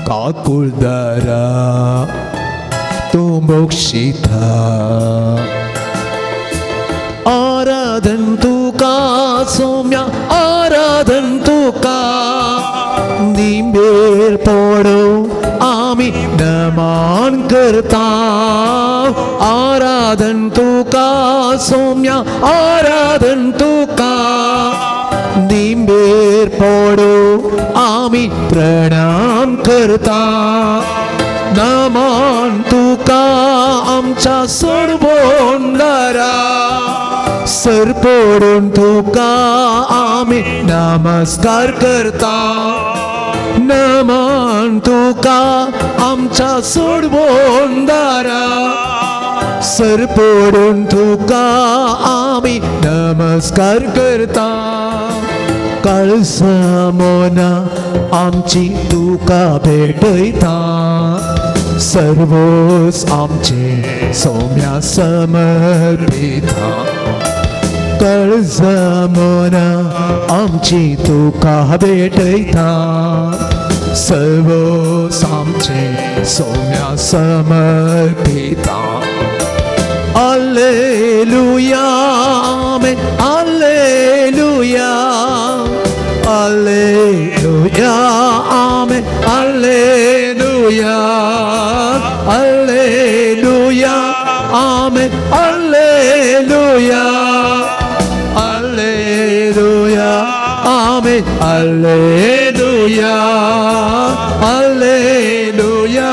가꿀다라 또 목시타 아라든 तुका सोम्या आराधन तुका निंबेल पडो आम्ही नमन करता आराधन तुका सोम्या आराधन तुका निंबेल पडो आम्ही प्रणाम करता नमन तुका आमच्या सोडवणारा सर पडून तुका आम्ही नमस्कार करता नमन तुका आमच्या सोडवणारा सर पडून तुका आम्ही नमस्कार करता कळसामोना आमची तुका भेटयता सर्वोस आमचे सौम्या समर्पिता कळसामोना आमची तुका भेटयता सर्वोस आमचे Soumya समर्पिता Alleluia, amen, alleluia, alleluia, amen, alleluia, alleluia, amen, alleluia, alleluia, amen, alleluia, alleluia,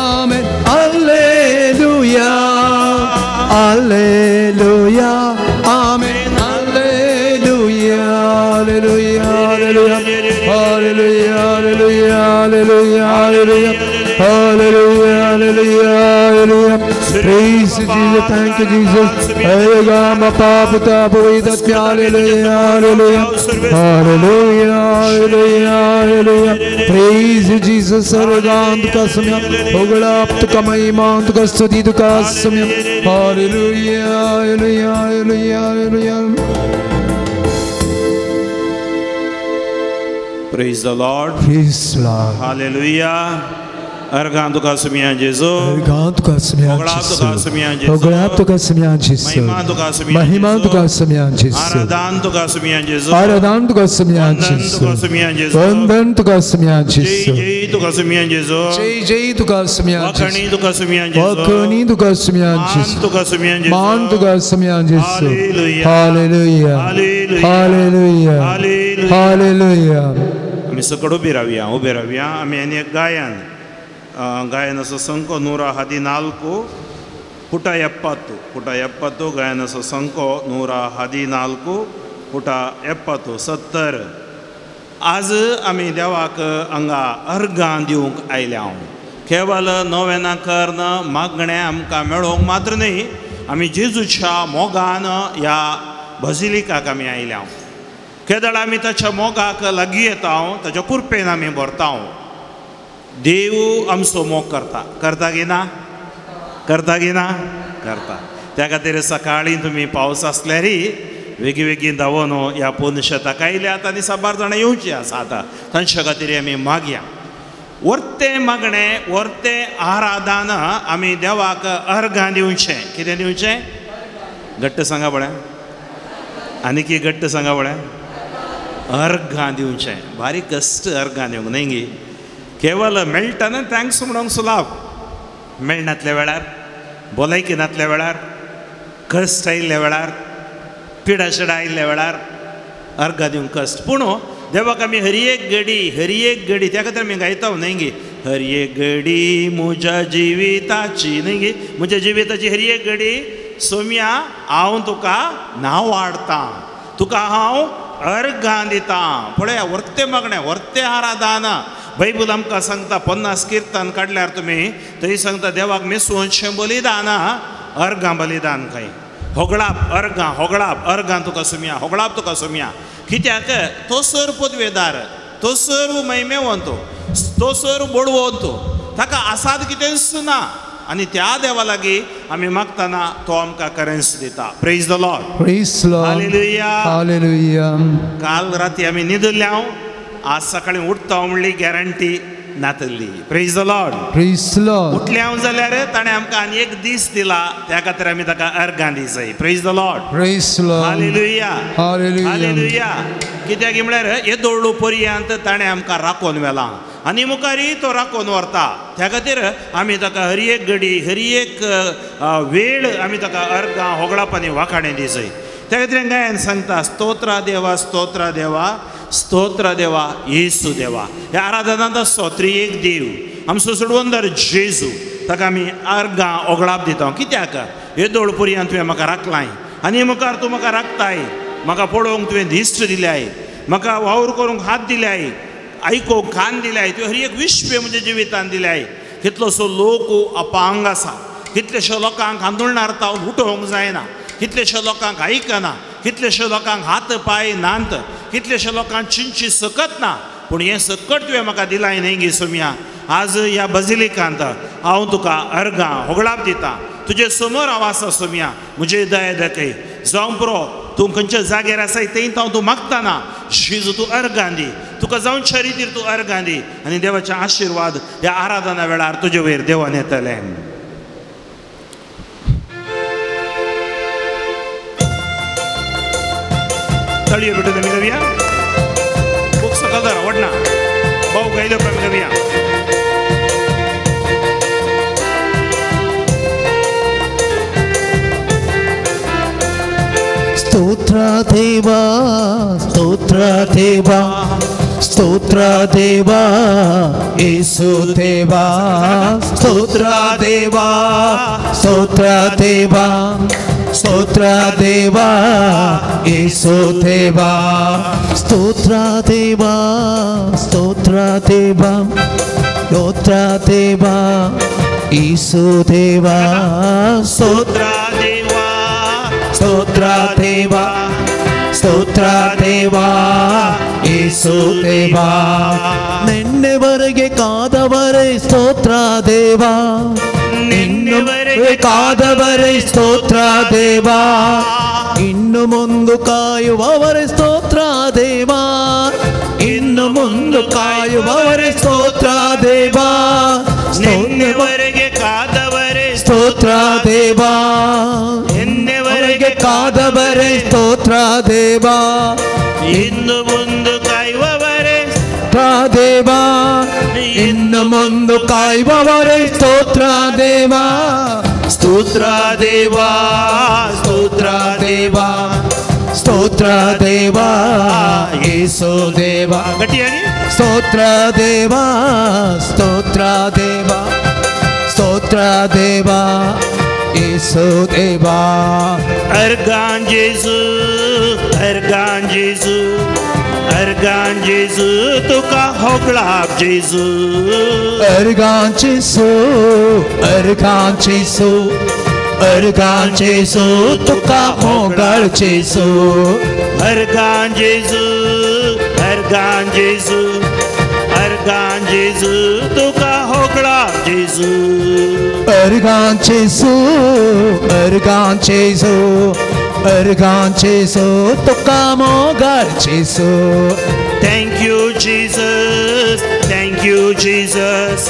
amen, alleluia. Alleluia, amen, alleluia, alleluia, alleluia, alleluia, alleluia, alleluia, alleluia, alleluia, alleluia, alleluia. Praise you, Jesus, thank you, Jesus. Alleluia, ma papa tapa vedatya, alleluia, alleluia, alleluia, alleluia, alleluia. Praise you, Jesus, sarvagant kasmya, ogalapt kamaiman tukastudi tukasmya. Hallelujah, hallelujah, hallelujah, hallelujah. Praise the Lord. Praise the Lord. Hallelujah. Arganto kasmiyan Jesu. Arganto kasmiyan Jesu. Oglato kasmiyan Jesu. Mahimanto kasmiyan Jesu. Aradanto kasmiyan Jesu. Aradanto kasmiyan Jesu. Vandanto kasmiyan Jesu. Jai to kasmiyan Jesu. Jai to kasmiyan Jesu. Wakani to kasmiyan Jesu. Wakani to kasmiyan Jesu. Man to kasmiyan Jesu. Man to kasmiyan Jesu. Hallelujah. Hallelujah. Hallelujah. Hallelujah. आम्ही सकड उबे रावया आम्ही आनी एक गायनाचो संको 114 ಪುಟ 70 गायनाचो संको 114 ಪುಟ 70 70 आज आमी देवाक हांगा अर्गां दिवंक आयल्या केवळ नोवेना कर्ण मागणे आमकां मेळोवंक मात्र न्ही आमी जेजूच्या मोगान ह्या बजिलिकाक आमी आयल्या केदळ आमी ताच्या मोगाक लागीं येता ताच्या कुरपेन आमी भरता देव आमचो मोग करता की ना करता त्या खातीर सकाळीं तुमी पावस आसल्यार वेगवेगळी धांवन ह्या पुनशताक आयल्यात आनी साबार जाणां येवची आसा आतां तांचे खातीर आमी मागया वर्ते मागणे वर्ते आराधन आमी देवाक अर्गां दिवचें कितें दिवचें घट्ट सांगा पळय आनी की घट्ट सांगा पळय अर्गां दिवचें बारीक कश्ट अर्गां दिवंक न्ही गे केवळ मेळटा ना थँक्स म्हणूंक सुलाभ मेळनातल्या वेळार भलायकी नातल्या वेळार कश्ट आयिल्ल्या वेळार पिडा शिडा आयिल्ल्या वेळार अर्गां दिवंक कश्ट पूण देवाक आमी हरी एक घडी त्या खातीर आमी गायता न्ही गे हरी एक घडी म्हज्या जिविताची न्ही गे म्हज्या जिविताची हरी एक घडी सोम्या हांव तुका नांव वाडटां तुका हांव अर्गां दितां पळय वर्ते मागणे वर्ते आराधन बायबल आमकां सांगता 50 किर्तन काडल्यार तुमी थंय सांगता देवाक मेसूंचें बलिदान अर्गां बलिदान खंय होगळाप अर्गां तुका सुम्या होगळाप तुका सुम्या कित्याक तो सर पदवेदार तो सर महिमेवंत तो सर बडवंत ताका आसाद कितेंच ना आनी त्या देवा लागीं आमी मागतना तो आमकां करेन्स दिता praise the Lord hallelujah hallelujah काल राती आमी न्हिदल्या आज सकाळीं उठता म्हणली गॅरंटी नातली. Praise the Lord. Praise the Lord. उठले हांव जाल्यार ताणें आमकां आनी एक दीस दिला, त्या खातीर आमी ताका अर्गां दिसाय. Praise the Lord. Praise the Lord. Hallelujah. Hallelujah. Hallelujah. कित्याक म्हळ्यार हे दोळू पर्यंत ताणें आमकां राखून व्हेलां आनी मुखारय तो राखून व्हरता. त्या खातीर आमी ताका हर एक घडी हर एक वेळ आमी ताका अर्गां होगळापणी वाखाणें दिसय. त्या खातीर गायन सांगता स्तोत्रा देवा स्तोत्रा देवा स्तोत्र देवा येसू देवा. ह्या आराधनांत आसतो त्रिएक देव आमचो सोडवंदर जेजू, ताका आमी अर्गां ओगळाप दिता. कित्याक हे दोळ पर्यंत तुवें म्हाका राखलाय आनी मुखार तूं म्हाका राखताय. म्हाका पळोवंक तुवें दिश्ट दिल्याय, म्हाका वावर करूंक हात दिल्याय, आयकोंक कान दिल्याय, तुवें हर एक विश्व म्हज्या जिवितांत दिल्याय. कितलोसो लोक अपांग आसा, कितलेशे लोकांक आंदोळना रावून उठोवंक जायना, कितलेशे लोकांक आयकना, कितलेशे लोकांक हात पांय नांत, कितलेशे लोकांक चिंची सकत ना. पूण हें सकट तुवें म्हाका दिलाय न्ही गे सोम्या. आज ह्या बजिलिकांत हांव तुका अर्गां होगळाप दितां. तुजे समोर हांव आसा सोम्या. म्हजे दया दाखय जावं पुरो तूं खंयच्या जाग्यार आसाय थंय हांव तूं मागताना जेजू तूं अर्गां दी. तुका जावं रितीर तूं अर्गां दी आनी देवाचे आशिर्वाद ह्या आराधना वेळार तुजे वयर देवान येतले. तळयो भेटून आमी गावया. खूब सकल धरा वडना भाऊ गायलो आमी गावया. स्तोत्र देवा स्तोत्र देवा स्तोत्र देवा येसू देवा. स्तोत्र देवा स्तोत्र देवा स्तोत्र देवा येसू देवा. स्तोत्र देवा स्तोत्र देवा स्तोत्र देवा येसू देवा. स्तोत्र देवा स्तोत्र देवा ಸ್ತೋತ್ರ ದೇವಾ ಯೇಸು ದೇವಾ. ನಿನ್ನೆವರೆಗೆ ಕಾದವರೇ ಸ್ತೋತ್ರ ದೇವಾ, ನಿನ್ನೆವರೆಗೆ ಕಾದವರೇ ಸ್ತೋತ್ರ ದೇವಾ. ಇನ್ನು ಮುಂದೆ ಕಾಯುವವರೇ ಸ್ತೋತ್ರ ದೇವಾ, ಇನ್ನು ಮುಂದೆ ಕಾಯುವವರೇ ಸ್ತೋತ್ರ ದೇವಾ. ನಿನ್ನೆವರೆಗೆ ಕಾದವರೇ ಸ್ತೋತ್ರ ದೇವಾ, ನಿನ್ನೆವರೆಗೆ ಕಾದವರೇ ಸ್ತೋತ್ರ ದೇವಾ. ಇನ್ನು ಮುಂದೆ ಕಾಯುವವರೇ ದೇವಾ, ಇನ್ನು ಮುಂದೆ ಕಾಯುವವರೇ ಸ್ತೋತ್ರ ದೇವಾ. ಸ್ತೋತ್ರ ದೇವಾ ಸ್ತೋತ್ರ ದೇವಾ ಸ್ತೋತ್ರ ದೇವಾ ಯೇಸು ದೇವಾ. ಗಟ್ಟಿಯಾಗಿ ಸ್ತೋತ್ರ ದೇವಾ ಸ್ತೋತ್ರ ದೇವಾ ಸ್ತೋತ್ರ ದೇವಾ ಯೇಸು ದೇವಾ. अर्गां जेजू अर्गां जेजू अर्गां जेजू तुका होगळाप जेजू. अर्गां जेजू अर्गां जेजू अर्गां जेजू तुका होगळ जेजू. अर्गां जेजू अर्गां जेजू अर्गां जेजू तुका होगळाप जेजू. अर्गां जेजू अर्गां जेजू अर्गां जेजू तुका मोगळ जेजू. Thank you Jesus, thank you Jesus,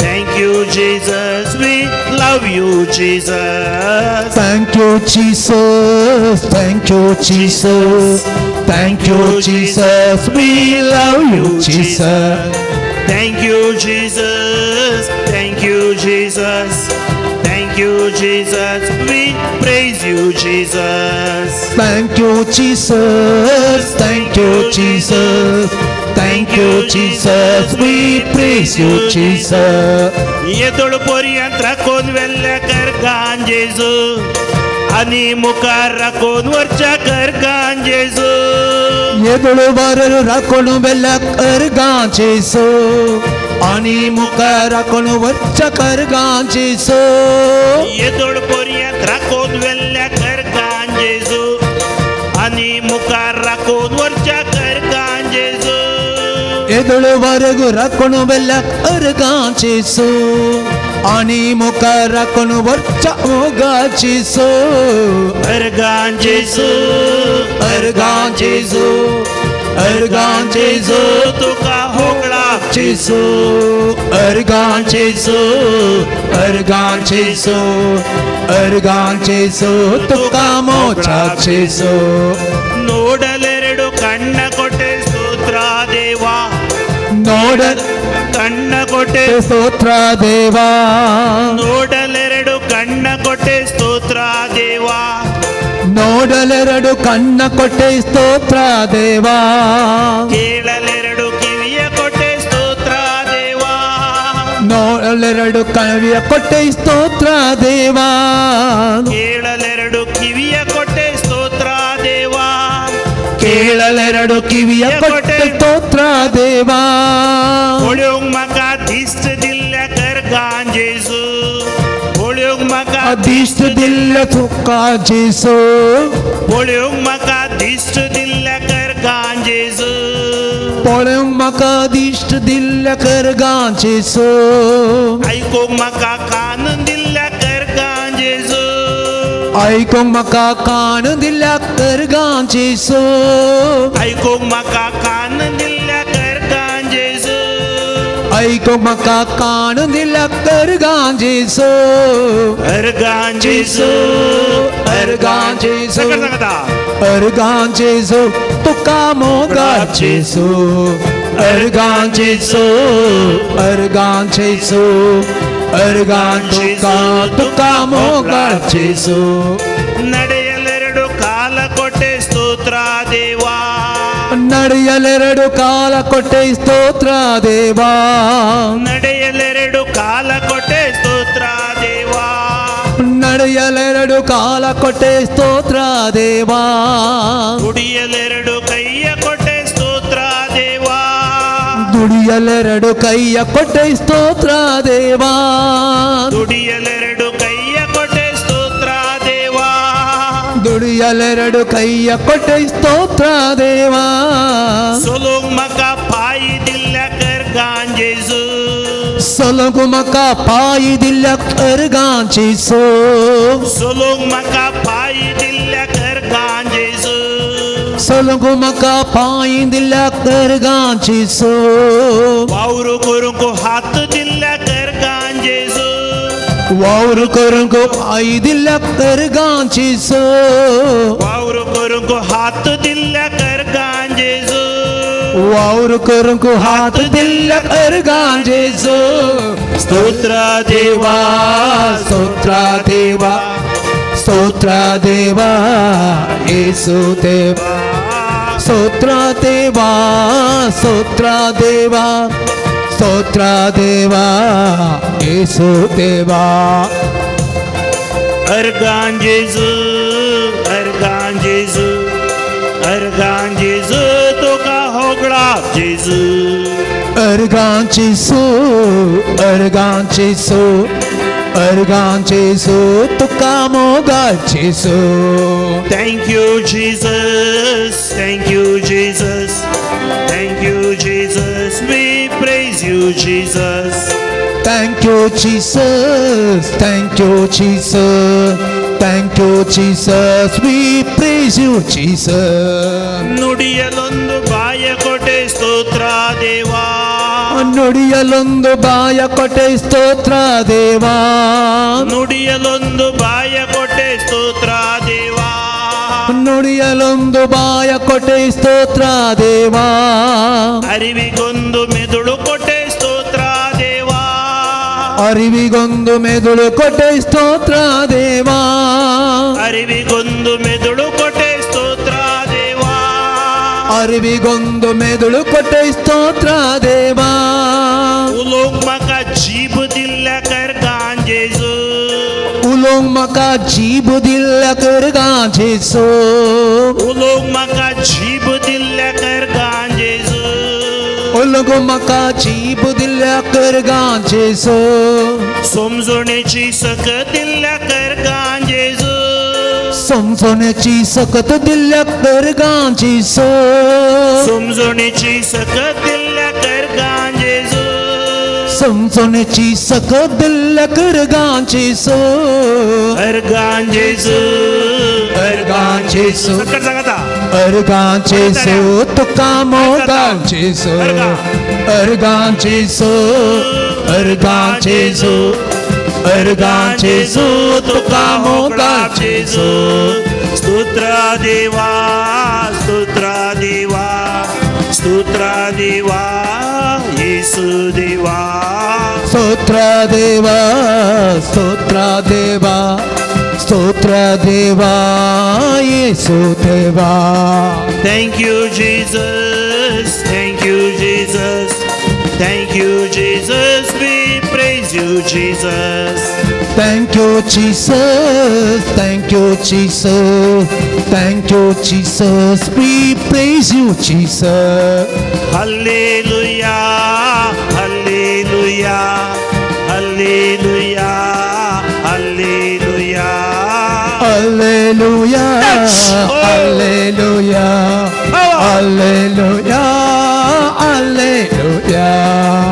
thank you Jesus, we love you Jesus. Thank you Jesus, thank you Jesus, thank you Jesus, we love you Jesus. Thank you Jesus, thank you Jesus, thank you Jesus, we praise you Jesus. Thank you Jesus, thank you Jesus, thank you Jesus, we praise you Jesus. येदोळ पर्यंत राखून वेल्ल्या कर्गां जेजू आनी मुखार राखून वरच्या कर्गां जेजू. येदोळ बारर राखून वेल्ल्या कर्गां जेजू आनी मुखार राखून वरच्या कर्गां जेजू. येदोळ पर्यंत राखून वेल्ल्या कर्गां जेजू आनी मुखार राखून वरच्या कर्गां जेजू. ಎದುಳುವರೆಗೂ ರಾಕೊಂಡು ಬೆಲ್ಲ ಅರ್ಗಾಂಚಿಸು ಆನಿ ಮುಖ ರಾಕೊಂಡು ವರ್ಚ ಹೋಗಾಚಿಸು. अर्गांचेजू ಅರ್ಗಾಂಚಿಸು ಅರ್ಗಾಂಚಿಸು तुका होगळाप ಚಿಸು. अर्गान जेसू अर्गान जेसू अर्गान जेसू तुका मोक्षात जेसू ನೋಡಲೆರಡು ಕಣ್ಣ ಕೊಟ್ಟೆ ಸ್ತೋತ್ರ ದೇವಾ ನೋಡಲ್ ಕಣ್ಣ ಕೊಟ್ಟೆ ಸ್ತೋತ್ರ ದೇವಾ ನೋಡಲೆರಡು ಕಣ್ಣ ಕೊಟ್ಟೆ ಸ್ತೋತ್ರ ದೇವಾ ನೋಡಲೆರಡು ಕಣ್ಣ ಕೊಟ್ಟೆ ಸ್ತೋತ್ರ ದೇವಾ ಕೇಳಲೆರಡು ಕಿವಿಯ ಕೊಟ್ಟೆ ಸ್ತೋತ್ರ ದೇವಾ ನೋಡಲೆರಡು ಕಿವಿಯ ಕೊಟ್ಟೆ ಸ್ತೋತ್ರ ದೇವಾ ಕೇಳಲೆರಡು ಕಿವಿಯ ಕೊಟ್ಟೆ ಸ್ತೋತ್ರ ದೇವಾ ಕೇಳಲೆರಡು ಕಿವಿಯ ಕೊಟ್ಟೆ ಸ್ತೋತ್ರ ದೇವಾ ಒಳ್ಯೋಗ್ ಮಗ ದಿಷ್ಟ ದಿಲ್ಲ ಕರ್ಗಾನ್ ಜೇಸು ಒಳ್ಯೋಗ್ ಮಗ दिष्ट दिल तुका जेसू ಒಳ್ಯೋಗ್ ಮಗ ದಿಷ್ಟ ದಿಲ್ಲ ಕರ್ಗಾನ್ ಜೇಸು पळूंक म्हाका दिष्ट दिल्ल्या कर गांजेसो ऐकोग म्हाका कान दिल्ल्या कर गांजेसो ऐकोंक म्हाका कान दिल्ल्या कर गांजेसो ऐकोग म्हाका कान दिल्ल्या कर गांजेसो ऐकोंक म्हाका कान दिल्ल्या कर गांजेसो कर गांजेसो कर गांजेसो सांगता कर गांजेसो तुका मोगात जेसू अर्गान जेसू अर्गान जेसू अर्गान तुका तुका मोगात जेसू ನಡೆಯಲೆರಡು ಕಾಲ ಕೊಟ್ಟೆ ಸ್ತೋತ್ರ ದೇವಾ ನಡೆಯಲೆರಡು ಕಾಲ ಕೊಟ್ಟೆ ಸ್ತೋತ್ರ ದೇವಾ ನಡೆಯಲೆರಡು ಕಾಲ ಕೊಟ್ಟೆ ಸ್ತೋತ್ರ ದೇವಾ ನಡೆಯಲೆರಡು ಕಾಲ ಕೊಟ್ಟೆ ಸ್ತೋತ್ರ ದೇವಾ ದುಡಿಯಲೆರಡು ಕೈಯ ಕೊಟ್ಟೆ ಸ್ತೋತ್ರ ದೇವಾ ದುಡಿಯಲೆರಡು ಕೈಯ ಕೊಟ್ಟೆ ಸ್ತೋತ್ರ ದೇವಾ ದುಡಿಯಲೆರಡು ಕೈಯ ಕೊಟ್ಟೆ ಸ್ತೋತ್ರ ದೇವಾ ದುಡಿಯಲೆರಡು ಕೈಯ ಕೊಟ್ಟೆ ಸ್ತೋತ್ರ ದೇವಾ ಸೊಲೋಗ್ ಮಗ ಪಾಯಿ ದಿಲ್ಲ ಕರ್ ಗಾಂಜೇಸು ಸೊಲಗು ಮಕ ಪಾಯಿ ದಿಲ್ಲ ಕರ್ ಗಾಂಜೇಸು ಸೊಲೋಗ್ ಮಗ ಪಾಯಿ ದಿಲ್ಲ ಕರ್ ಗಾಂಜೇಸು ಸೊಲಗು ಮಕ ಪಾಯಿ ದಿಲ್ಲ ಕರ್ ಗಾಂಜೇಸು वावरू करूंक हात दिल्ल्या कर गांजेसो वावर करूंक पाई दिल्या कर गांजेसो वावरू करूंक हात दिल्ल्या कर गांजेसो वावर करूंक हात दिल्या कर गांजेसो स्तोत्र देवा स्तोत्र देवा स्तोत्र देवा येशू देवा स्तोत्र देवा स्तोत्र देवा स्तोत्र देवा येशू देवा अर्गांजेसो अर्गांजेसो अर्गांजेसो तुका होगळा जेसू अर्गान जेसू अर्गान जेसू अर्गान जेसू तुका मोगात Jesu Thank you Jesus, thank you Jesus, thank you Jesus, we praise you Jesus. Thank you Jesus, thank you Jesus, thank you Jesus, we praise you Jesus. ನುಡಿಯಲೊಂದು ಬಾಯ ಕೊಟ್ಟೆ ಸ್ತೋತ್ರ ದೇವಾ ನುಡಿಯಲೊಂದು ಬಾಯ ಕೊಟ್ಟೆ ಸ್ತೋತ್ರ ದೇವಾ ನುಡಿಯಲೊಂದು ಬಾಯ ಕೊಟ್ಟೆ ಸ್ತೋತ್ರ ದೇವಾ ನುಡಿಯಲೊಂದು ಬಾಯ ಕೊಟ್ಟೆ ಸ್ತೋತ್ರ ದೇವಾ ಅರಿವಿಗೊಂದು ಮೆದುಳು ಕೊಟ್ಟೆ ಸ್ತೋತ್ರ ದೇವಾ ಅರಿವಿಗೊಂದು ಮೆದುಳು ಕೊಟ್ಟೆ ಸ್ತೋತ್ರ ದೇವಾ ಅರಿವಿಗೊಂದು ಮೆದುಳು ಕೊಟ್ಟೆ ಸ್ತೋತ್ರ ದೇವಾ ಅರಿವಿಗೊಂದು ಮೆದುಳು ಕೊಟ್ಟೆ ಸ್ತೋತ್ರ ದೇವಾ ಉಲೋಗ್ ಮಕ ಜೀಬ ದಿಲ್ಲ ಕರ್ ಗಾಂಜೇಸು ಉಲೋಗ್ ಮಕ ಜೀಬ ದಿಲ್ಲ ಕರ್ ಗಾಂಜೇಸು ಉಲೋಗ್ ಮಕ ಜೀಬ ದಿಲ್ಲ ಕರ್ ಗಾಂಜೇಸು उलगो मका जीब दिल्या कर गांजेसो समजोण्याची सकत दिल्या कर गांजेसो समजोण्याची सकत दिल्या कर गांजेसो समजोण्याची सकत दिल्या कर गांजेसो समजोण्याची सकत दिल्या कर गांजेसो कर गांजेसो कर गांजेसो सकत सांगता अर्गांजेसो तुका मोगांजेसो अर्गांजेसो अर्गां जेजू तुका मोगा जेजू स्तोत्र देवा स्तोत्र देवा स्तोत्र देवा येशू देवा स्तोत्र देवा स्तोत्र देवा स्तोत्र देवा येशू देवा Thank you Jesus thank you Jesus thank you Jesus we praise you Jesus thank you Jesus thank you Jesus thank you Jesus we praise you Jesus hallelujah hallelujah hallelujah hallelujah hallelujah hallelujah hallelujah hallelujah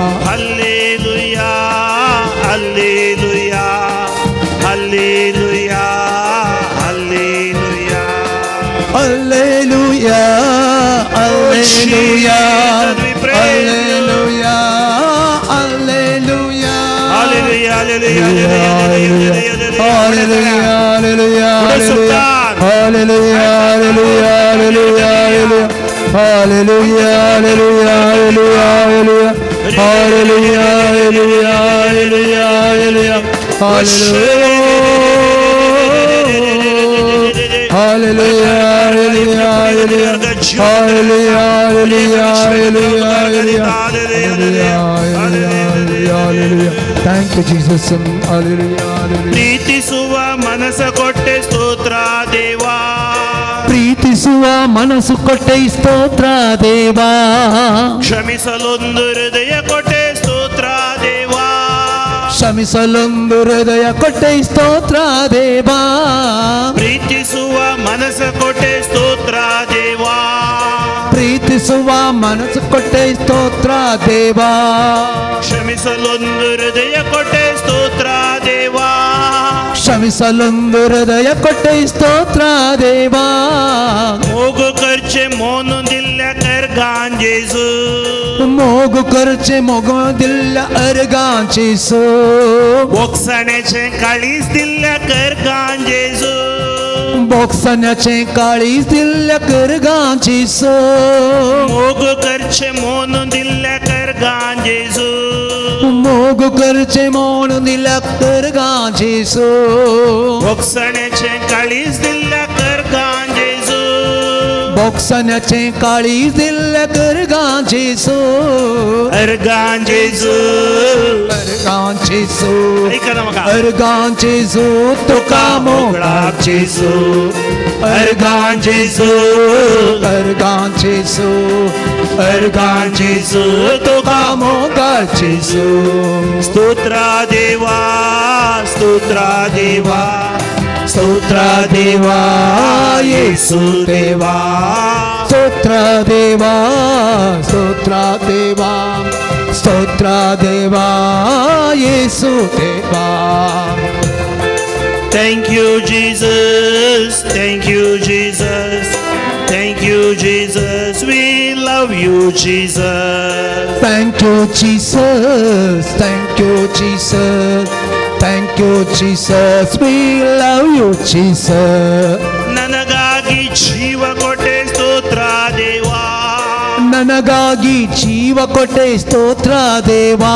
hallelujah hallelujah hallelujah hallelujah hallelujah hallelujah hallelujah hallelujah hallelujah hallelujah Thank you Jesus hallelujah ಪ್ರೀತಿಸುವ ಮನಸ್ಸು ಕೊಟ್ಟೆ ಸ್ತೋತ್ರ ದೇವಾ ಪ್ರೀತಿಸುವ ಮನಸ್ಸು ಕೊಟ್ಟೆ ಸ್ತೋತ್ರ ದೇವಾ ಕ್ಷಮಿಸಲೊಂದು ಹೃದಯ ಕೊಟ್ಟೆ ಸ್ತೋತ್ರ ದೇವಾ ಕ್ಷಮಿಸಲೊಂದು ಹೃದಯ ಕೊಟ್ಟೆ ಸ್ತೋತ್ರ ದೇವಾ ಪ್ರೀತಿಸುವ ಮನಸ್ಸು ಕೊಟ್ಟೆ ಸ್ತೋತ್ರ ದೇವಾ ಪ್ರೀತಿಸುವ ಮನಸ್ಸು ಕೊಟ್ಟೆ ಸ್ತೋತ್ರ ದೇವಾ ಕ್ಷಮಿಸಲೊಂದು ಹೃದಯ ಕೊಟ್ಟೆ ಸ್ತೋತ್ರ ದೇವಾ ಕ್ಷಮಿಸಲೊಂದು ಹೃದಯ ಕೊಟ್ಟೆ ಸ್ತೋತ್ರ ದೇವಾ ಮೂಗು ಖರ್ಚೆ ಮೋನೊಂದಿಲ್ಲ ಕರ್ಗಾಂಜೇಸು ಮೂಗು ಖರ್ಚೆ ಮೊಗೋದಿಲ್ಲ ಅರ್ಗಾಂಚಿಸು ಒಕ್ಸಣೆಚೆ ಕಳಿಸ್ತಿಲ್ಲ ಕರ್ಗಾಂಜೇಸು बोक्सण्याचे काळीजिल्ल्या करगांचीसो मोग करचे मोन दिल्या करगांजेसो मोग करचे मोन दिल्या करगांचीसो बोक्सण्याचे काळीज दिल्या करगांजेसो बोक्सण्याचे काळीजिल्ल्या करगांचीसो अर्गांजेसो अर्गांचीसो ऐका ना मगा अर्गांचीसो तुका मोगळाचीसो अर्गांचीसो अर्गांचीसो अर्गांचीसो तुका मोगाचीसो स्तोत्रा देवा स्तोत्रा देवा स्तोत्रा देवा येशू देवा स्तोत्रा देवा स्तोत्रा देवा स्तोत्रा देवा येशू देवा Thank you Jesus thank you Jesus thank you Jesus we love you Jesus Thank you Jesus thank you Jesus thank you Jesus we love you Jesus ನನಗಾಗಿ ಜೀವ ಕೊಟ್ಟೆ ಸ್ತೋತ್ರ ದೇವಾ ನನಗಾಗಿ ಜೀವ ಕೊಟ್ಟೆ ಸ್ತೋತ್ರ ದೇವಾ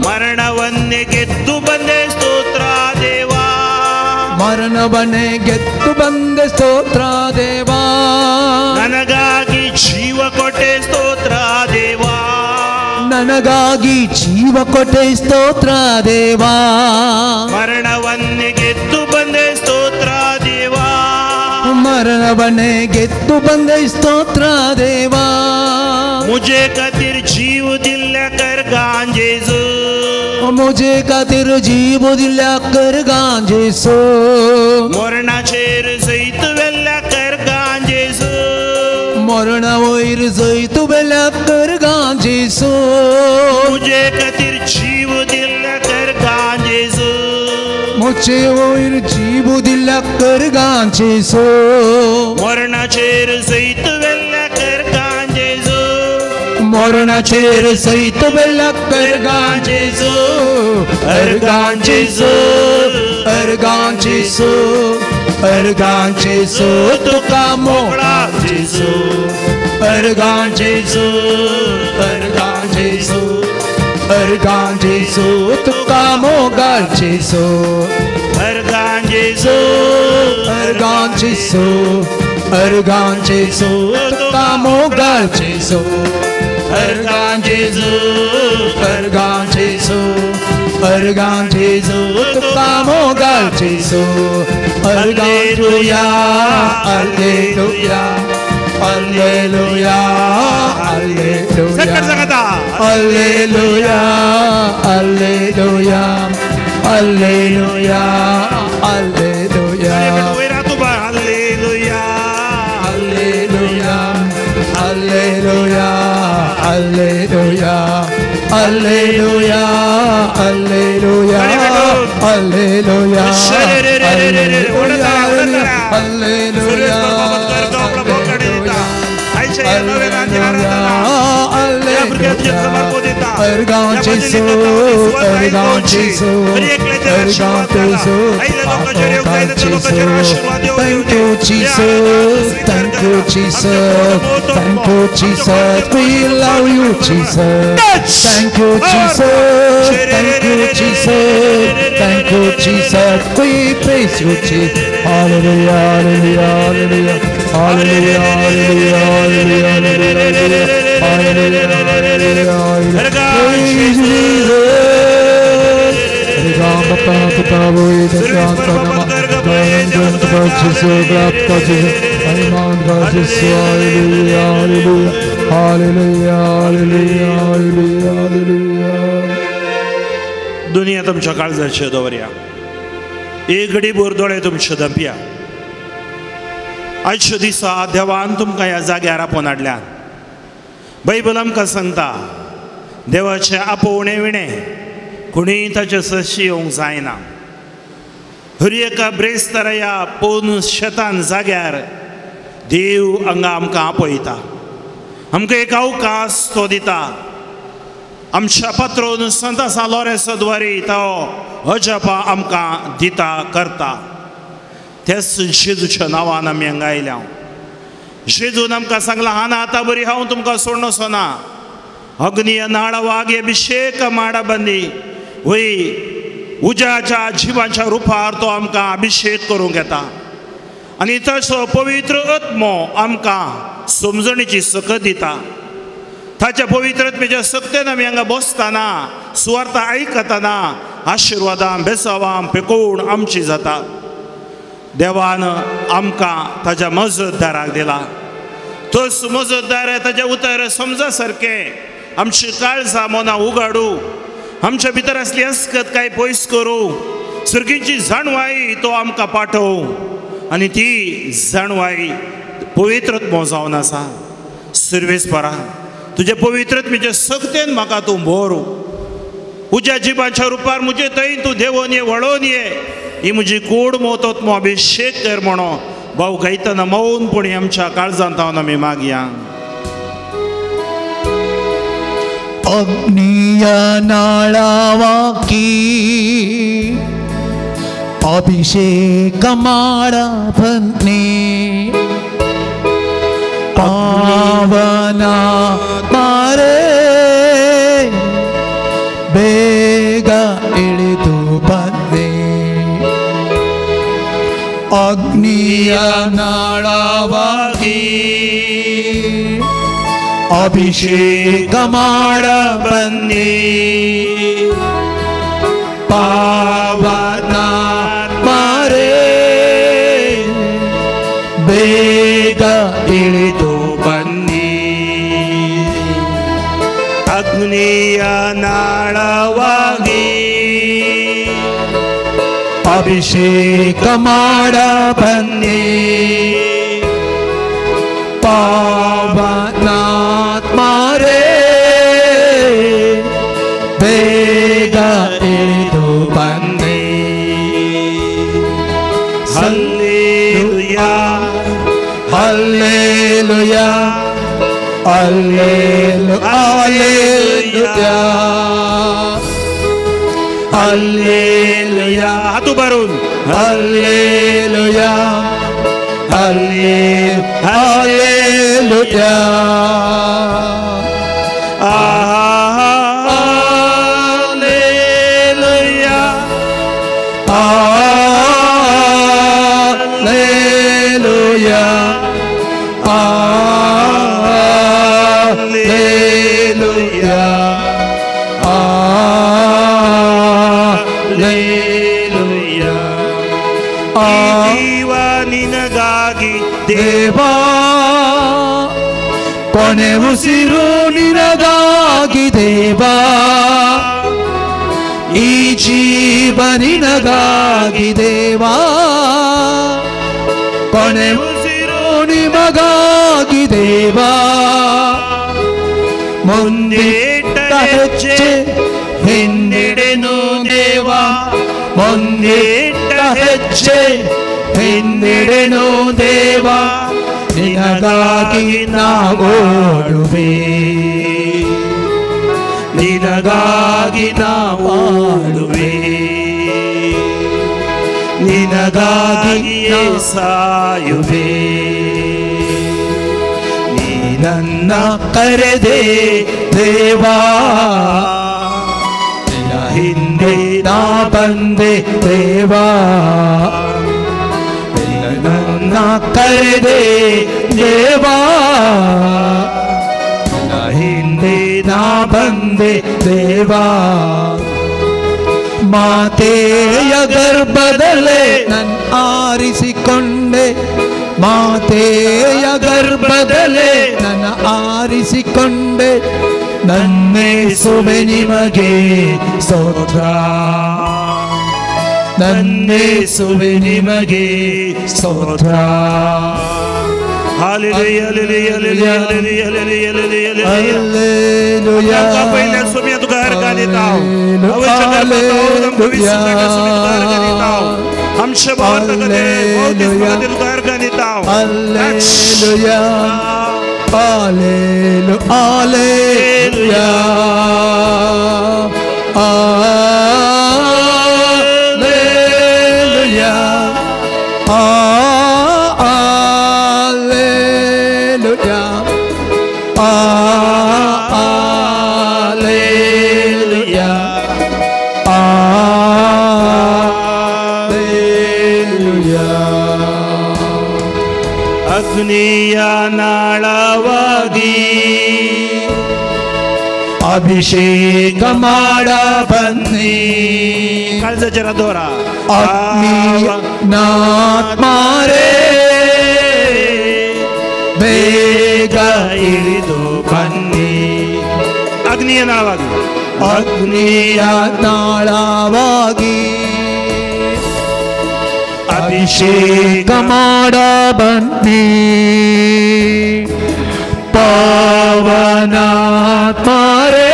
ಮರಣವನ್ನೇ ಗೆದ್ದು ಬಂದೆ ಸ್ತೋತ್ರ ದೇವಾ ಮರಣವನ್ನೇ ಗೆದ್ದು ಬಂದೆ ಸ್ತೋತ್ರ ದೇವಾ ನನಗಾಗಿ ಜೀವ ಕೊಟ್ಟೆ ಸ್ತೋತ್ರ ದೇವಾ ನನಗಾಗಿ ಜೀವ ಕೊಟ್ಟೆ ಸ್ತೋತ್ರ ದೇವಾ ಮರಣವನ್ನೇ ಗೆದ್ದು ಬಂದೆ ಸ್ತೋತ್ರ ದೇವಾ ಮರಣವನ್ನೇ ಗೆದ್ದು ಬಂದೆ ಸ್ತೋತ್ರ ದೇವಾ मुझे खातिर जीव दिल्या कर गांजेसो मुझे खातिर जीव दिल्या कर गांजेसो मरणाचेर सैत वेल्ल्या कर गांजेसो मरण वैर जैत वेल्या कर गांजेसो मुझे खातिर जीव दिल्या कर गांजेसो मुझे वैर जीव दिल्या कर गांजेसो मरणाचेर सैत वेल्या कर गांजेसो मरणाचेर सैत बेल्लाक अर्गां जेजू अर्गां जेजू अर्गां जेजू अर्गां जेजू तुका मोगळा जेजू अर्गां जेजू अर्गां जेजू अर्गां जेजू तुका मोगाळ जेजू अर्गां जेजू अर्गां जेजू अर्गां जेजू तुका मोगाळ जेजू अर्गां जेजू अर्गां जेजू अर्गां जेजू तुका मोगाळ जेजू hallelujah hallelujah hallelujah hallelujah hallelujah hallelujah hallelujah hallelujah Hallelujah, hallelujah, hallelujah, hallelujah, hallelujah, Thank you, Jesus. Thank you, Jesus. Thank you, Jesus. We love you, Jesus. Thank you, Jesus. Thank you, Jesus. Thank you, Jesus. We praise you, Jesus. Hallelujah, hallelujah, hallelujah, hallelujah, hallelujah, hallelujah, hallelujah, hallelujah. Praise Jesus. Hallelujah, hallelujah, hallelujah, hallelujah. दुनिया तुमच्या काळजाचे दवरया एक घडी बोरदोळे तुमचे दंपया आजच्या दिसा देवान तुमकां ह्या जाग्यार आपोवन हाडल्यान बायबल आमकां सांगता देवाचे आपोवणे विणे कुणीय ताचे सशी येवंक जायना हर एका ब्रेस्तार ह्या पोन शेतान जाग्यार देव हांगा आमकां आपयता आमकां एक अवकाश तो दिता आमच्या पात्रोन संत सालोरे सदवारी तो अजपा आमकां दिता करता तेच जेजूच्या नांवान आमी हांगा आयल्या जेजून आमकां सांगलां हाना आतां बरी हांव तुमकां सोडनोसो ना अग्नीय नाळ वागे अभिषेक माडा बंदी वय उज्याच्या जिवाच्या रुपार तो आमकां अभिषेक करूंक येता आनी तसो पवित्र आत्मो आमकां समजणीची सकत दिता ताच्या पवित्र आत्म्याच्या सक्तेन आमी हांगा बसतना सुवार्ता आयकतना आशिर्वादां बेसावां पेकोवन आमची जाता देवान आमकां ताच्या मजतदाराक दिला तोच मजतदार ताच्या उतर समजा सारकें आमची काळजां मनां उगाडू आमच्या भितर असली अस्कत काय पयस करूं सर्गीची जाणवाई तो आमकां पाठव आनी ती जाणवाई पवित्र आत्मो जावन आसा सर्वेस्परा तुजे पवित्र आत्म्याचे सक्तेन म्हाका तूं भर उज्या जिबाच्या रुपार म्हजे थंय तूं देवोन ये वळोवन ये ही म्हजी कूड मोतोत्मो अभिषेक कर म्हणो भाऊ गायतना मौनपणी आमच्या काळजांत हांव आमी मागया अग्निय नाळावाकी अभिषेक माडा भन्ने पावना मारे ಬೇಗ ಇಳಿದು ಬಂದೆ ಅಗ್ನಿಯ ನಾಳವಾಗಿ ಅಭಿಷೇಕ ಮಾಡ ಬಂದೆ ಪಾವನ ಮಾರೆ ಬೇಗ ಇಳಿದು ಬನ್ನಿ ಅಗ್ನಿಯ ನಾಳವಾಗಿ ಅಭಿಷೇಕ ಮಾಡ ಬನ್ನಿ ಪಾವನಾತ್ಮರೇ ಬೇಗ ಇಳಿದು ಬನ್ನಿ ಹಲ್ಲೆಲೂಯಾ ಹಲ್ಲೆಲೂಯಾ हालेलुया हालेलुया हात उभारून hallelujah hallelujah hallelujah hallelujah hallelujah hallelujah ಜೀವ ನಿನಗಾಗಿ ದೇವಾ ಕೊನೆ ಉಸಿರು ನಿನಗಾಗಿ ದೇವಾ ಈ ಜೀವ ನಿನಗಾಗಿ ದೇವಾ ಕೊನೆ ಉಸಿರು ನಿಮಗಾಗಿ ದೇವಾ ಮುಂದೆ ಹೆಜ್ಜೆ ಹಿಂದೆಡೆನು ದೇವಾ ಮುಂದೆ ಹೆಜ್ಜೆ ಹಿಂದೆಡೆನು ದೇವಾ ನಿನಗಾಗಿ ನಾವೋಡುವೆ ನಿನಗಾಗಿ ನಾವಾಡುವೆ ನಿನಗಾಗಿ ಸಾಯುವೆ ನೀ ನನ್ನ ಕರೆದೆ ದೇವಾ ನಿನ್ನ ಹಿಂದೆ ನಾ ಬಂದೆ ದೇವಾ ನನ್ನ ಕರೆದೆ ದೇವಾ ನಿನ್ನ ಹಿಂದೆ ನಾ ಬಂದೆ ದೇವಾ ಮಾತೆಯ ಗರ್ಭದಲ್ಲೇ ನನ್ನ ಆರಿಸಿಕೊಂಡೆ ಮಾತೆಯ ಗರ್ಭದಲ್ಲೇ ನನ್ನ ಆರಿಸಿಕೊಂಡೆ ನನ್ನೇಸುವೆ ನಿಮಗೆ ಸ್ತೋತ್ರ ನನ್ನೇಸುವೆ ನಿಮಗೆ ಸ್ತೋತ್ರ hallelujah hallelujah hallelujah hallelujah hallelujah hallelujah का पहिले सुमिया तुका हर गाणी ताव अवश्य करतो भविष्य का सुमिया तुका हर गाणी ताव हमशे बावर तकले बहुत इसमें तुका हर गाणी ताव हालेलुया हालेलुया हालेलुया ಅಗ್ನಿಯ ನಾಳವಾಗಿ ಅಭಿಷೇಕ ಮಾಡ ಬನ್ನಿ ಕಾಲ್ಸ ಜರ ದೋರ ಅಗ್ನಿಯ ನಾತ್ಮಾರೇ ಬೇಗ ಇಳಿದು ಬನ್ನಿ ಅಗ್ನಿಯ ನಾಳವಾಗಿ ಅಗ್ನಿಯ ನಾಳವಾಗಿ ಅಭಿಷೇಕ ಮಾಡ ಬನ್ನಿ ಪಾವನಾತ್ಮರೇ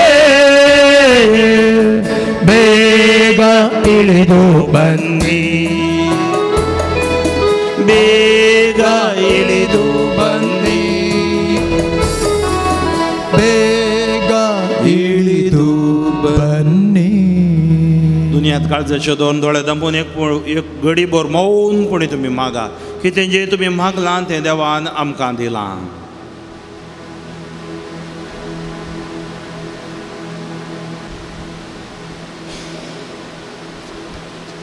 ಬೇಗ ಇಳಿದು ಬನ್ನಿ ಬೇಗ ಇಳಿದು ಬನ್ನಿ ಬೇಗ ಇಳಿದು ಬನ್ನಿ दुनियात काळजाचे दोन दोळे दंबून एक गडीभर मौनपणी तुम्ही मागा की ते जे तुम्ही मागला ते देवान आमकां दिलां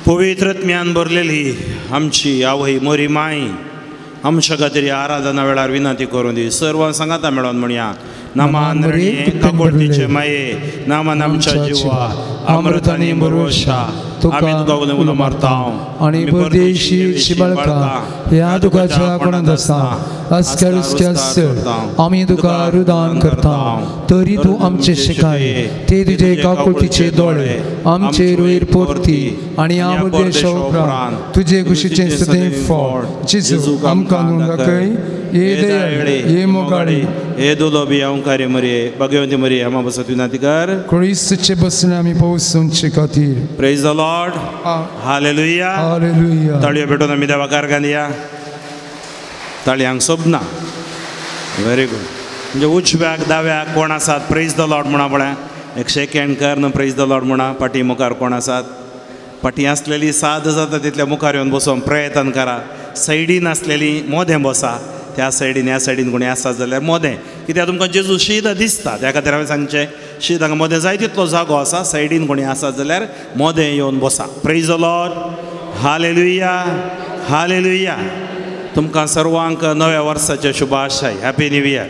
पवित्रत्म्यान भरलेली आमची आवय मोरी माय आमच्या खातीर आराधना वेळार विनंती करून दी सर्व सांगाता मेळोन म्हणया नामान काकोडतीचे माये नामान आमच्या जिवा अमृतानी मुरवशा आम्ही तुका उलो मारताव आणि परदेशी शिबळका ह्या तुकाच्या कोणात आसा अस्कर आम्ही तुका रुदान करता तरी तू आमचे शिकाय ते तुझे काकुळतीचे दोळे आमचे रुयर पोरती आणि आमच्या उपरांत तुझे कुशीचे सदैव फळ जेजू आमकां दाखय ये दयाळे ये मोगाळे हे दुलोबी ओंकारे मरिये भगवंती मरिये आम्हा बसत विनंती कर क्रिस्तचे बसने आम्ही पोहोचूंचे खातीर praise the Lord hallelujah hallelujah ताळयो भेटून आम्ही देवा कारगान या ताळयांक सोबना व्हेरी गुड म्हणजे उजव्याक दाव्याक कोण आसात प्रेज द लॉर्ड म्हणा पळय एक शेक हँड कर न्हू प्रेज द लॉर्ड म्हणा पाटी मुखार कोण आसात पाटी आसलेली साद जाता तितल्या मुखार येवन बसोवंक प्रयत्न करा सायडीन आसलेली मोदें बसा त्या सायडीन ह्या सायडीन कोणी आसा जाल्यार मोदें कित्याक तुमकां जेजू शीत दिसता त्या खातीर हांवें सांगचें शीत हांगा मोदें जाय तितलो जागो आसा सायडीन कोणी आसा जाल्यार मोदें येवन बसा praise the Lord hallelujah hallelujah तुमकां सर्वांक नव्या वर्साचे शुभाशय हॅपी न्यू इयर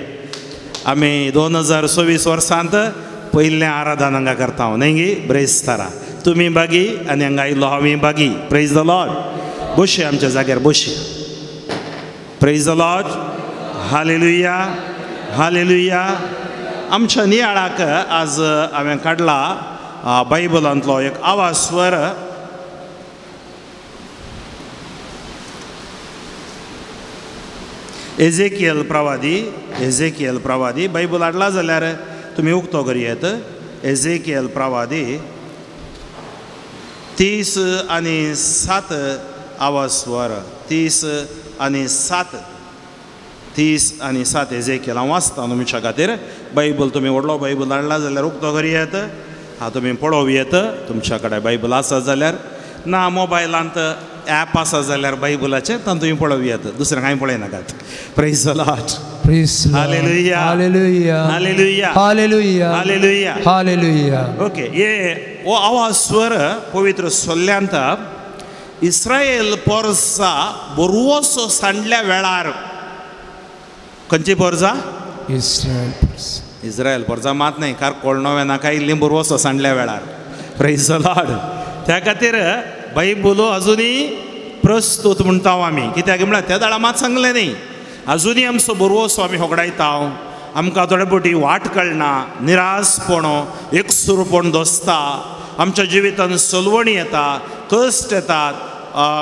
आमी 2026 वर्सांत पयलें आराधन हांगा करता न्ही गी ब्रेस्तारा तुमी बागी आनी हांगा आयिल्लो हांव बागी प्रेज द लॉर्ड बशी आमच्या जाग्यार बशी praise the Lord hallelujah hallelujah आमच्या नियाळाक आज हांवें काडला बायबलांतलो एक आवाज स्वर एजेकियल प्रवादी बायबल हाडला जाल्यार तुमी उक्तो करियेत एजेकियल प्रवादी 30 आणि 7 आवाज स्वर 30 आणि 7 एजेकियल हांव वाचता न्हू तुमच्या खातीर बायबल तुमी व्हडलो बायबल हाडला जाल्यार उक्तो करियेत तुमी पळोवयेत तुमच्या कडेन बायबल आसा जाल्यार ना मोबायलांत ॲप आसा जाल्यार बायबलाचें तातूंत तुमी पळोवयात दुसरें कांय पळयनाकात praise the Lord hallelujah hallelujah hallelujah hallelujah hallelujah hallelujah okay ये हो आवाज स्वर पवित्र सोल्ल्यांत इस्रायल पोरसा बरोवसो सांडल्या वेळार खंयची पोरजा इस्रायल पोरजा मात न्हय कार कोळणोव्या नाका इल्ली बरोवसो सांडल्या वेळार प्रेज द लॉर्ड त्या खातीर बायबल अजुनी प्रस्तुत म्हणटा आमी कित्याक म्हळ्यार त्या दाडा मात सांगलें न्ही अजुनी आमचो बरोवसो आमी होगडायता आमकां थोडे फावटी वाट कळना निरासपणो एकसुरपण दोसता आमच्या जिवितांत सलवणी येता कश्ट येतात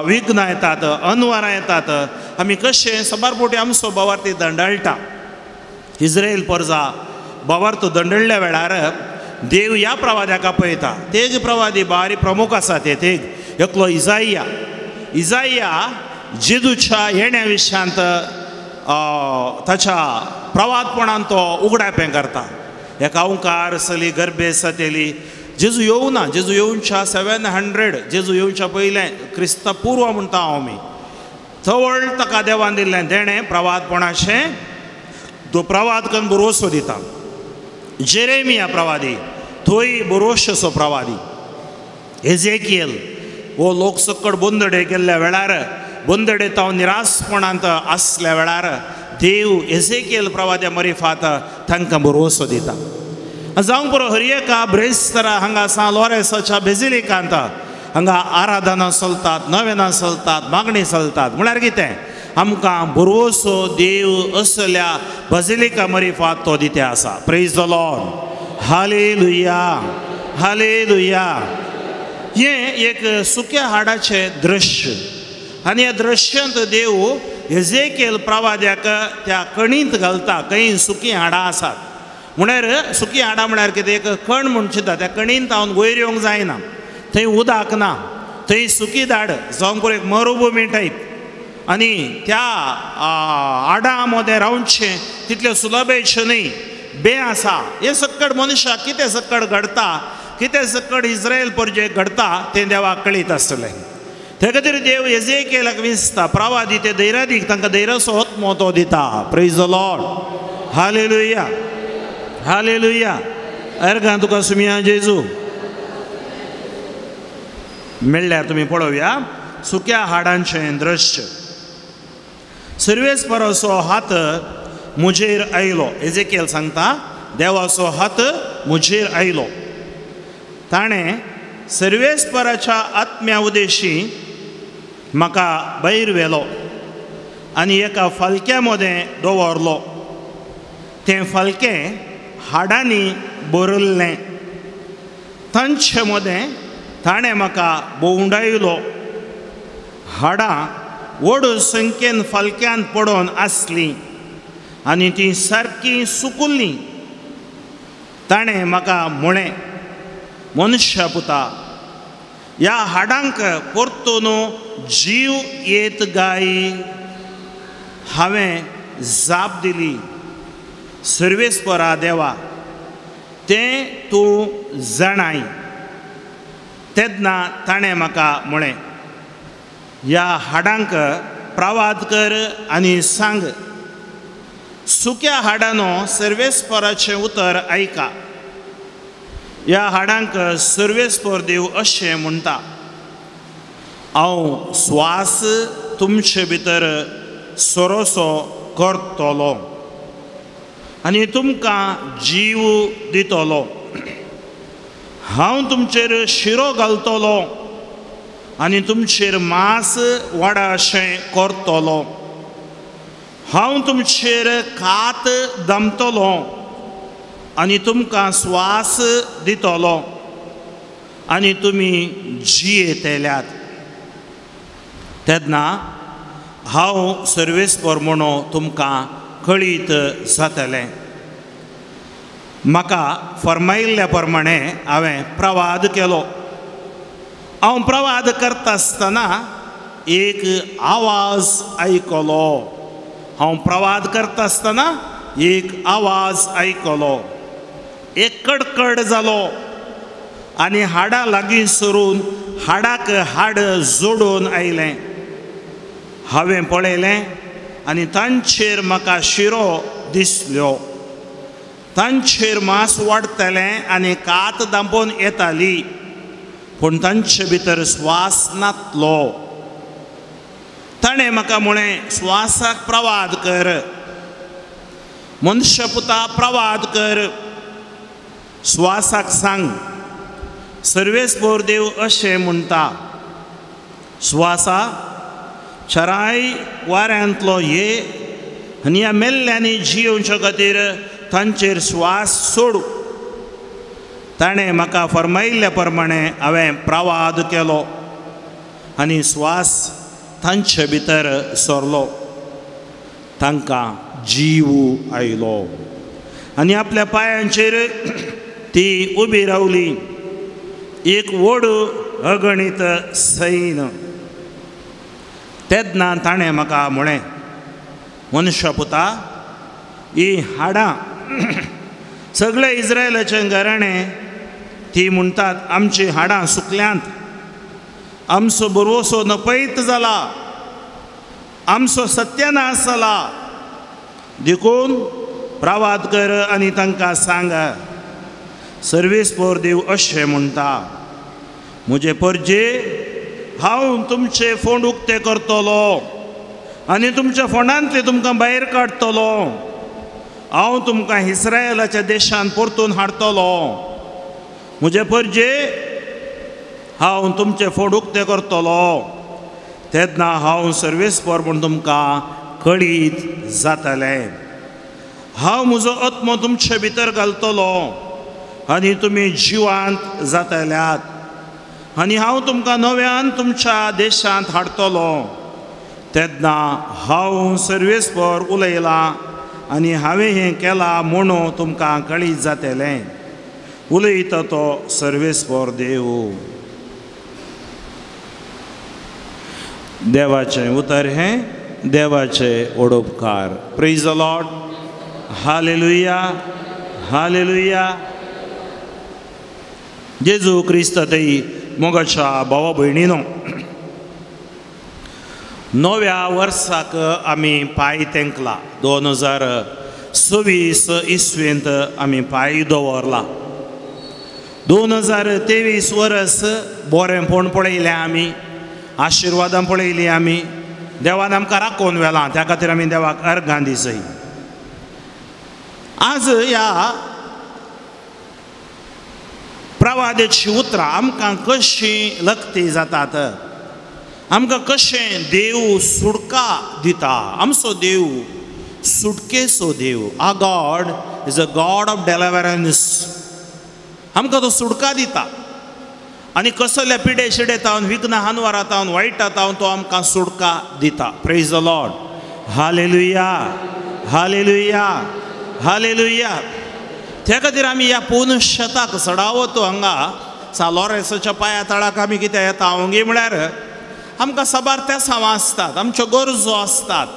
विघ्नां येतात अनवरां येतात आमी कशें सबार फावटी आमचो बोवार ती दंडळटा इस्रायल पोरजा बोवार तो दंडळ्ळ्या वेळार देव ह्या प्रवाद्याक आपयता तेग प्रवादी बारी प्रमुख आसा ते तेग एकलो इजाया जेजूच्या येण्या विशयांत ताच्या प्रवादपणान तो उगडापें करता एका ओंकार सली गर्भे सतेली जेजू येवना जेजू येवच्या 700 जेजू येवच्या पयलें क्रिस्ता पूर्व म्हणटा हांव मी चवळ ताका देवान दिल्लें तेणें प्रवादपणाचें तो प्रवाद करून बरोवसो दिता जेरेमिया प्रवादी थंय बरोवसो प्रवादी एजेकियल हो लोक सकट बोंदडे केल्ल्या वेळार बोंदडेत हांव निरासपणांत आसल्या वेळार देव एजेकियल प्रवाद्या मरिफात तांकां बरोवसो दिता जावंक पुरो हरियेका ब्रेस्तारा हांगा सा लॉरेसाच्या बेजिलिकांत हांगा आराधना चलतात नवेनां चलतात मागणी चलतात म्हळ्यार कितें आमकां बरोवसो देव असल्या बेजिलिका मरिफात तो दिते आसा praise the Lord hallelujah hallelujah हे एक सुक्या हाडाचें दृश्य आनी ह्या दृश्यांत देव एजेकियल प्रवाद्याक त्या कणींत घालता खंय सुकी हाडां आसात म्हळ्यार सुकी हाडां म्हळ्यार कितें एक कण म्हण चिंता त्या कणींत हांव वयर येवंक जायना थंय उदक ना थंय सुकी दाड जावंक एक मरुभुमी टायप आनी त्या हाडां मदें रावचें तितलें सुलभेचें न्ही बे आसा हे सकट मनशाक कितें सकट घडता कितें सकट इस्रायल परजेक घडता तें देवाक कळीत आसतलें ते खातीर देव एजेकियेलाक विसता प्रवादी ते धैर्यादीक तांकां धैर्यसो आत्मो तो दिता praise the Lord hallelujah hallelujah अर्गां तुका सुमिया जेजू मेळ्ळ्यार तुमी पळोवया सुक्या हाडांचें दृश्य सर्वेस्पराचो हात मुजेर आयलो एजेकियल सांगता देवाचो हात मुजेर आयलो ताणें सर्वेस्पराच्या आत्म्या उदेशी म्हाका भायर व्हेलो आनी एका फालक्या मदें दवरलो तें फालकें हाडांनी भरिल्लें तांचे मदें ताणें म्हाका भोंवडायलो हाडां व्हड संख्येन फालक्यांत पडोवन आसलीं आनी तीं सारकीं सुकुल्लीं ताणें म्हाका म्हळें मनुश्या पुता ह्या हाडांक परतून जीव येत गाय हांवें जाप दिली सर्वेस्परा देवा तें तूं जाणाय. तेन्ना ताणें म्हाका म्हळें, ह्या हाडांक प्रवाद कर आनी सांग, सुक्या हाडांनो सर्वेस्पराचें उतर आयका. ह्या हाडांक सर्वेस्पर देव अशें म्हणटा, हांव स्वास तुमचे भितर सोरोसो करतलो आनी तुमकां जीव दितलो. हांव तुमचेर शिरो घालतलो आनी तुमचेर मांस वाडा अशें करतलो. हांव तुमचेर कात दमतलो आनी तुमकां स्वास दितलो आनी तुमी जियेतल्यात. तेन्ना हांव सर्वेस्पर म्हणून तुमकां कळीत जातलें. म्हाका फरमायिल्ल्या प्रमाणें हांवें प्रवाद केलो. हांव प्रवाद करता आसतना एक आवाज आयकलो. हांव प्रवाद करता आसतना एक आवाज आयकलो. एक कडकड जालो आनी हाडां लागीं सरून हाडाक हाड जोडून आयलें. हांवें पळयलें आनी तांचेर म्हाका शिरो दिसल्यो. तांचेर मांस वाडटलें आनी कात दांपोवन येताली, पूण तांचे भितर स्वास नासलो. ताणें म्हाका म्हळें, स्वासाक प्रवाद कर, मनशा पुता प्रवाद कर. स्वासाक सांग, सर्वेस्पर देव अशें म्हणटा, स्वासा चराय वाऱ्यांतलो ये आनी ह्या मेल्ल्यांनी जियोवचे खातीर तांचेर स्वास सोड. ताणें म्हाका फरमायिल्ल्या प्रमाणें हांवें प्रवाद केलो आनी स्वास तांचे भितर सरलो. तांकां जीव आयलो आनी आपल्या पांयांचेर ती उबी रावली, एक व्हड अगणीत सैन. तेन्ना ताणें म्हाका म्हळें, मनशा पुता, ही हाडां सगळे इस्रायलाचें घराणें ती म्हणटात, आमची हाडां सुकल्यांत, आमचो बरवसो नपयत जाला, आमचो सत्यानाश जाला. देखून प्रवाद कर आनी तांकां सांग, सर्वेस्पर देव अशें म्हणटा, म्हजे परजे हांव तुमचे फोंड उक्ते करतलो आनी तुमच्या फोंडांतले तुमकां भायर काडटलो. हांव तुमकां इस्रायलाच्या देशांत परतून हाडटलो. म्हजे परजे हांव तुमचे फोंड उक्ते करतलो. तेन्ना हांव सर्वेस्पर म्हूण तुमकां कळीत जातलें. हांव म्हजो आत्मो तुमचे भितर घालतलो आनी तुमी जिवांत जातल्यात. आनी हांव तुमकां नव्यान तुमच्या देशांत हाडटलो. तेन्ना हांव सर्वेस्पर उलयलां आनी हांवें हें केलां म्हणून तुमकां कळीत जातलें. उलयता तो सर्वेस्पर देव. देवाचें उतर हें, देवाचे ओडोपकार. Praise the Lord. Hallelujah, hallelujah. Jezu Krist तेई मोगाच्या भावा भयणीनो, नव्या वर्साक आमी पांय तेंकला. 2026 इस्वेंत आमी पांय दवरला. 2023 वर्स बरेंपण पळयलें आमी, आशिर्वादां पळयलीं आमी. देवान आमकां राखून व्हेलां, त्या खातीर आमी देवाक अर्गां दिसय. आज ह्या प्रवादेची उतरां आमकां कशीं लक्ती जातात, आमकां कशें देव सुटका दिता. आमचो देव सुटकेचो देव. Our God is a God of deliverance. आमकां तो सुटका दिता आनी कसल्या पिडे शिडेतावन, विघ्न हानवारातावन, वायटातावन तो आमकां सुटका दिता. Praise the Lord. Hallelujah, hallelujah, hallelujah. त्या खातीर आमी ह्या पोवन शेताक चडावतो हांगा लॉरेन्साच्या पांया तळाक आमी कितें येता ओंगी म्हळ्यार आमकां सबार त्या सावां आसतात, आमच्यो गरजो आसतात.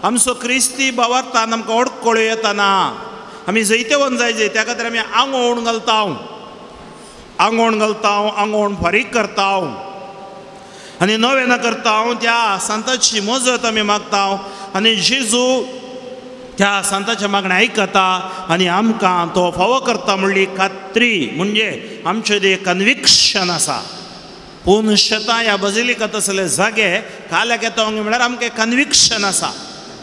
आमचो क्रिस्ती भावार्थान आमकां अडकळ्यो येतना आमी जैते वन जाय त्या खातीर आमी आंगवण घालता आंगवण फारीक करता आनी नवें करता त्या संताची मजत आमी मागता आनी जेजू त्या संताच्या मागणें आयकता आनी आमकां तो फावो करता म्हणली खात्री म्हणजे आमचें जें कन्विक्शन आसा पूर्णशता ह्या बजिलिका तसले जागे काल्याक येता म्हळ्यार आमकां कन्विक्शन आसा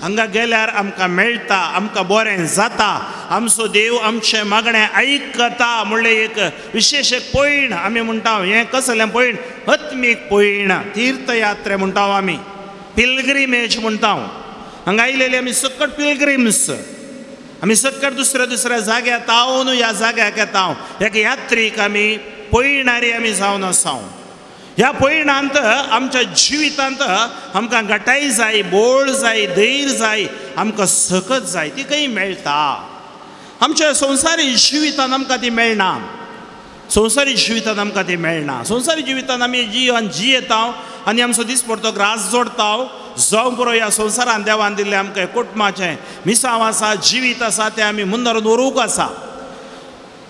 हांगा गेल्यार आमकां मेळटा आमकां बरें जाता आमचो देव आमचें मागणें आयकता म्हणलें एक विशेश एक पयण आमी म्हणटा हें कसलें पयण आत्मीक पयण तीर्थयात्रे म्हणटा आमी पिलग्रिमेज म्हणटा हांगा आयलेली आमी सकट पिलग्रिम्स आमी सकट दुसऱ्या जाग्यार तावन ह्या जाग्याक येता एक यात्रीक आमी पयणारी आमी जावन आसा ह्या पयणांत आमच्या जिवितांत आमकां घटाय जाय बोळ जाय धैर्य जाय आमकां सकत जाय ती खंय मेळटा आमच्या संवसारी जिवितांत आमकां ती मेळना संवसारी जिवितांत आमकां ती मेळना संवसारी जिवितांत आमी जिवन जियेता आनी आमचो दिसपडतो ग्रास जोडता जावं पुरो ह्या संवसारांत देवान दिल्लें आमकां कुटुंबाचें मिसांव आसा जिवीत आसा तें आमी मुन्नर दवरूंक आसा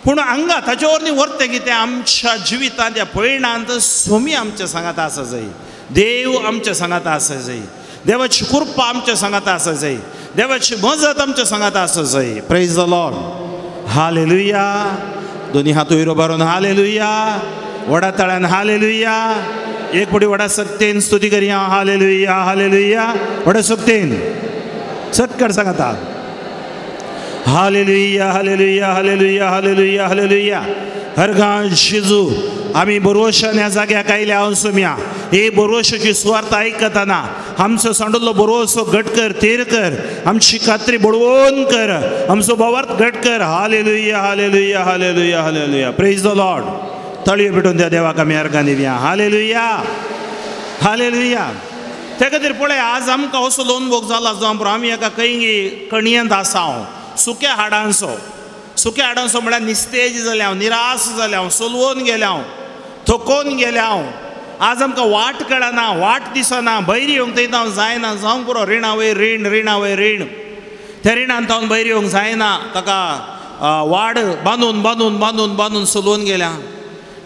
पूण हांगा ताचे वरवीं व्हरतें कितें आमच्या जिवितांत ह्या पयणांत सोमी आमच्या सांगात आसा जाय देव आमच्या सांगात आसा जाय देवाची कृपा आमच्या सांगात आसा जाय देवाची मजत आमच्या सांगात आसा जाय प्रेज द लॉर्ड हालेलुया दोनी हात वयर उबारून हालेलुया वडा तळ्यान हालेलुया एक पटी वडा सक्तेन स्तुती करया हालेलुया हालेलुया वडा सक्तेन सक्कड सांगाता hallelujah hallelujah hallelujah hallelujah hallelujah हर गांव जेजू आमी बरोवशान ह्या जाग्याक आयल्या हांव सोम्या हे बरोवशाची सुवार्थ आयकतना आमचो सांडलो बरोवसो घट कर तेर कर आमची खात्री बडवून कर आमचो भावार्थ घट कर hallelujah hallelujah hallelujah hallelujah praise the Lord तळयो पेटोवन त्या देवाक आमी अर्गां दिवया हालेलुया हालेलुया त्या खातीर पळय आज आमकां असो अनुभव जाला जावं आमी एका कैंगी कणयेंत आसा सुक्या हाडांचो म्हळ्यार निस्तेज जालें हांव निराश जालें हांव सोलवून गेलें हांव थकोन गेलें हांव आज आमकां वाट कळना वाट दिसना भैर येवंक थंय हांव जायना जावं पुरो रिणा वयर रीण त्या रिणांत हांव भैर येवंक जायना ताका वाड बांदून सोलवून गेल्या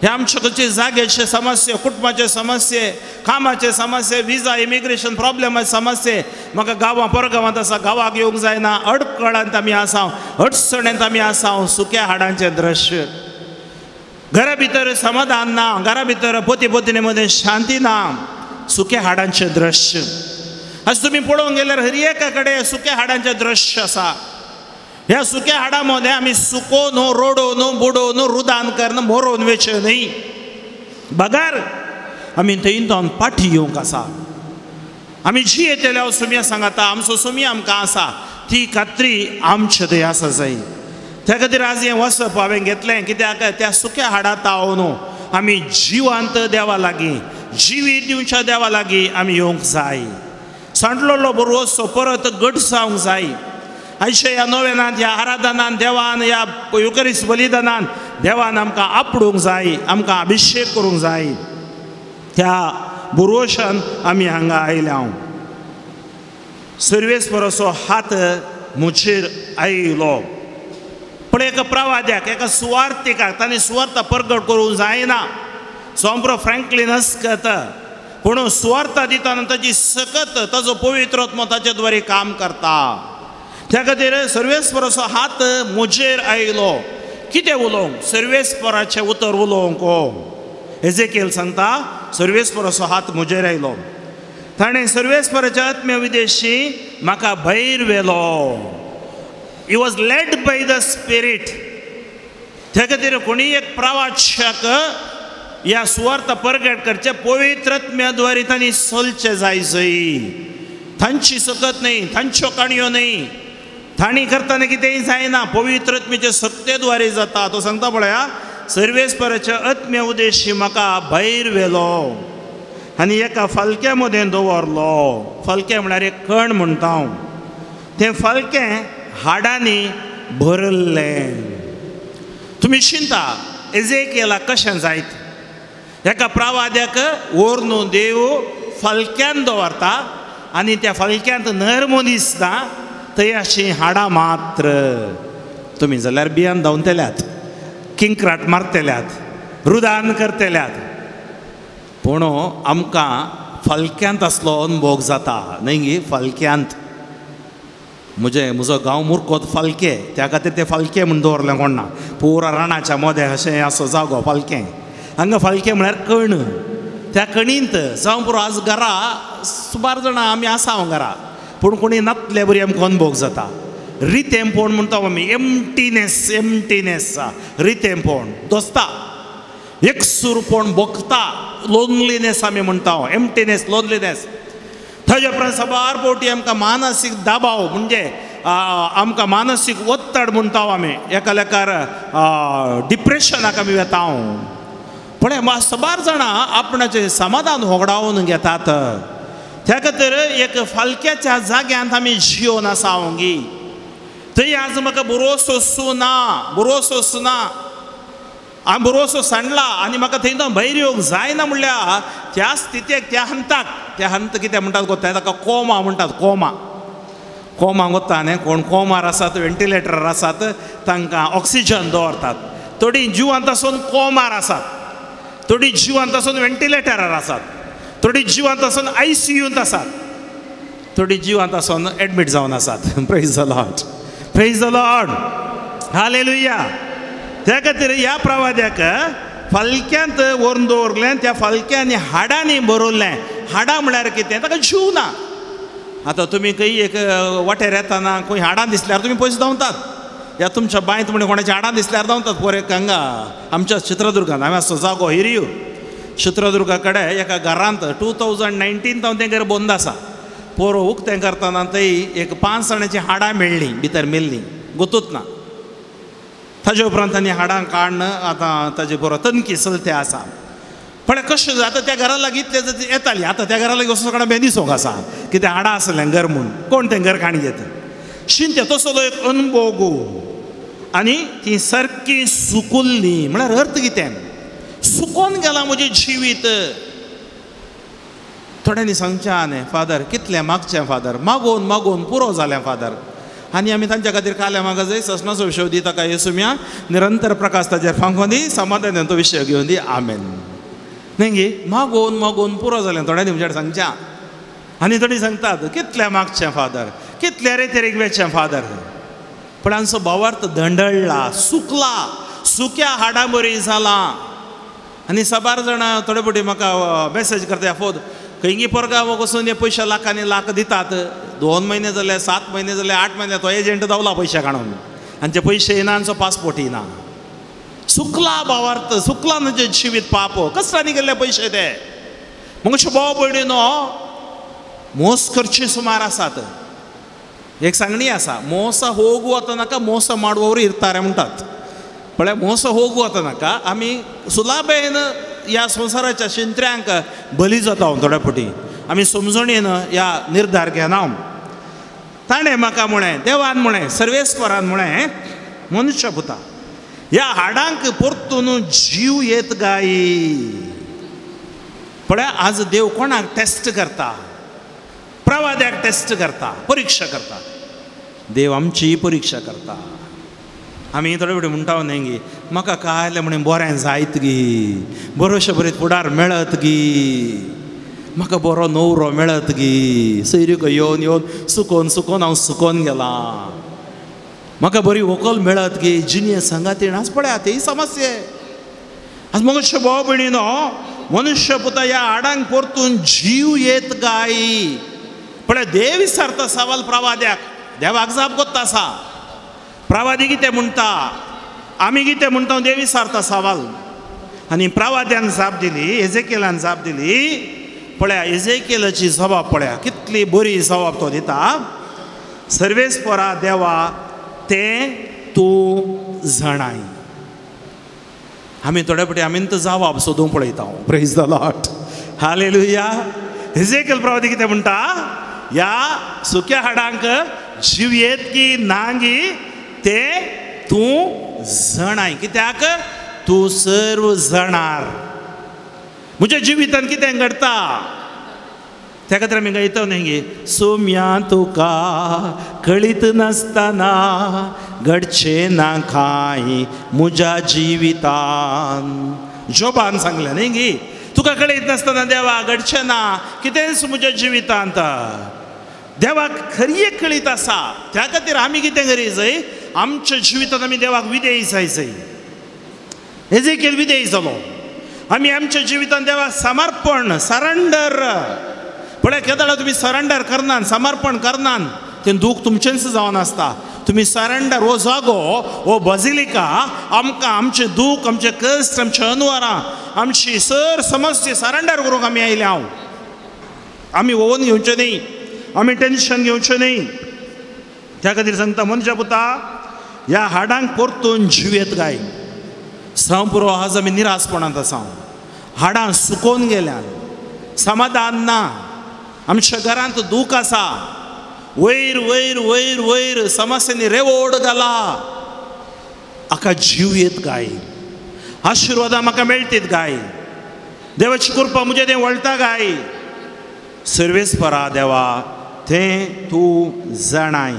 हे आमचे खंयचे जाग्याचे समस्या कुटुंबाचे समस्ये कामाचे समस्ये विजा इमिग्रेशन प्रॉब्लेमाचे समस्ये म्हाका गांवां परगांवांत आसा गांवाक येवंक जायना अडकळांत आमी आसा अडचणेंत आमी आसा सुक्या हाडांचें दृश्य घरा भितर समाधान ना घरा भितर पती पत्नी मदें शांती ना सुक्या हाडांचें दृश्य आज तुमी पळोवंक गेल्यार हर एका कडेन सुक्या हाडांचें दृश्य आसा ह्या सुक्या हाडा मध्ये आमी सुकोवन रोडोवन बुडोवन रुदान करून मोरोवन वेचनय बगार आमी थंय पाठी येवंक आसा आमी जी येतले हांव सोम्या सांगता आमचो सोमी आमकां आसा ती खात्री आमचे थंय आसा जाय त्या खातीर आज हें वचप हांवें घेतलें कित्याक त्या सुक्या हाडा तावन आमी जिवांत देवा लागीं जिवीत दिवच्या देवा लागीं आमी येवंक जाय सांडलोलो बरोवसो परत घट जावंक जाय आयच्या ह्या नोवेनांत ह्या आराधनांत देवान ह्या युकरिस्ट बलिदानांत देवान आमकां आपडूंक जाय आमकां अभिशेक करूंक जाय त्या बुरवशान आमी हांगा आयल्या सर्वेस्पराचो हात म्हजेर आयलो पण एका प्रवाद्याक एका सुवार्थीकाक ताणें सुवार्थ प्रगट करूंक जायना सोंप्रो फ्रँकलीन हस्कत पूण सुवार्थ दितना ताची सकत ताजो पवित्र आत्मा ताचे द्वारे काम करता त्या खातीर सर्वेस्पराचो हात म्हजेर आयलो कितें उलोवंक सर्वेस्पराचें उतर उलोवंक एजेकिएल सांगता सर्वेस्पराचो हात म्हजेर आयलो ताणें सर्वेस्पराच्या आत्म्या विदेशी म्हाका भायर व्हेलो he was led by the spirit त्या खातीर कोणी एक प्रवाचक ह्या सुवार्थ प्रगट करचे पवित्र आत्म्या द्वारे तांणी चलचें जाय तांची सकत न्ही तांच्यो काणयो न्ही तांणी करतना कितेंय जायना पवित्र आत्म्याचे सत्ते द्वारे जाता तो सांगता पळया सर्वेस्पराच्या आत्म्या उद्देशी म्हाका भायर व्हेलो आनी एका फलक्या मदें दवरलो फलकें म्हळ्यार एक कण म्हणटा हांव तें फलकें हाडांनी भरल्लें तुमी चिंता एजेकिएलाक कशें जायत एका प्रवाद्याक व्हरून देव फलक्यान दवरता आनी त्या फलक्यांत नर्म दिसता थंय अशीं हाडां मात्र तुम्ही जाल्यार बियान धांवतल्यात, किंक्राट मारतल्यात, रुदान करतल्यात, पूण आमकां फलक्यांत असलो अनुभव जाता न्ही. फलक्यांत म्हजो गांव मुर्कोत फलके, त्या खातीर ते फलके म्हूण दवरलें कोण ना. पुरा राणाच्या मोदें अशें असो जागो फलकें. हांगा फलके म्हळ्यार कण. त्या कणींत जावं पुरो आज घरा सुमार जाणां आमी आसा हांव घरा, पूण कोणी नातले बरी आमकां अनुभव जाता. रितेंपण म्हणटा आमी, एम्प्टीनेस रितेंपण दोस्ता, एकसूरपण भोगता, लोनलीनेस आमी म्हणटा, एम्प्टीनेस लोनलीनेस. ताजे उपरांत सबार फावटी आमकां मानसीक दबाव म्हणजे आमकां मानसीक वत्तड म्हणटा आमी, एका लेकार डिप्रेशनाक आमी वेता. पण सबार जाणां आपणाचें समाधान होगडावन घेतात. त्या खातीर एक फालक्याच्या जाग्यांत आमी जिवन आसा हांगी. थंय आज म्हाका बरोसो सुना, हांवें बरोसो सांडला आनी म्हाका थंय तो भायर येवंक जायना म्हणल्यार त्या स्थितीक त्या हंत कितें म्हणटात गोता, ताका कोमा म्हणटात. कोमा गोता न्ही, कोण कोमार आसात, वेंटिलेटरार आसात, तांकां ऑक्सिजन दवरतात. थोडी जिवांत आसून कोमार आसात, थोडी जिवांत आसून वेंटिलेटरार आसात, थोडी जिवांत आसून ICUंत आसात, थोडी जिवांत आसून एडमीट जावन आसात. Praise the Lord, praise the Lord, hallelujah. त्या खातीर ह्या प्रवाद्याक फलक्यांत व्हरून दवरलें, त्या फलक्यांनी हाडांनी भरवलें. हाडां म्हळ्यार कितें, ताका जीव ना. आतां तुमी खंय एक वाटेर येताना खंय हाडां दिसल्यार तुमी पयस धांवतात. ह्या तुमच्या बांयत म्हण कोणाच्या हाडां दिसल्यार धांवतात. पळय हांगा आमच्या चित्रदुर्गांत हांवें असो जागो हिरियो चित्रदुर्गा कडेन एका घरांत 2019 हांव तें घर बंद आसा. पोरो उक्तें करतना थंय एक 5 जाणांची हाडां मेळ्ळीं, भितर मेल्लीं, गुतूच ना. ताजे उपरांत तांणी हाडां काडन आतां ताजे बरो तनकी चलते आसा. पण कशें जाता, त्या घरा लागीं इतले येतालीं. आतां त्या घरा लागीं वचून बेदी सोंग आसा, कितें हाडां आसलें घर म्हूण, कोण तें घर काणी घेता. शिंते तसलो एक अनुभव गो. आनी ती सारकी सुकुल्ली म्हळ्यार अर्थ कितें, सुकोन गेलां म्हजें जिवीत. थोड्यांनी सांगचें न्ही, फादर कितलें मागचें, फादर मागोवन मागोवन पुरो जालें फादर. आनी आमी तांच्या खातीर काले मागा जाय. ससनाचो विशय दी ताका येसुम्या, निरंतर प्रकाश ताचेर फांको दी, समाधान तो विशय घेवन दी, आमेन. न्ही मागोवन मागोवन पुरो जालें. थोड्यांनी म्हणजे सांगचें. आनी थोडी सांगतात कितलें मागचें फादर, कितलें रेतेरेक वेचें फादर. पण आमचो भावार्थ धंडळला, सुकला, सुक्या हाडां बरी जालां. आनी सबार जाणां थोडे फावटी म्हाका मॅसेज करता, फोद खंयी पोरगा वचून हे पयशे लाखांनी लाख दितात. 2 म्हयने जाले, 7 म्हयने जाले, 8 म्हयने तो एजंट धांवला पयशे काडून, आनी ते पयशे येना, आनी पासपोर्ट येना. सुकला भावार्थ, सुकला म्हणजे जिवीत पाप. कसल्यांनी गेल्ले पयशे ते. मगशे भाव भयणीनो, मोस करची सुमार आसात. एक सांगणी आसा, मोस ಹೋಗು ಅತನಕ ಮೋಸ ಮಾಡುವವರು ಇರ್ತಾರೆ म्हणटात. पण मोस ಹೋಗು ಅತನಕ आमी सुलाबेन ह्या संवसाराच्या शिंत्र्यांक बली जाता. थोड्या फावटी आमी समजणेन ह्या निर्धार घेना. ताणें म्हाका म्हळें, देवान म्हळें, सर्वेस्वरान म्हळें, मनुश्य पुता, ह्या हाडांक परतून जीव येत गाय. पण आज देव कोणाक टेस्ट करता, प्रवाद्याक टेस्ट करता, परीक्षा करता. देव आमची परीक्षा करता. आमी थोडे फावटी म्हणटा न्ही, म्हाका काय जालें म्हणून बरें जायत गी, बरोशे बरें फुडार मेळत गी, म्हाका बरो नवरो मेळत गी. सैरीक येवन येवन सुकोन सुकोन हांव सुकोन गेलां. म्हाका बरी व्हंकल मेळत गी, जिने संगातीन. आज पळया तेही समस्या. आज मनुष्य भाव भयणीनो, मनुष्य पुता ह्या हाडांक परतून जीव येत गाय. पण देव विचारता सवाल प्रवाद्याक. देवाक जाप कोत्ता आसा. प्रवादी कितें म्हणटा, आमी कितें म्हणटा, देव विचारता सवाल. आनी प्रवाद्यान जाप दिली, एजेकियेलान जाप दिली. पळया एजेकियेलाची जबाब पळया, कितली बरी जबाब तो दिता. सर्वेस्परा देवा तें तूं जाणाय. आमी थोडे फावटी आमी जबाब सोदूंक पळयता. Praise the Lord, hallelujah. Ezekiel प्रवादी कितें म्हणटा, ह्या सुक्या हाडांक जीव येत की ना गी तें तूं जाणाय. कित्याक तूं सर्व जाणार. म्हज्या जिवितान कितें घडटा त्या खातीर आमी गायता न्ही, सोम्या तुका कळीत नासतना घडचे ना खाय मुजा जिवितान. जोबान सांगलें न्ही गी, तुका कळयत नासतना देवा घडचें ना कितेंच म्हज्या जिवितांत. देवाक खरी एक कळीत आसा, त्या खातीर आमी कितें करी जाय, आमच्या जिवितांत आमी देवाक विधेय जाय. एजेकियल विधेय जालो. आमी आमच्या जिवितांत देवाक समर्पण सरेंडर. पळय केदळा तुमी सरेंडर करनात, समर्पण करनात, तें दूख तुमचेंच जावन आसता. तुम्ही सरेंडर हो जागो, हो बजिलिका आमकां आमचे दूख, आमचे कश्ट, आमचे अनवरां, आमची सर समस्या सरेंडर करूंक आमी आयले. आमी ओवन घेवचें न्ही, आमी टेन्शन घेवचें न्ही. त्या खातीर सांगता मनशा पुता, ह्या हाडांक परतून जीव येत गाय. श्रावण पुरो आज आमी निरासपणांत आसा. हाडां सुकोवन गेल्यात, समाधान ना. आमच्या घरांत दूख आसा. वयर वयर वयर वयर समस्यांनी रेवोड घाला. हाका जीव येत गाय. आशिर्वादां म्हाका मेळटीत गाय. देवाची कृपा म्हजें तें वळटा गाय. सर्वेस्परा देवा तें तूं जाणाय.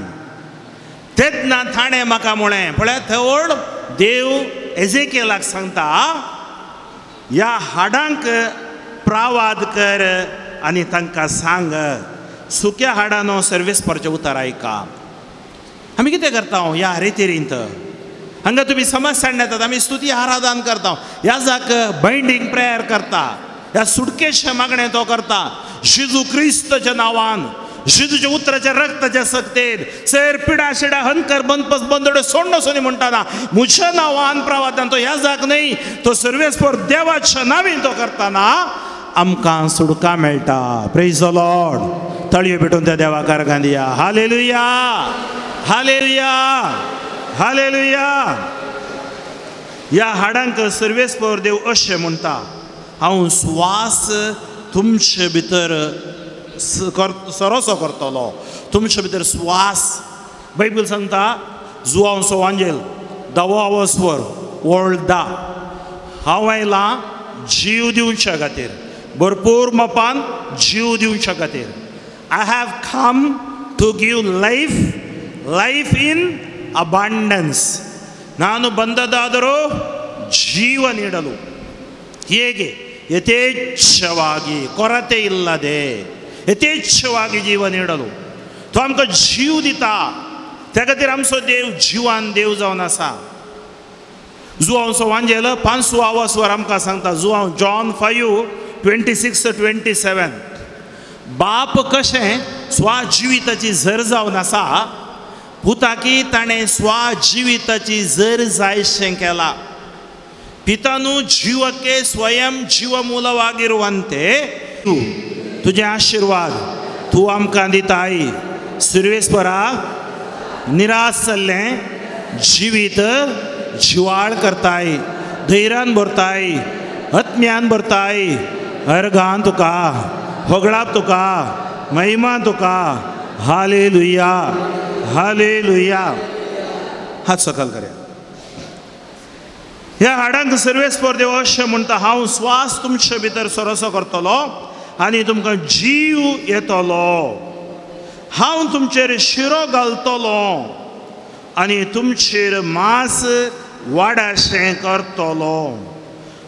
तेच ना ताणें म्हाका म्हळें. पळय थंय देव एजेकियलाक सांगता, ह्या हाडांक प्रावाद कर आनी तांकां सांग, सुक्या हाडांनो सर्वेस्परचें उतर आयका. आमी कितें करता ह्या रेतेरींत? हांगा तुमी समस्या येतात, आमी स्तुती आराधन करता, ह्या जाक बायंडींग प्रेयर करता, ह्या सुटकेचे मागणें तो करता. जेजू क्रिस्ताच्या नांवान, जेजूच्या उतराच्या रक्ताच्या सक्तेन सर पिडा शिडा हंकर बंदपस बंदड सोडणं सोनी म्हणटाना म्हज्या नांवान प्रावादान तो ह्या जाक न्ही, तो सर्वेस्पर देवाच्या नांवीन तो करताना आमकां सुडका मेळटा. Praise the Lord. तळयो भेटून त्या देवाक अर्घां दिया. Hallelujah, hallelujah, hallelujah. ह्या हाडांक सर्वेस्पर देव अशें म्हणटा, हांव स्वास तुमचे भितर सरोसो करतलो. तुमचे भितर स्वास. बायबल सांगता जुआंवचो वांजेल 10 वर वळदा, हांव आयलां जीव दिवच्या खातीर, भरपूर मापान जीव दिवच्या खातीर. I have come to give life, life in abundance. ನಾನು ಬಂದದಾದರೂ ಜೀವ ನೀಡಲು, ಹೇಗೆ ಯಥೇಚ್ಛವಾಗಿ, ಕೊರತೆ ಇಲ್ಲದೆ ಯಥೇಚ್ಛವಾಗಿ ಜೀವ ನೀಡಲು. तो आमकां जीव दिता. त्या खातीर आमचो देव जिवान देव जावन आसा. जुआंवचो वांजेल 5 वर आमकां सांगता, जुआंव जॉन 5:26-27, बाप कशें स्वाजिविताची झर जावन आसा, पुताकी ताणें स्वाजिविताची झर जायशें केला. पितानु जीवಕ್ಕೆ ಸ್ವಯಂ ಜೀವ ಮೂಲವಾಗಿರುವಂತೆ तुझे आशीर्वाद तूं आमकां दिताय. सर्वेस्परा निराश जाल्लें जिवीत जिवाळ करताय, धैर्यान भरताय, आत्म्यान भरताय. अर्गां तुका, होगळाप तुका, महिमा तुका. Hallelujah, hallelujah. हात सकल करया. ह्या हाडांक सर्वेस्पर देव अशें म्हणटा, हांव स्वास तुमचे भितर सरोसो करतलो आनी तुमकां जीव येतलो. हांव तुमचेर शिरो घालतलो आनी तुमचेर मांस वाडाशें करतलो.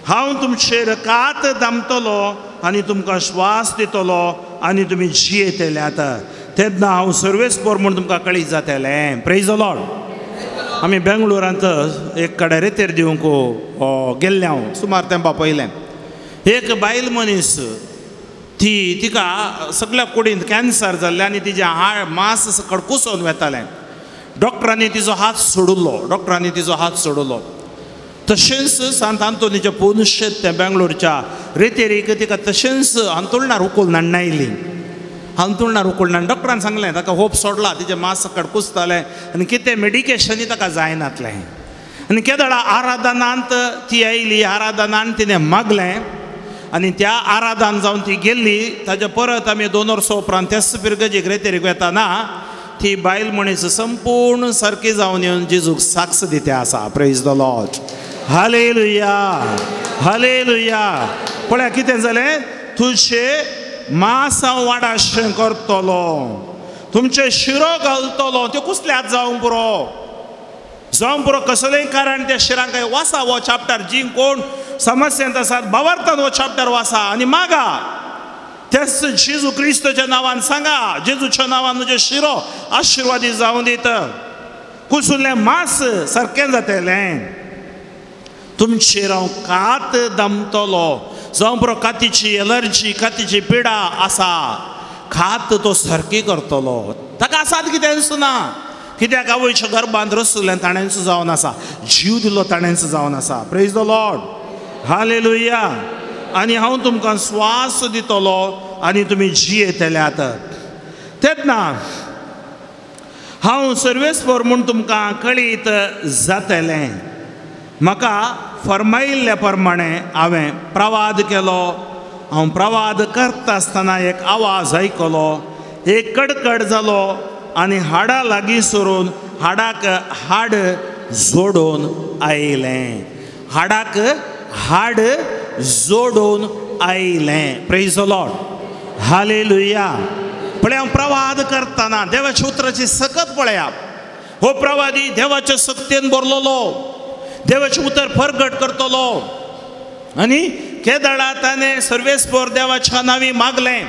हांव तुमचेर कात दामतलो आनी तुमकां श्वास दितलो आनी तुमी जियेतल्यात. तेन्ना हांव सर्वेस्पर म्हूण तुमकां कळीत जातलें. Praise the Lord. आमी बेंगळुरांत एक कडेन रेतेर दिवंक गेल्ले. हांव सुमार तेंपा पयलें. एक बायल मनीस, तिका सगळ्या कुडींत कॅन्सर जाल्लें आनी तिजें मांस सकट कुसोवन वेतालें. डॉक्टरांनी तिचो हात सोडलो. तशेंच सांत आंतोनीच्या पोनशेत तें बेंगळूरच्या रेतेरीक तिका तशेंच अंतुळणार उखलून हाडनायली. अंतुळणार उखलून डॉक्टरान सांगलें ताका होप सोडला, तिजें मांस सकट कुसतालें आनी कितें मेडिकेशनूय ताका जायनातलें. आनी केदळा आराधनांत ती आयली. आराधनांत तिणें मागलें आनी त्या आराधन जावन ती गेल्ली. ताच्या परत आमी 2 वर्सां उपरांत तेच पिरगजीक रेतेरीक वेताना ती बायल मनीस संपूर्ण सारकी जावन येवन जेजूक साक्ष दिते आसा. Praise the Lord. Hallelujah, hallelujah. पळय कितें जालें, तुजें मांस हांव वाडाशें करतलो, तुमचे शिरो घालतलो. त्यो कुसल्यात जावंक पुरो. जावं पुरो कसलेंय कारण त्या शिरांक वाचा हो चॅप्टर जी कोण समस्यांत आसात बावार्थान हो चॅप्टर वाचा आनी मागा तेच जेजू क्रिस्तच्या नांवान सांगा जेजूच्या नांवान म्हजे शिरो आशिर्वादी जावं दित कुसुल्लें मांस सारकें जातलें तुमचेर हांव कात दमतलो जावं पुरो कातीची एलर्जी कातीची पिडा आसा खात तो सारकी करतलो ताका आसात कितें सुना कित्याक आवयच्या गर्भांत रसुल्लें ताणेंच जावन आसा जीव दिलो ताणेंच जावन आसा प्रेज द लॉर्ड हालेलुया आनी हांव तुमकां स्वास दितलो आनी तुमी जियेतल्यात तेन्ना हांव सर्वेस्पर म्हूण तुमकां कळीत जातलें म्हाका फरमायिल्ल्या प्रमाणे हांवें प्रवाद केलो हांव प्रवाद करता आसतना एक आवाज आयकलो एक कडकड जालो आनी हाडा लागीं सरून हाडाक हाड जोडून आयलें हाडाक हाड जोडून आयलें प्रेज द लॉर्ड हालेलुया पळय हांव प्रवाद करतना देवाच्या उतराची सकत पळया हो प्रवादी देवाच्या सक्तेन बरलोलो देवाचे उतर प्रगट करतलो आनी केदाळा ताणें सर्वेस्पर देवाच्या नांवी मागलें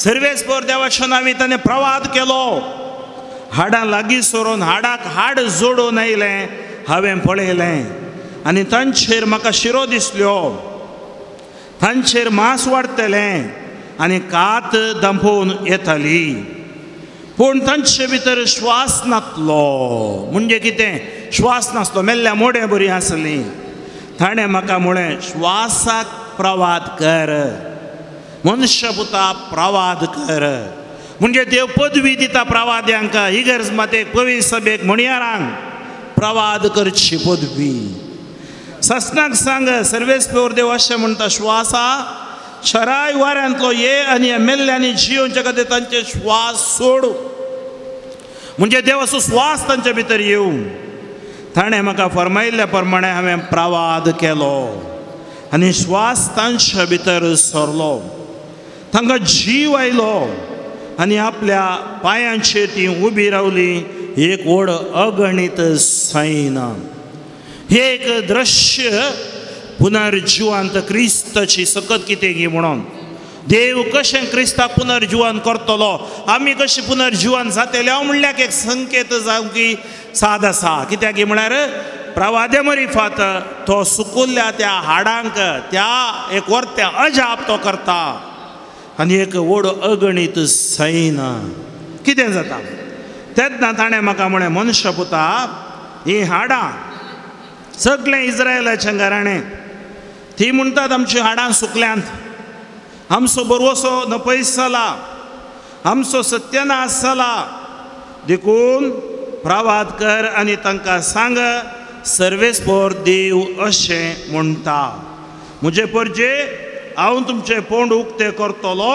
सर्वेस्पर देवाच्या नांवी ताणें प्रवाद केलो हाडां लागीं सरून हाडाक हाड जोडून आयलें हांवें पळयलें आनी तांचेर म्हाका शिरो दिसल्यो तांचेर मांस वाडटलें आनी कात दंपोवन येताली पूण तांचे भितर श्वास नासलो म्हणजे कितें श्वास नासलो मेल्ल्या मोडे बरी आसली ताणें म्हाका म्हळें श्वासाक प्रवाद कर मनुश्य पुता प्रवाद कर म्हणजे देव पदवी दिता प्रवाद्यांक इगर्ज मातेक पवी सभेक म्हणयारांक प्रवाद करची पदवी ससनाक सांग सर्वेस्पर देव अशें म्हणटा श्वासा शराय वाऱ्यांतलो ये आनी मेल्ल्यांनी जियोवचे खातीर तांचे श्वास सोड म्हणजे देवाचो श्वास तांचे भितर येवं ताणें म्हाका फरमायिल्ल्या प्रमाणे हांवें प्रवाद केलो आनी श्वास तांच्या भितर सरलो तांकां जीव आयलो आनी आपल्या पांयांचेर ती उबी रावली एक व्हड अगणीत सैन हे एक दृश्य पुनर्जिवांत क्रिस्ताची सकत कितें गी म्हणून देव कशें क्रिस्ताक पुनर्जिवान करतलो आमी कशें पुनर्जिवान जातले हांव म्हणल्यार एक संकेत जावंकी साद आसा कित्याक की म्हळ्यार प्रवाद्या मरिफात तो सुकुल्ल्या त्या हाडांक त्या एक वर्त्या अजाप तो करता आनी एक व्हड अगणीत सैन कितें जाता तेन्ना ताणें म्हाका म्हळें मनुश्य पुता ही हाडां सगळें इस्रायलाचें घराणें ती म्हणटात आमची हाडां सुकल्यांत आमचो बरवसो नपयस जाला आमचो सत्यानाश जाला देखून प्रवाद कर आनी तांकां सांग सर्वेस्पर देव अशें म्हणटा म्हजे परजे हांव तुमचें पोंड उक्तें करतलो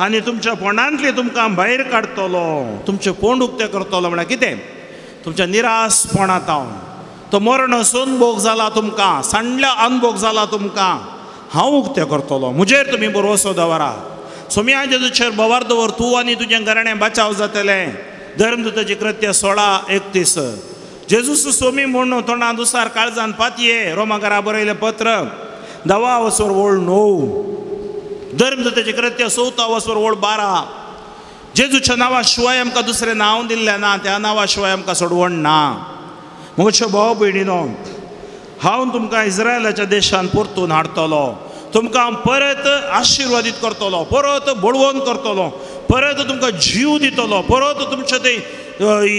आनी तुमच्या पोंडांतली तुमकां भायर काडटलो तुमचें पोंड उक्तें करतलो म्हळ्यार कितें तुमच्या निरासपणांत तो मरण सोनभोग जाला तुमकां सांडल्या अनभोग जाला तुमकां हांव उक्तें करतलो म्हजेर तुमी भरवसो दवरा सोम्या जेजूचेर बोवार दवर तूं आनी तुजें घराणें बचाव जातलें धर्मदूताची कृत्य 16:31 जेजूस सोमी म्हूण तोंडां दुसार काळजान पातये रोमाकारा बरयलें पत्र 10:9 धर्मदूताची कृत्य 14:12 जेजूच्या नांवा शिवाय आमकां दुसरें नांव दिल्लें ना त्या नांवा शिवाय आमकां सोडवण ना म्हज्यो भाव भयणीनो हांव तुमकां इस्रायलाच्या देशांत परतून हाडटलो तुमकां परत आशिर्वादीत करतलो परत बळवंत करतलो परत तुमकां जीव दितलो परत तुमचे ते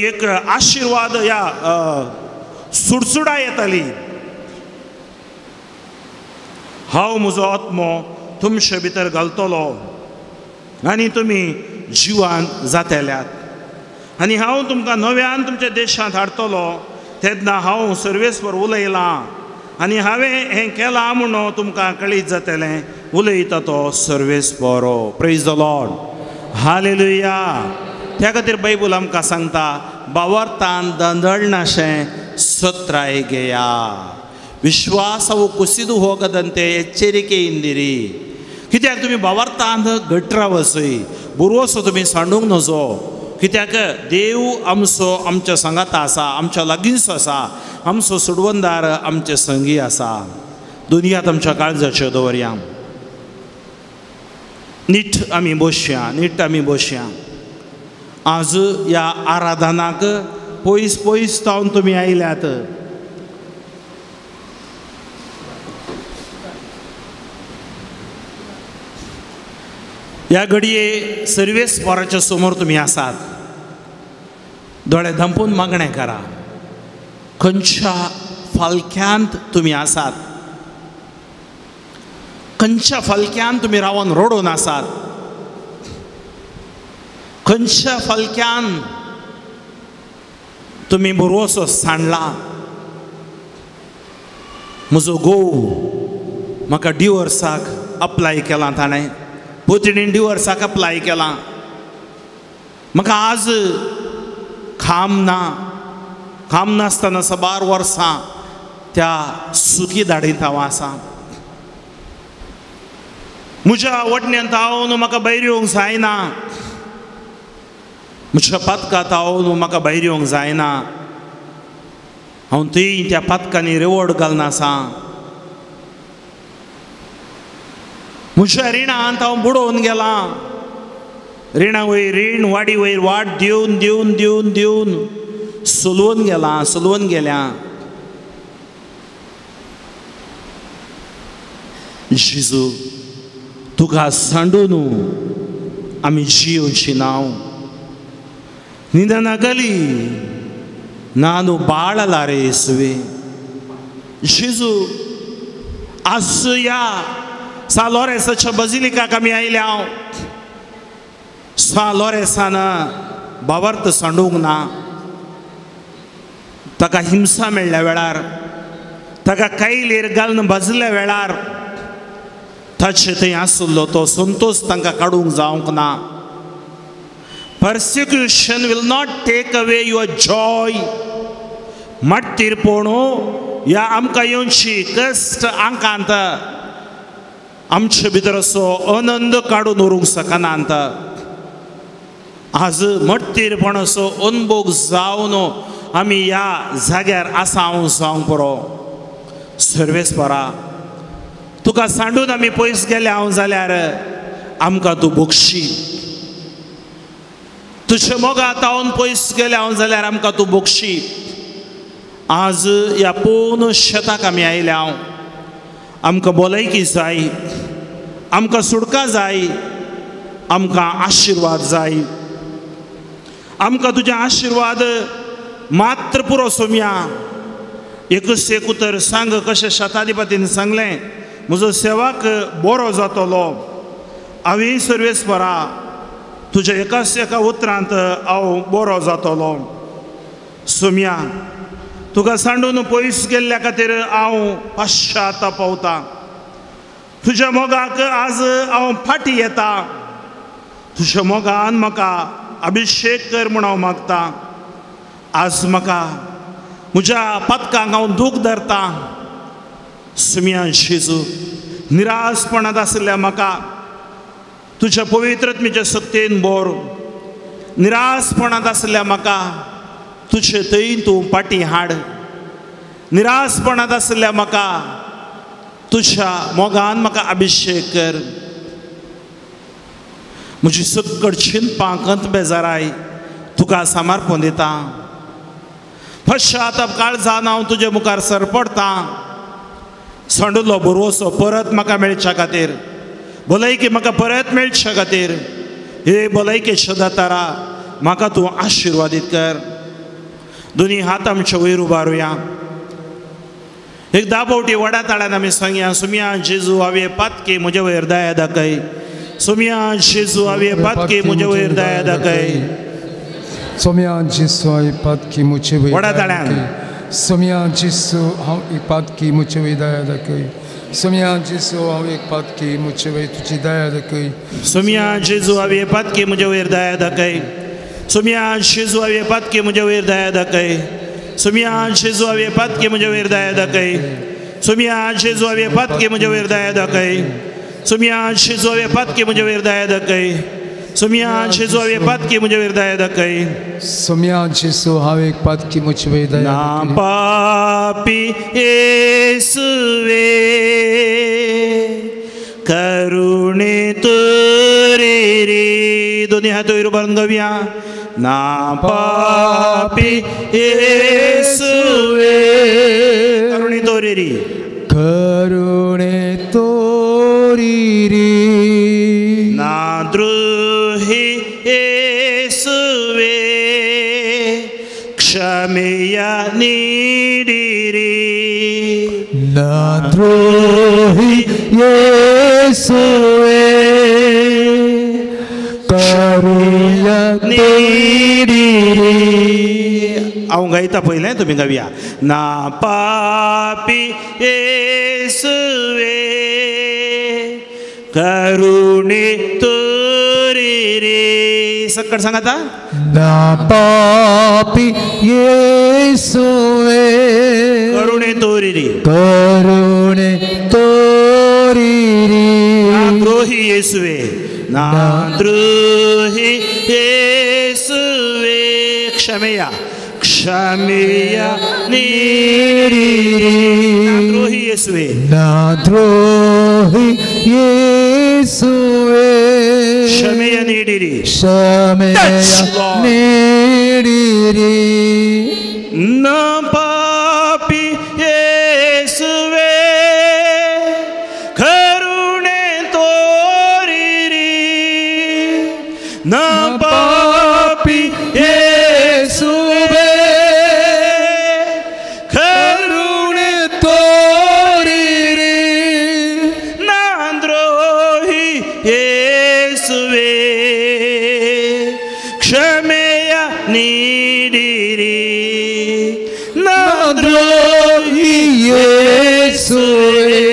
एक आशिर्वाद ह्या सुडसुडा येताली हांव म्हजो आत्मो तुमचे भितर घालतलो आनी तुमी जिवान जातल्यात आनी हांव तुमकां नव्यान तुमच्या देशांत हाडटलो तेन्ना हांव सर्वेस्पर उलयलां आनी हांवें हें केलां म्हणून तुमकां कळीत जातलें उलयता तो सर्वेस्परो प्रेज द लॉर्ड हालेलुया त्या खातीर बायबल आमकां सांगता बावार्थान दंदळनाशें सत्रायगेया विश्वासವು ಕುಸಿದು ಹೋಗದಂತೆ ಎಚ್ಚರಿಕೆಯಿಂದಿರಿ कित्याक तुमी बावार्थान घट रावसय बुरवोसो तुमी सांडूंक नजो कित्याक देव आमचो आमच्या सांगात आसा, आमच्या लागींच आसा, आमचो सुडवंदार आमचे संगी आसा. दुनियांत आमच्या काळजाचेर दवरया. नीट आमी बसया. आज ह्या आराधनाक पयस पयस जावन तुमी आयल्यात. ह्या घडये सर्वेस्पराच्या समोर तुमी आसात. दोळे धांपून मागणें करा. खंयच्या फालक्यांत तुमी आसात, खंयच्या फालक्यान तुमी रावन रडून आसात, खंयच्या फालक्यान तुमी बरोसो सांडला. म्हजो घोव म्हाका डिवोर्साक अप्लाय केला, ताणें पत्नीन डिवोर्साक अप्लाय केला. म्हाका आज खाम नासतना 12 वर्सां त्या सुखी धाडीत हांव आसा. म्हज्या वटण्यांत हांव म्हाका भायर येवंक जायना, म्हज्या पातकांत हांव म्हाका भायर येवंक जायना. हांव थंय त्या पातकांनी रेवड घालून आसा. म्हज्या रिणांत हांव बुडोवन गेला. रिणा वयर रीण, वाडी वयर वाट दिवन दिवन दिवन दिवन सुलवून गेल्या. जेजू, तुका सांडून आमी जियोची नाव निदानागली नानू बाळला रे येसुवे. जेजू, आज या सा लोरेसाच्या बजिलिकाक आमी आयल्या. सा लोरेसान बावर्त सांडूंक ना. ताका हिंसा मेळ्ळ्या वेळार, ताका कायलेर घालून भजल्या वेळार ताचे थंय आसलो तो संतोष तांकां काडूंक जावंक ना. Persecution will not take away your joy. मट्टीरपणू ह्या आमकां येवची कश्ट आंकांत आमचे भितर असो आनंद काडून व्हरूंक शकनात. आज मट्टीरपणाचो अनुभव जावन आमी ह्या जाग्यार आसा हांव जावंक पुरो. सर्वेस्परा, तुका सांडून आमी पयस गेले हांव जाल्यार आमकां तूं बक्षी. तुजे मोगात हांव पयस गेले हांव जाल्यार आमकां तूं बक्षी. आज ह्या पोवन शेताक आमी आयल्या. आमकां भलायकी जाय, आमकां सुडका जाय, आमकां आशिर्वाद जाय. आमकां तुजे आशिर्वाद मात्र पुरो सोम्या. एकूच एक उतर सांग, कशें शताधिपतीन सांगलें, म्हजो सेवक बरो जातलो. हांवें सर्वेस्परा तुज्या एकाच एका उतरांत हांव बरो जातलो. सोम्या, तुका सांडून पयस गेल्ल्या खातीर हांव पाश्चातापवता. तुज्या मोगाक आज हांव फाटी येता. तुज्या मोगान म्हाका अभिषेक कर म्हूण हांव मागता. आज म्हाका म्हज्या पातकांक हांव दूख धरता. सुम्या जेजू, निराशपणांत आसल्या म्हाका तुज्या पवित्रत्मेच्या शक्तीन बोर. निराशपणांत आसल्या म्हाका तुजे थंय तूं पाटी हाड. निराशपणांत आसल्या म्हाका तुज्या मोगान म्हाका अभिषेक कर. म्हजी सकट चिंतपां कंत बेजाराय तुका समर्पण दिता. पश्चाताप काळजान हांव तुजे मुखार सरपडटा. सांडलो बरोसो परत म्हाका मेळच्या खातीर, भलायकी म्हाका परत मेळच्या खातीर हे भलायकेच्या दातारा म्हाका तूं आशिर्वादीत कर. दोनी हात आमचे वयर उबारुया. एक धा फावटी वडा ताळ्यान आमी सांगया, सुम्या जेजू हांवें पातकी म्हजे वयर दया दाखय. सुम्या जेजू हांवें पातकी म्हजे वयर दया दाखय. सोम्या जेजू हांवें पातकी म्हजे वयर वडा ताळ्यान. सोम्या जेजू हांवें पातकी म्हजे वयर दया दाखय. सोम्या जेजू हांवें पातकी म्हजे वयर तुजी दया दाखय. सोम्या जेजू हांवें पातकी म्हजे वयर दया दाखय. सोम्या जेजू हांवें पातकी म्हजे वयर दया दाखय. सोम्या जेजू हांवें पातकी म्हजे वयर दया दाखय. सोम्या जेजू हांवें पातकी म्हजे वयर दया दाखय. सोम्या जेजू हांवें पातकी म्हजे वयर दया दाखय. सुमिया जेजू हांवें पातकी म्हजे वयर दया दाखय सुम्या जेसू हांव एक पातकी मुझे वयर दया ना पापी येसुवे करुणे तोरेरे दोन्ही हात वयर उबारून गावया ना पापी येसुवे करुणे तोरेरी करुणे तोरीरी ना द्रोही येसुवे क्षमेया नीडिरी ना द्रोही येसुवे करुणा नीडिरी हांव गायता पयलें तुमी गावया ना पापी येसुवे करुणे तोरेरे सक्कड सांगाता ना पापी येसुवे करुणे तोरेरे करुणे तोरीरी ना द्रोही येसुवे ना द्रोही येसुवे क्षमेया क्षमेया नीडिरी ना द्रोही येसुवे ना द्रोही येसुवे क्षमेया नीडिरी क्षमेया नीडिरी ना पापी येसुवे करुणे तोरिरी ना पापी येसुवे करुणे तोरीरी ना द्रोही येसुवे क्षमेया नीडिरी ना द्रोही येसुवे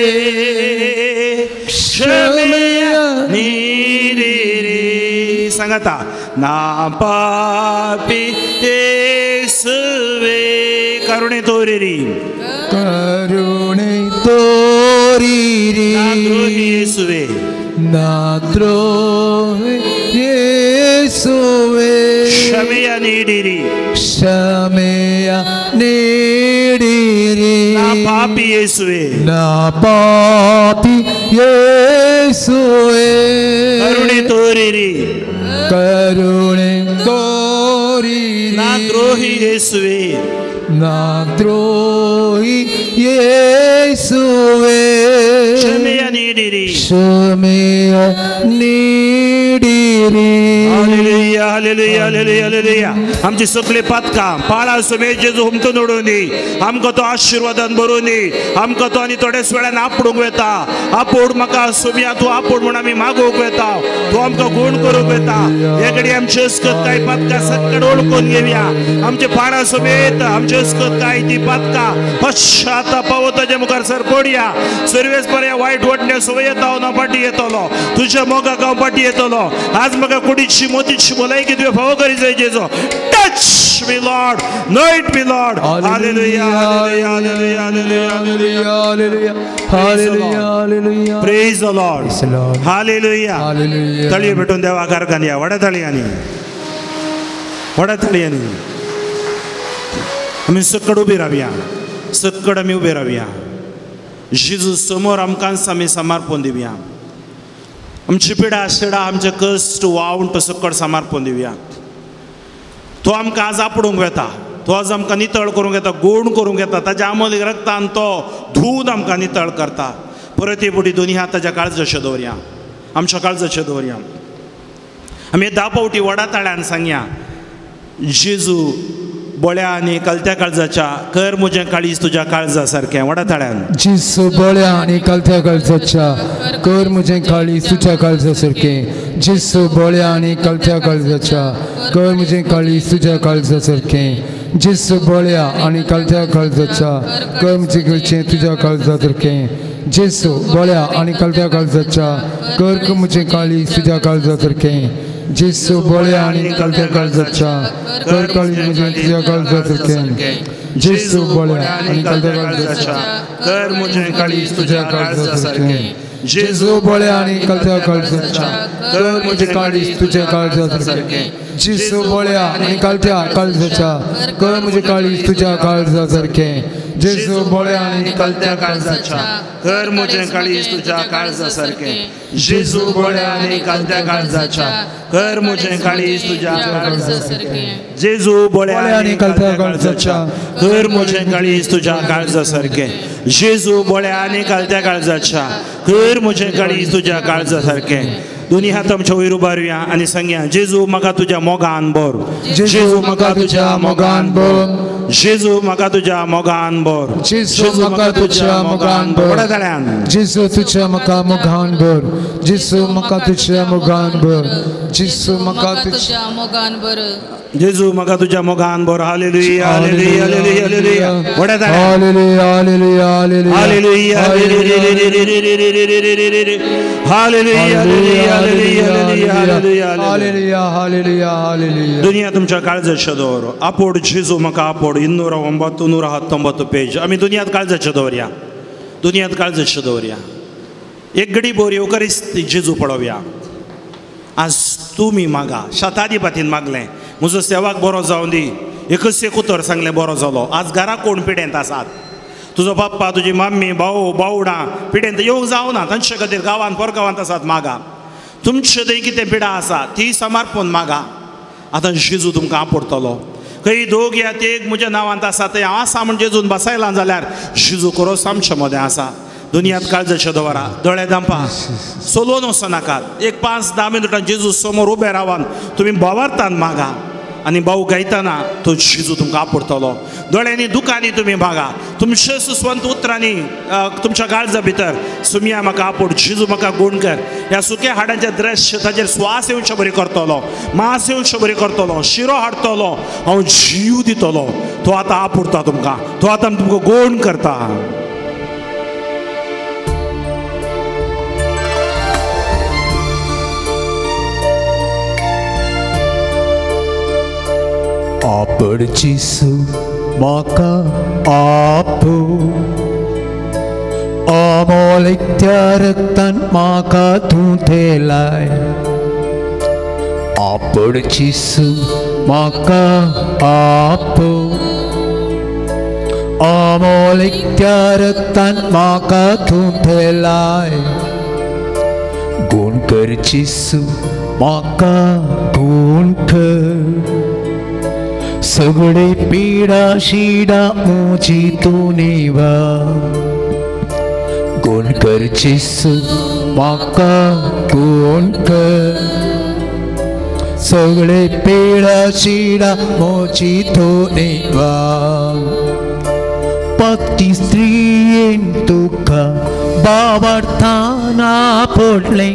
क्षमेया नीडिरी सांगाता ना पापी येसुवे करुणे तोरिरी करुणे तोरीरी ना द्रोही येसुवे ना द्रोही येसुवे क्षमेया नीडिरी क्षमेया नीडिरी ना पापी येसुवे ना पापी येसुवे करुणे तोरिरी करुणे तोरीरी ना द्रोही येसुवे ना द्रोही येसुवे क्षमेया नीडिरी क्षमेया नीडिरी हालेलुया हालेलुया हालेलुया हालेलुया आमची सगळी पातकां पाळा सुमे जेजू हुमतून उडोवनी आमकां तो आशिर्वादान भरोवनी आमकां तो आनी थोड्याच वेळान आपणूक वेता आपोड म्हाका सुम्या तूं आपोड म्हूण आमी मागोवंक वेता तूं आमकां गूण करूंक वेता हे घडी आमची अस्कत काय पातकां सगळें ओळखून घेवया आमचे पाळा समेत आमची अस्कत काय ती पातकां पश्चातापावत ताजे मुखार सर पडया सर्वेस पर्या वायट वटण्या सवय येता हांव फाटी येतलो तुज्या मोगाक हांव फाटी येतलो आज म्हाका कुडीची मोतीची भलायकी तुवें फावो करी जाय Jeju touch me Lord Knight me Lord hallelujah hallelujah hallelujah hallelujah hallelujah hallelujah hallelujah praise the Lord hallelujah hallelujah तळी भेटून देवा कारखान्या वड्या तळयांनी आमी सकड उबी रावया सकड आमी उबे रावया जेजू समोर आमकां आमी समर्पण दिवया आमची पिडा शिडा आमचे कश्ट वावंट सकड समर्पण दिवया तो आमकां आज आपणूंक वेता तो आज आमकां नितळ करूंक येता गोड करूंक येता ताच्या अमोलीक रक्तान तो धुवन आमकां नितळ करता परते पुटी दोनी हात ताच्या काळजाचेर दवरया आमच्या काळजाचेर दवरया आमी 10 फावटी वडा ताळ्यान सांगया जेजू बोळ्या आनी कलत्या काळजाच्या कर म्हजें काळीज तुज्या काळजा सारकें वडा ताळ्यान जेजू बोळ्या आनी कलत्या काळजाच्या कर म्हजें काळीज तुज्या काळजा सारकें जेजू बोळ्या आनी कलत्या काळजाच्या कर म्हजें काळीज तुज्या काळजा सारकें जेजू बोळ्या आनी कलत्या काळजाच्या कर म्हजें काळीज तुज्या काळजा सारकें जेजू बोळ्या आनी कलत्या काळजाच्या कर म्हजें काळीज तुज्या काळजा सारकें जेजू बोळ्या आनी कलत्या काळजाच्या कर काळीज म्हजें तुज्या काळजा सारकें जेजू बोळ्या आनी कलत्या काळजाच्या कर म्हजें काळीज तुज्या काळजा सारकें जेजू बळ्या आणि कलत्या काळजाच्या कर म्हजे काळीज तुझ्या काळजासारखे जेजू बळ्या आणि कलत्या काळजाच्या कर म्हजे काळीज तुझ्या काळजासारखे जेजू बळ्या आणि कलत्या काळजाच्या कर म्हजे काळीज तुझ्या काळजासारखे जेजू बळ्या आणि कलत्या काळजाच्या कर म्हजे काळीज तुझ्या काळजासारखे जेजू बळ्या आणि कलत्या काळजाच्या कर म्हजे काळीज तुझ्या काळजासारखे जेजू बळ्या आणि कलत्या काळजाच्या कर म्हजे काळीज तुझ्या काळजासारखे दोन्ही हात आमच्या वयर उबारुया आणि सांगया जेजू म्हाका तुझ्या मोगान बोर जेजू म्हाका तुझ्या मोगान बोर जेजू म्हाका तुझ्या मोगान बोर जेजू म्हाका तुझ्या मोगान बोर जेजू तुझ्या म्हाका मोगान बोर जेजू म्हाका तुझ्या मोगान बोर जेजू म्हाका तुझ्या मोगान बोर जेजू म्हाका तुझ्या मोगान बोर हालेलुया हालेलुया हालेलुया वडा जाल्या hallelujah hallelujah hallelujah hallelujah hallelujah hallelujah hallelujah hallelujah दुनिया तुमच्या काळजाचे दवर आपोड जेजू म्हाका आपोड 209 पेज आमी दुनियांत काळजाचे दवरया दुनियांत काळजाचे दवरया एक घडी बोर येवकरीच जेजू पळोवया आज तुमी मागा शताधिपतीन मागलें म्हजो सेवाक बरो जावन दी एकच एक उतर सांगलें बरो जालो आज घरा कोण पिडेंत आसात तुजो बाप्पा तुजी मम्मी भाऊ बावडां पिडेंत येवंक जावना तांचे खातीर गांवांत परगांवांत आसात मागा तुमचे थंय कितें पिडा आसा ती समर्पण मागा आतां जेजू तुमकां आपडटलो खंय दोग या तेग म्हज्या नांवांत आसा ते हांव आसा म्हण जेजून बसयलां जाल्यार जेजू खरोच आमच्या मदें आसा दुनियांत काळजाचे दवरा दोळे दांपा सोलोवन वचनाकात एक 5-10 मिनटां जेजू समोर उबे रावन तुमी बोवार्थान मागा आनी भाऊ गायतना तो जेजू तुमकां आपडटलो दोळ्यांनी दुखांनी तुमी मागा तुमचे सुस्वंत उतरांनी तुमच्या काळजा भितर सुमिया म्हाका आपोड जेजू म्हाका गूण कर ह्या सुक्या हाडांच्या दृश्य ताचेर स्वास येवचे बरी करतलो मास येवचे बरी करतलो शिरो हाडटलो हांव जीव दितलो तो आतां आपुडता तुमकां तो आतां तुमकां गूण करता आपड जेजू म्हाका आपो अमोल त्या रक्तान म्हाका तूं थेलाय आपड जेजू म्हाका आपो अमोल त्या रक्तान म्हाका तूं थेलाय गूण कर जेजू म्हाका गूण कर सगळे पीडा शिडा मोजी तू नेवा गूण कर जेजू म्हाका गूण कर सगळे पीडा शिडा मोजी तू नेवा पती स्त्रीयेन तुका बाबार्थाना पडले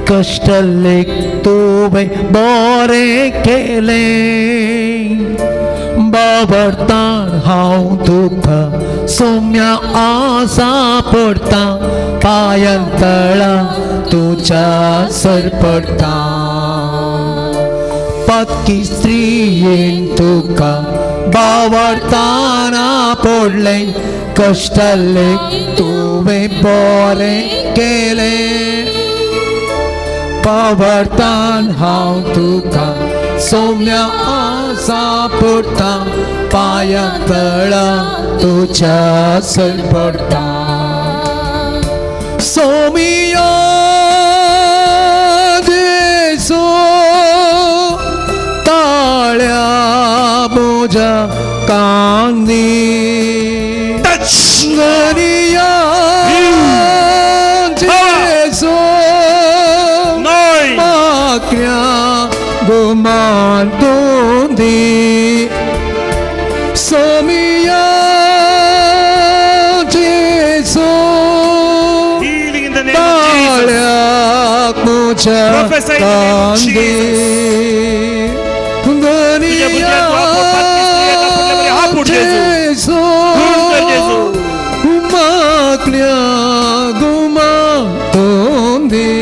कष्टलेक तुवें बरें केलें बाबार्थान हांव तुका सौम्या आसा पडटा पायांतळा तुज्या सरपडटा पत्की स्त्रीयेन तुका बाबार्थाना पडले कष्टलेक तुवें बरें केलें बाबार्थान हांव तुका सौम्या आसा पडटा पायांतळा तुज्या सरपडटा सौम्या जेजू ताळ्या म्हज्या कांदी गनिया जेजू माक्र्या गुमान दोंदी सोमिया जेजू ताळ्याक म्हज्या कांदी गनिया जेजू माक्र्या गुमान दोंदी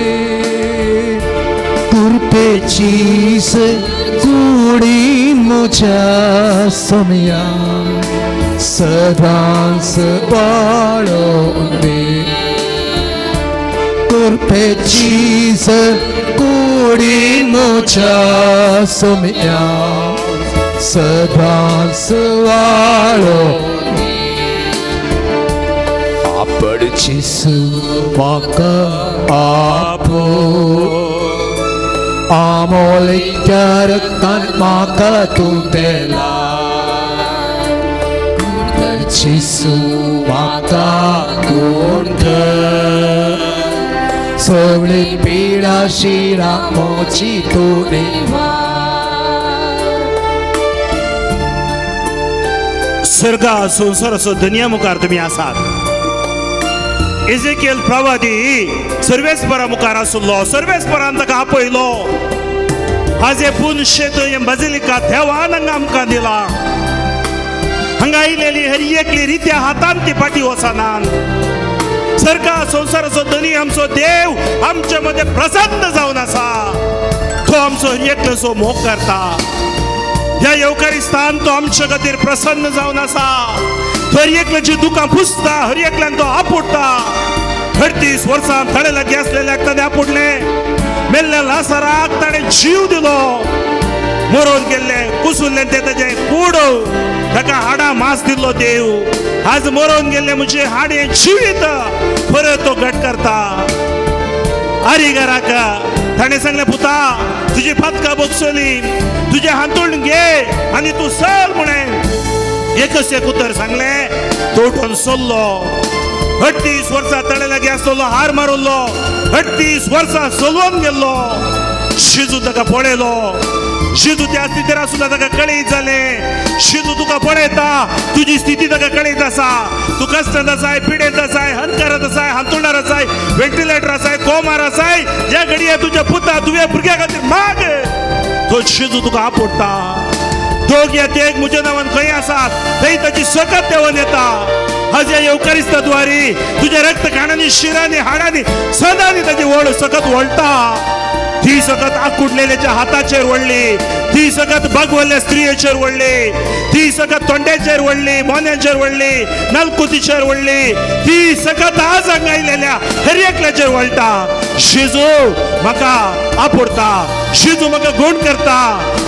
कुर्पेचीस कुडी म्हज्या सोम्या सदांच वाळोवन दे Turpecizer Curin mocha somia Sedang selalu Apercisu maka apa Amolikarekan maka tutela Apercisu maka kunde Sebeli pira shira mochi tunewa सर्गा संसार असो दुनिया मुखार तुम्ही आसात एजेकिएल प्रवादी सर्वेस्परा मुखार आसलो सर्वेस्परान ताका आपयलो आज हे पुनशेत हे बजिलिका देवान हांगा आमकां दिला हांगा आयलेली हर एकली रित्या हातान ती पाटी वचनान सर्गा संसाराचो धनी आमचो देव आमचे मध्ये प्रसन्न जावन आसा तो आमचो हर एकलो मोग करता या येवकारिस्तान तो आमच्या खातीर प्रसन्न जावन आसा हर एकल्याची दुकां पुसता हर एकल्यान तो आपुडटा 38 वर्सां थळे लागी आसलेल्याक ताणें आपुडले मेल्ल्या लासाराक ताणें जीव दिलो मरोन गेल्ले कुसुल्ले ते ताजे कूड ताका हाडां मांस दिल्लो देव आज मरोन गेल्ले म्हणजे हाडे जिवीत परत तो घट करता आरिगाराक ताणें सांगलें पुता तुजी फातकां बोगसली तुझे हातून घे आणि तू चल म्हणे एकच एक उतर सांगले तो उठून चल्लो 38 वर्सां तळे लागी आसलो हार मारुल्लो 38 वर्सां चलवून गेल्लो शिजू ताका पळयलो शिजू त्या स्थितीर आसुना ताका कळीत जालें शिजू तुका पळयता तुजी स्थिती ताका कळीत आसा तू कश्टांत आसाय पिडेंत आसाय हंकारांत आसाय हांतरुणार आसाय व्हेंटिलेटर आसाय कोमार आसाय ज्या घडये तुज्या पुता तुज्या भुरग्या खातीर माग तो शिजू तुका आपोडटा दोग या तेग मुजे नांवान खंय आसात थंय ताची सकत देंवन येता आज ह्या येवकारिस्ताद्वारी तुज्या रक्त काणांनी शिरांनी हाडांनी सदांनी ताची वळ सकत वळटा ती सकत आकुडलेल्याच्या हाताचेर वळली ती सकत भगवल्ल्या स्त्रियेचेर वळली ती सकत तोंड्याचेर वळली मोन्याचेर वळली नलकुतीचेर वळली ती सकत आज आयलेल्या हर एकल्याचेर वळटा शिजू म्हाका आपुडता शिजू म्हाका गुण करता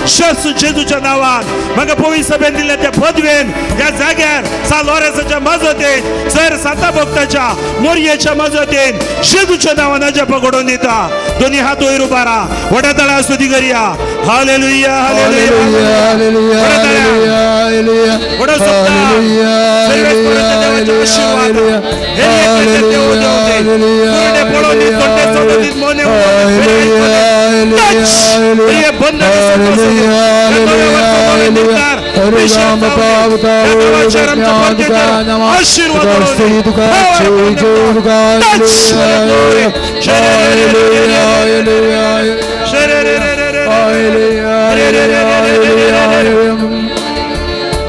जेजूच्या नावान म्हाका पवित्र सभेन दिल्ल्या त्या पदवेन ह्या जाग्यार सालोरेसाच्या मजतीन सर साता भक्ताच्या मोरयेच्या मजतीन जेजूच्या नावान अजप घडोवन दिता दोन्ही हात वयर उबा राहा व्हडा तळा स्तुती करया हालेलुया हालेलुया हालेलुया हालेलुया व्हडा हालेलुया हालेलुया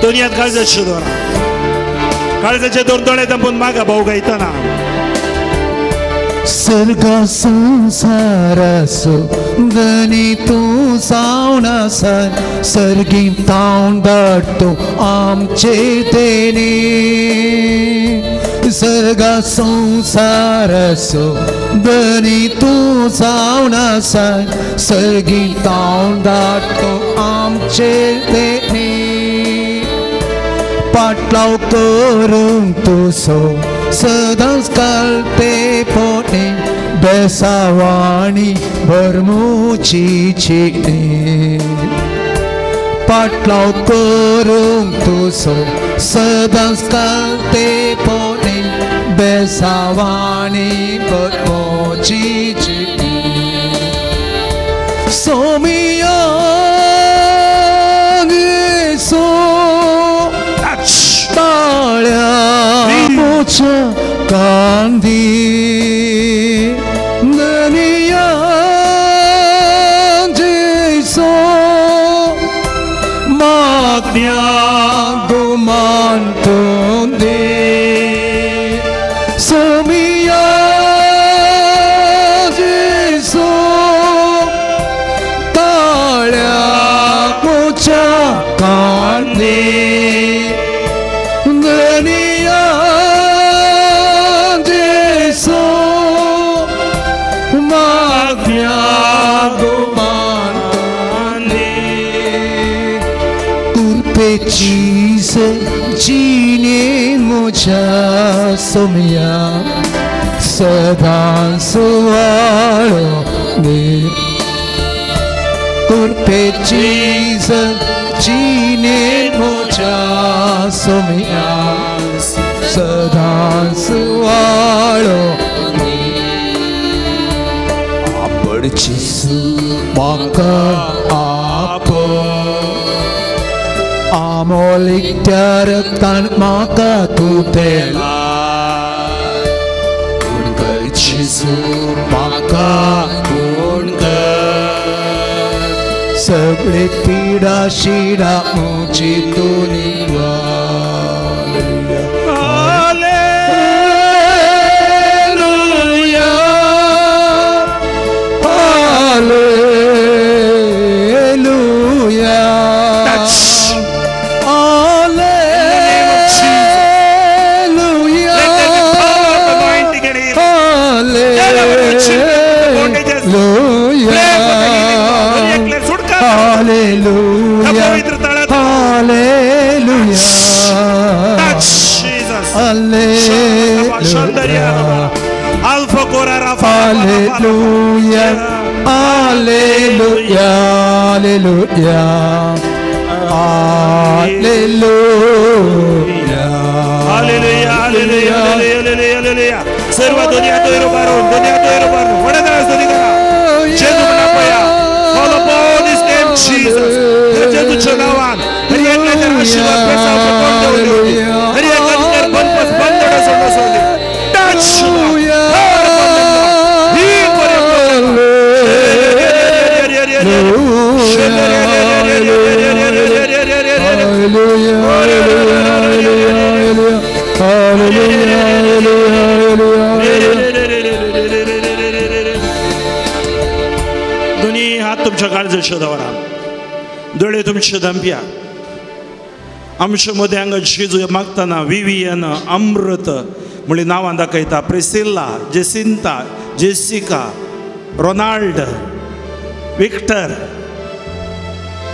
दुनियात काळजाचे दोन काळजाचे दोन दोळे दाबून मागा भाऊ गायताना सर्गा संसारासो धनी तू सावनासन सर्गी तावन धाडतो आमचे देणे सर्गा संसारासो धनी तू सावनासन सर्गी तावन धाडतो आमचे देणे पाटलाव करून तुसो सदांच कालते पोटे बेसावाणी भरमुची चिणे पाटलाव करून तुसो सदांच कालते पोटे बेसावाणी भरमुची चिणे सोमिया सो कांदी ननिया जैसो मागण्या गुमान तो दे सोमिया जैसो चीज जीने मुझा सोमिया सदा सुवालो ने पे चीज जीने मुझा सोमिया सदा सुवालो आपण जिसू माका आप अमोलिक रक्तान माका तू तेला जिसू माका गुण कर सगळे पीडा शिडा मुझी तू सर्व दुनिया तो इरोबारो वडा स्तुति करा जेजू मनापया call upon his name Jesus जेजू चलावान हरी एकल्याच्या आशीर्वाद पैसा पकडून ठेवले हरी एकल्याच्या बनपस बंदडा सोडला सोडले टच ही दोन्ही हात तुमच्या काळजाच्या दवरा दोळे तुमचे दंप्या आमच्या मध्ये हांगा जेजू मागतना विवियन अमृत म्हणजे नांवां दाखयता Priscilla Jacinta Jessica Ronald Victor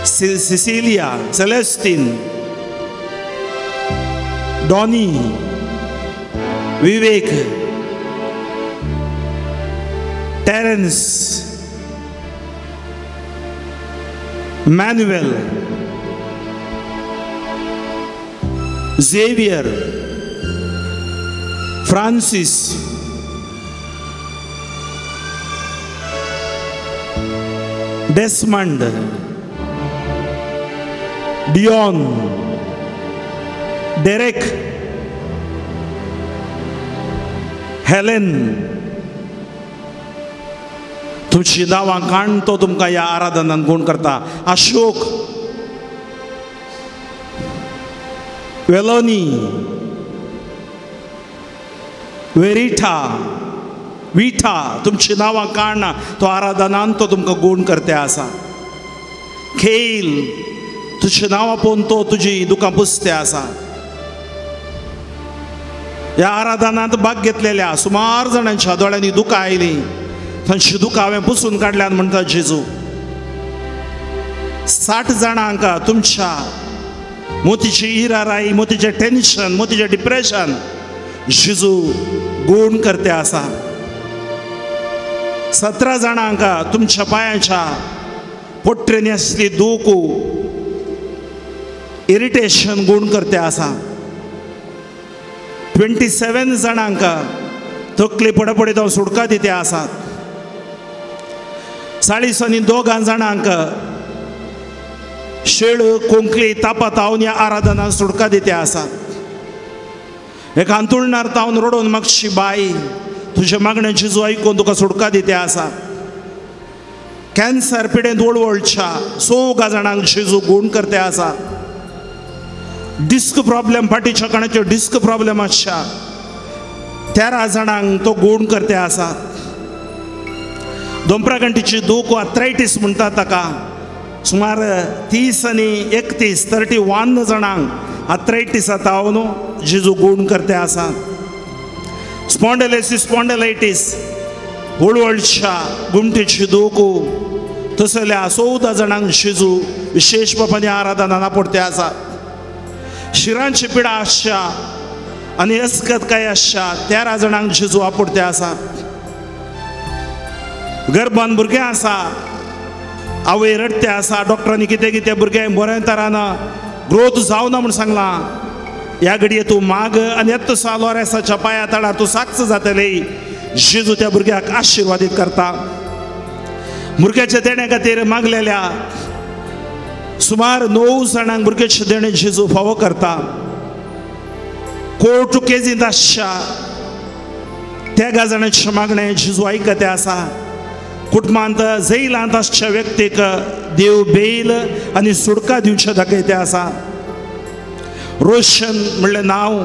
Cecilia Celestine Donny Vivek Terence Manuel Xavier Francis Desmond Dion Derek Helen तुमची नांवां काण तो तुमकां ह्या आराधनान गुण करता अशोक वेलोनी वेरिठा विठा तुमची नांवां काढना तो आराधनान तो तुमकां गुण करते आसा खेल तुझे नांवां पळोवन तो तुजी दुकां पुसते आसा ह्या आराधनांत भाग घेतलेल्या सुमार जाणांच्या दोळ्यांनी दुकां आयलीं तांची दुकां हांवें पुसून काडल्यात म्हणटा जेजू 60 जाणांक तुमच्या मोतीची इराराई मोतीचे टेन्शन मोतीचे डिप्रेशन जेजू गुण करते आसा 17 जाणांक तुमच्या पांयाच्या पोट्टेनी आसली दुखू इरिटेशन गुण करते आसा 27 जाणांक तकली पडपडीत हांव सुडका दिते आसात 42 जाणांक शेळ कोंकली तापा तावन ह्या आराधना सुडका दिते आसात एक अंतुळणार तावन रडोवन मागची बाई तुझे मागणे जेजू आयकून तुका सुडका दिते आसा कॅन्सर पिडेंत वळवळच्या 16 जाणांक जेजू गुण करते आसा डिस्क प्रॉब्लेम फाटीच्या कणाच्यो डिस्क प्रॉब्लेम आसच्या 13 जाणांक तो गुण करते आसा दोंपरागंटीची दूख आर्थरायटीस म्हणटा ताका सुमार 30 आनी 31 जाणांक आर्थरायटिसा तावन जेजू गुण करते आसा स्पॉन्डिलायटीस वळवळच्या गुमटेची दूख तसल्या 14 जाणांक जेजू विशेष बापांनी आराधना पडते आसा शिरांची पिडा आसच्या आनी अस्कत काय आसच्या 13 जाणांक जेजू आपुडते आसा. गर्भान भुरगें आसा, आवय रडते आसा, डॉक्टरांनी कितें कितें भुरगें बरें तरान ग्रोथ जावना म्हूण सांगलां. ह्या घडये तूं माग आनी येतसा लोरेसाच्या पांया तळार तूं साक्ष जातले. जेजू त्या भुरग्याक आशिर्वादीत करता. भुरग्याच्या देणे खातीर मागलेल्या सुमार 9 जाणांक भुरग्याचे देणे जेजू फावो करता. कोर्ट केजींत आसच्या त्या जाणांचे मागणें जेजू आयकते आसा. कुटुंबांत जैलांत आसच्या व्यक्तीक देव बेल आनी सुडका दिवचे दाखयते आसा. रोशन म्हणलें नांव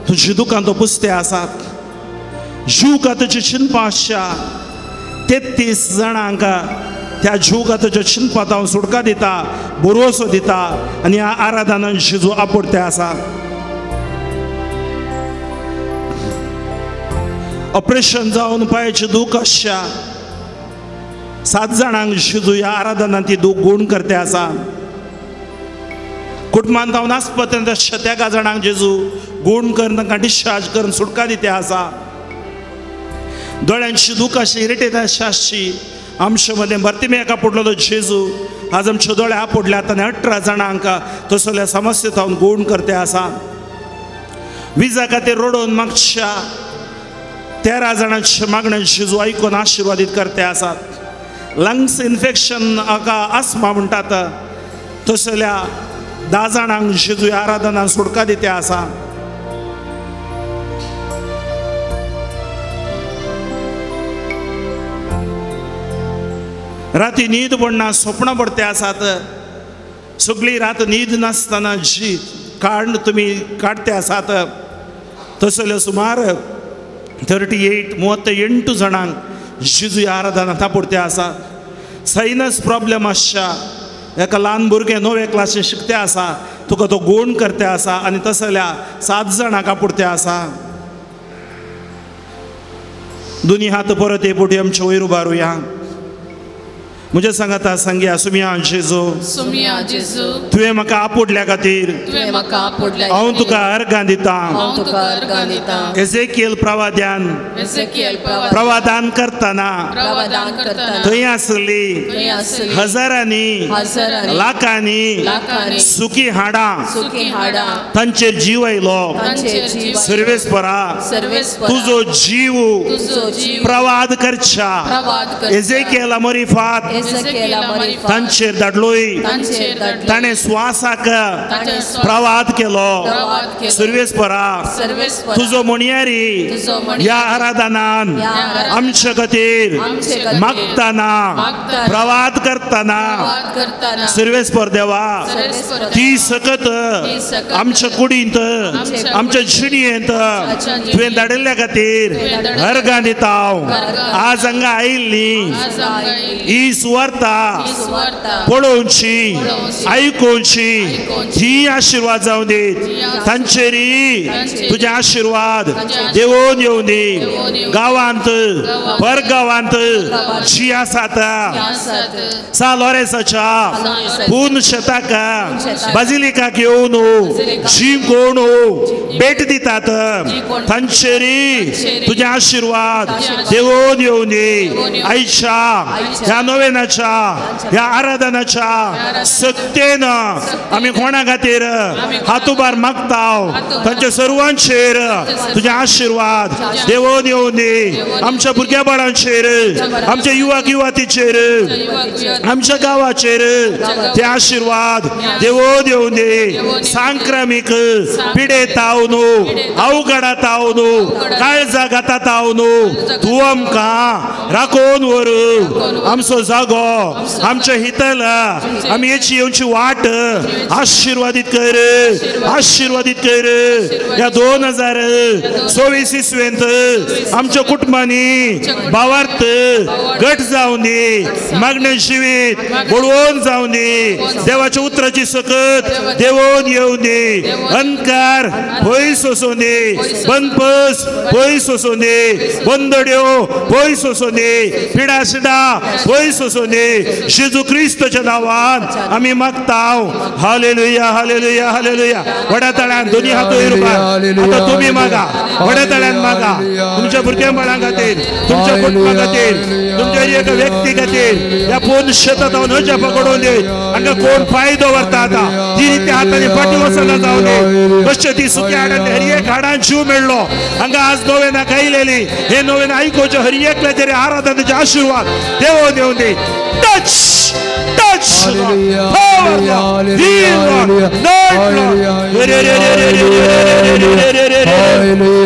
तुज्या दुखांत पुसते आसा. जीवघाताची चिंतपां आसच्या 33 जाणांक त्या जीवघाताच्या चिंतपांत हांव सुडका दिता, भरवोसो दिता आनी ह्या आराधनांत जेजू आपुडते आसा. ऑपरेशन जावन पांयाचें दूख आसच्या 7 जाणांक जेजू ह्या आराधनांत ती दूख गूण करते आसा. कुटुंबांत हांव नासपत्यांत आसच्या त्या जाणांक जेजू गूण करून तांकां डिस्चार्ज करून सुटका दिते आसा. दोळ्यांची दूख आसची, इरिटेशन आसची, आमचे मदें बर्तिमेका पडलेलो जेजू आज आमचे दोळे आपडल्यात आनी 18 जाणांक तसल्या समस्येत हांव गूण करते आसा. विजा खातीर रडोवन मागच्या 13 जाणांचे मागणे जेजू आयकून आशिर्वादीत करते आसात. लंग्स इन्फेक्शन हाका आस्मा म्हणटात तसल्या 10 जाणांक जेजू ह्या आराधनांत सुटका दिते आसा. राती न्हीद पडना, स्वप्नां पडते आसात. सगळी रात न्हीद नासतना जी तुमी काडते आसात तसले सुमार 38 जाणांक जेजू ह्या आराधनांत आपुडते आसा. सायनस प्रॉब्लेम आसच्या एका ल्हान भुरगें 9वे क्लासीत शिकते आसा, तुका तो गूण करते आसा आनी तसल्या 7 जाणांक आपुडते आसा. दोनी हात परत येपोटी आमचे वयर उबारुया. मुझे सांगाता सांगया सुमिया जेजू तुवें म्हाका आपुडल्या खातीर हांव तुका अर्गां दिता. एजेकिएल प्रवाद्यान प्रवादान करतना थंय आसली हजारांनी लाखांनी सुखी हाडां तांचेर जीव आयलो. सर्वेस्परा तुजो जीव प्रवाद करच्या. एजेकिएला मोरिफात तांचेर धाडलोय. ताणें स्वासाक प्रवाद केलो. सर्वेस्परा तुजो मोणयारी ह्या आराधनान आमचे खातीर मागतना प्रवाद करतना सर्वेस्पर देवा ती सकत आमच्या कुडींत आमच्या जिणयेंत तुवें धाडिल्ल्या खातीर अर्गां दिता. आज हांगा आयिल्ली ही सुवार्ता पळोवची आयकोवची ही आशिर्वाद जावं दी. तांचेरी तुजे आशिर्वाद देवून येवं दी. गांवांत परगांवांत जी आसात सालोरेसाच्या पूर्ण शेताक बाजिलिकाक येवन जी कोण भेट दितात तांचेरी तुजे आशिर्वाद देवून येवं दी. आयच्या ह्या नोवेनाच्या ह्या आराधनाच्या सत्तेन आमी कोणा खातीर हात उबार मागताव तांच्या सर्वांचेर तुजे आशिर्वाद देवून येवं दी. आमच्या भुरग्या बाळांचेर आमच्या युवक युवतीचेर आमच्या गांवाचेर ते आशिर्वाद देवून येवं दी. सांक्रमीक पिडे ताव न्हू, अवघडा ताव न्हू, काळजा घाता ताव न्हू, तूं आमकां राखून व्हर. आमचो जागो आमच्या हितल आमी हेची येवची वाट आशिर्वादीत कर, आशिर्वादीत कर. या 2024 इसवेंत आमच्या कुटुंबांनी भावार्थ घट जावं दी. मागणे जिवीत बळवून जावं दी. देवाच्या उतराची सकत देवून येवं दी. अंधकार पयस वचूं दी. बंदपस पयस वचूं दी. बंदड्यो पयस वचूं दी. पिडा शिडा पयस वचूं बसून दे जेजू क्रिस्तच्या नावान आम्ही मागताव हालेलुया हालेलुया हालेलुया वड्या तळ्यान दोन्ही हात वयर आता तुम्ही मागा वड्या तळ्यान मागा तुमच्या भुरग्या बाळां खातीर तुमच्या कुटुंबा खातीर तुमच्या एका व्यक्ती खातीर या पूर्ण शेतात नज पकडून दे हांगा कोण फायदो व्हरता आता ती त्या हाताने फाटी वचना जाऊ दे कशे ती सुक्या हाडांत हर एक हाडान जीव मेळ्ळो हांगा आज नोवेना गायलेली हे नोवेना आयकोचे हर एकल्या तरी आराधनाचे आशीर्वाद देव देव they touch touch power heal Lord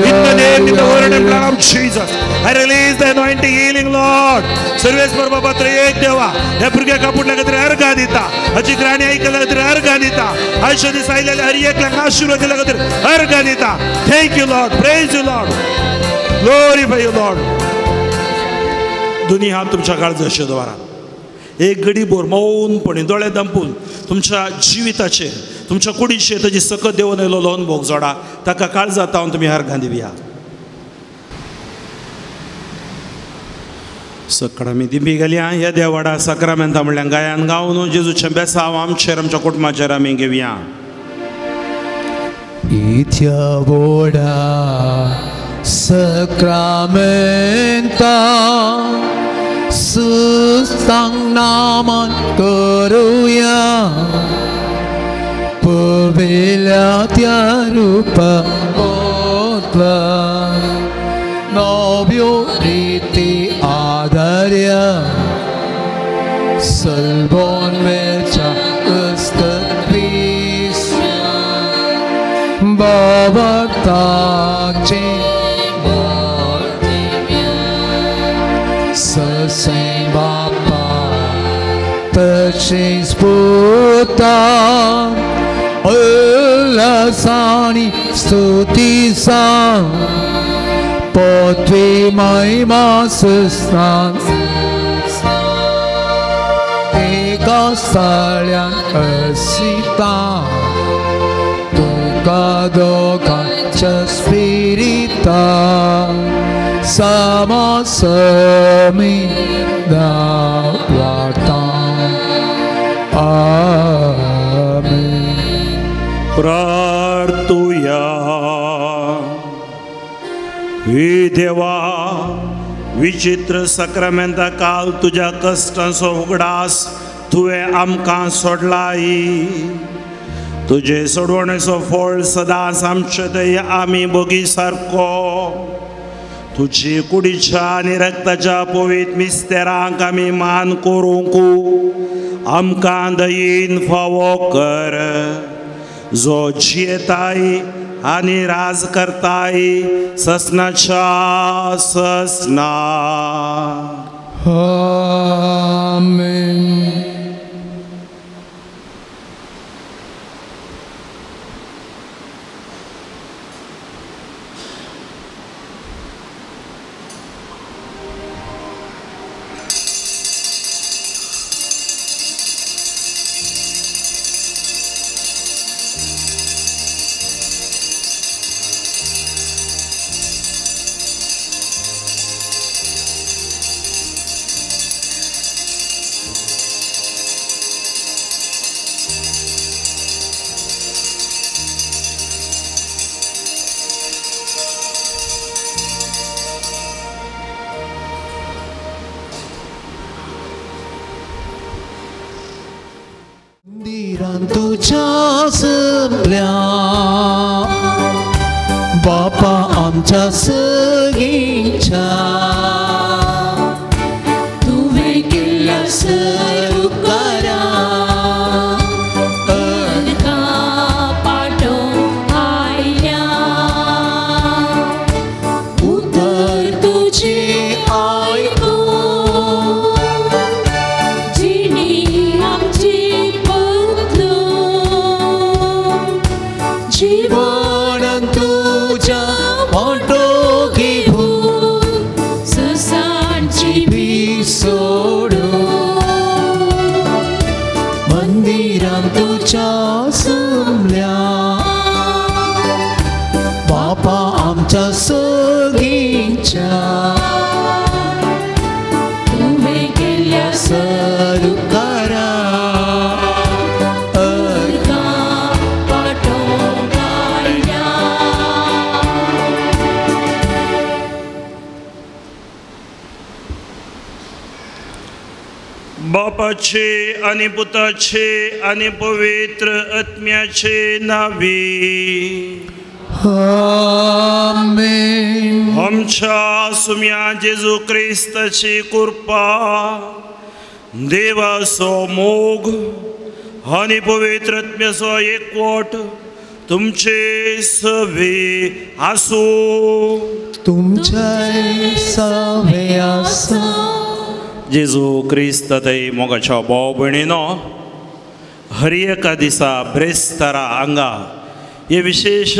in the name in the word and blood of Jesus I release the anointing healing Lord Sarveshwar बाबा त्रिएक देवा या भुरग्या कापुडल्या खातीर अर्घ दिता हाची ग्राणी आयकल्या खातीर अर्घ दिता आयुष्य दिसायलेल्या हर एकल्याक आशीर्वाद दिल्या खातीर अर्घ दिता thank you Lord praise you Lord glorify you Lord दोन्ही हात तुमच्या काळजाचे द्वारा एक घडीभर मौनपणे दोळे दांपून तुमच्या जिविताचेर तुमच्या कुडीचेर ताची सकत देवन येयलो अनुभव जोडा ताका काळजांत तावन तुमी अर्घां दिवया सकड आमी दिंबी गेल्या ह्या देवाडा सक्रामेंता म्हणल्यार गायन गावन जेजूचे बेसांव आमचेर आमच्या कुटुंबाचेर आमी घेवया इथ्या बोडा सक्रामेंता सुस्तांगनामान करूया पविल्या त्या रूपांतला नव्यो रीती आधार्या सलबोन वेच्या अस्तत्वीस बाबताचे Sasay Bapa Tachis Puta Ulasani Stutisan Potvi Maima Sustan Eka Salyan Asita Tukadoka Chaspirita Sama sami dawatam Amen प्रार्थुया हे देवा विचित्र सक्रामेंता काल तुझ्या कष्टांचो उगडास तुवें आमकां सोडलाई तुजे सोडवणेचो फळ सदांच आमचे दय आमी बोगी सारको तुझी कुडीच्या आनी रक्ताच्या पवित्र मिस्तेरांक आमी मान करूंक आमकां दयेन फावो कर जो जियेताय आनी राज करताय ससनाच्या ससना Amen तुझ्या सगळ्या बापा आमच्या सगळींच्या तुवें केल्ल्या उपकारा अनका पाठोवंक आयल्या उतर तुझे आयकून जिणी आमची जीवन तुझ्या मोठो घेऊन ससांची भी सोडून मंदिरांत तुझ्या समल्या बापा आमच्या सगळींच्या तुवें केल्ल्या बापाचे आणि पुताचे आणि पवित्र आत्म्याचे नावे. आमेन. आमच्या सुम्या जेजू ख्रिस्ताची कृपा, देवाचो मोग आणि पवित्र आत्म्याचो एकवट तुमचे सवे आसो. तुमचे सवे आसो. जेजू क्रिस्त थंय मोगाच्या भाव भयणीनो, हर एका दिसा ब्रेस्तारा हांगा हे विशेष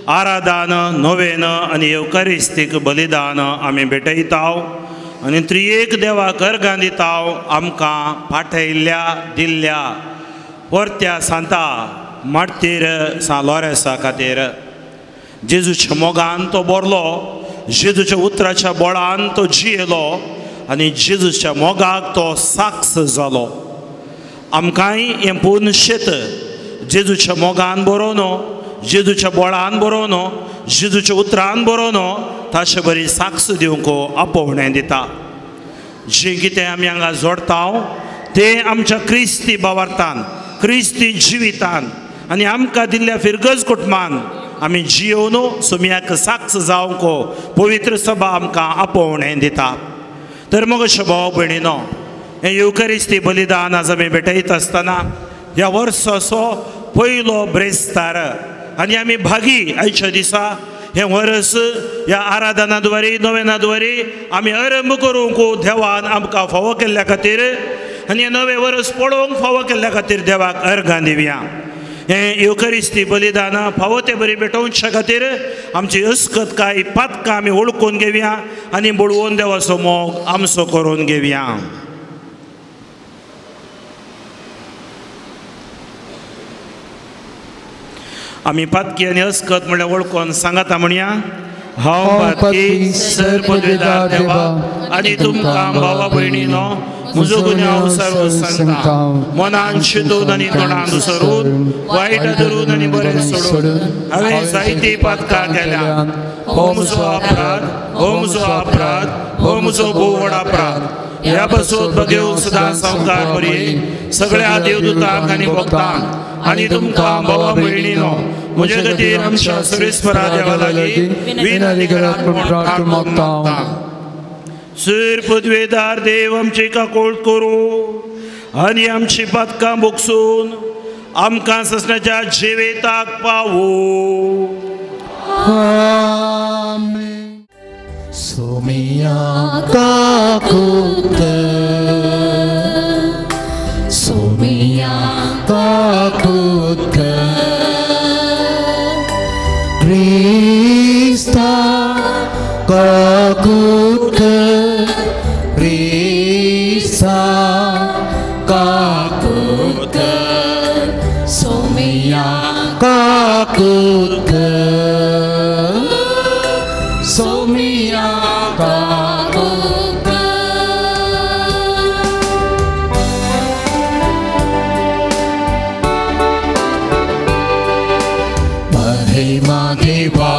आराधन, नोवेन आनी एवकारिस्तीक बलिदान आमी भेटयताव आनी त्रिएक देवाक अर्घां दिताव. आमकां पाठयल्ल्या दिल्ल्या परत्या सांता मार्तीर सा लॉरेन्सा खातीर जेजूच्या मोगान तो बरलो, जेजूच्या उतराच्या बळान तो जियेलो आनी जेजूच्या मोगाक तो साक्ष जालो. आमकांय हें पूर्ण शेत जेजूच्या मोगान बरोवनो, जेजूच्या बळान बरोवनो, जेजूच्या उतरान बरोवनो ताचे बरी साक्ष दिवंक आपोवणें दिता. जें कितें आमी हांगा जोडटाव तें आमच्या क्रिस्ती भावार्थान, क्रिस्ती जिवितान आनी आमकां दिल्ल्या फिरगज कुटुंबान आमी जियोवन सुमयाक साक्ष जावंक पवित्र सभा आमकां आपोवणें दिता. तर मोगाच्या भाव भयणीनो, हें युकरिस्ती बलिदान आज आमी भेटयत आसतना ह्या वर्साचो पयलो ब्रेस्तार आनी आमी भागी आयच्या दिसा हें वर्स ह्या आराधनाद्वारे, नोवेनाद्वारे आमी आरंभ करूंक देवान आमकां फावो केल्ल्या खातीर आनी हें नवें वर्स पळोवंक फावो केल्ल्या खातीर देवाक अर्घां दिवया. हें युकरिस्ती बलिदान फावो ते बरी भेटोवच्या खातीर आमची अस्कतकाय पातकां आमी वळखून घेवया आनी बुडवून देवाचो मोग आमचो करून घेवया. आमी पातकी आनी अस्कत म्हळ्यार वळखून सांगाता म्हणया. हांव पातकी सरपदवीदार देवा आनी तुमकां भावा भयणीनो, म्हजो गुन्यांव सर्व सांगता. मनान चिंतून आनी तोंडान दुसरून, वायट धरून आनी बरें सोडून हांवें जायती पातकां केल्यात. हो म्हजो अपराध, हो म्हजो अपराध, हो म्हजो भोव व्हड अपराध. ह्या पासून बगेव सदां संवकार बरी सगळ्या देवदूतांक आनी भक्तांक आनी तुमकां भावा भयणीनो म्हजे खातीर आमच्या सर्वेस्परा देवा लागीं विनंती करात म्हूण प्रार्थना मागता. सर पदवेदार देव आमची काकोळ करूं आनी आमची पातकां भोगसून आमकां ससण्याच्या जिवेताक पावो. आमेन. सोमिया काकुत, सोमिया काकुत, Krista काकुत, Krista काकुत, सोमिया काकुत, सोमिया काकुत. महिमा देवा,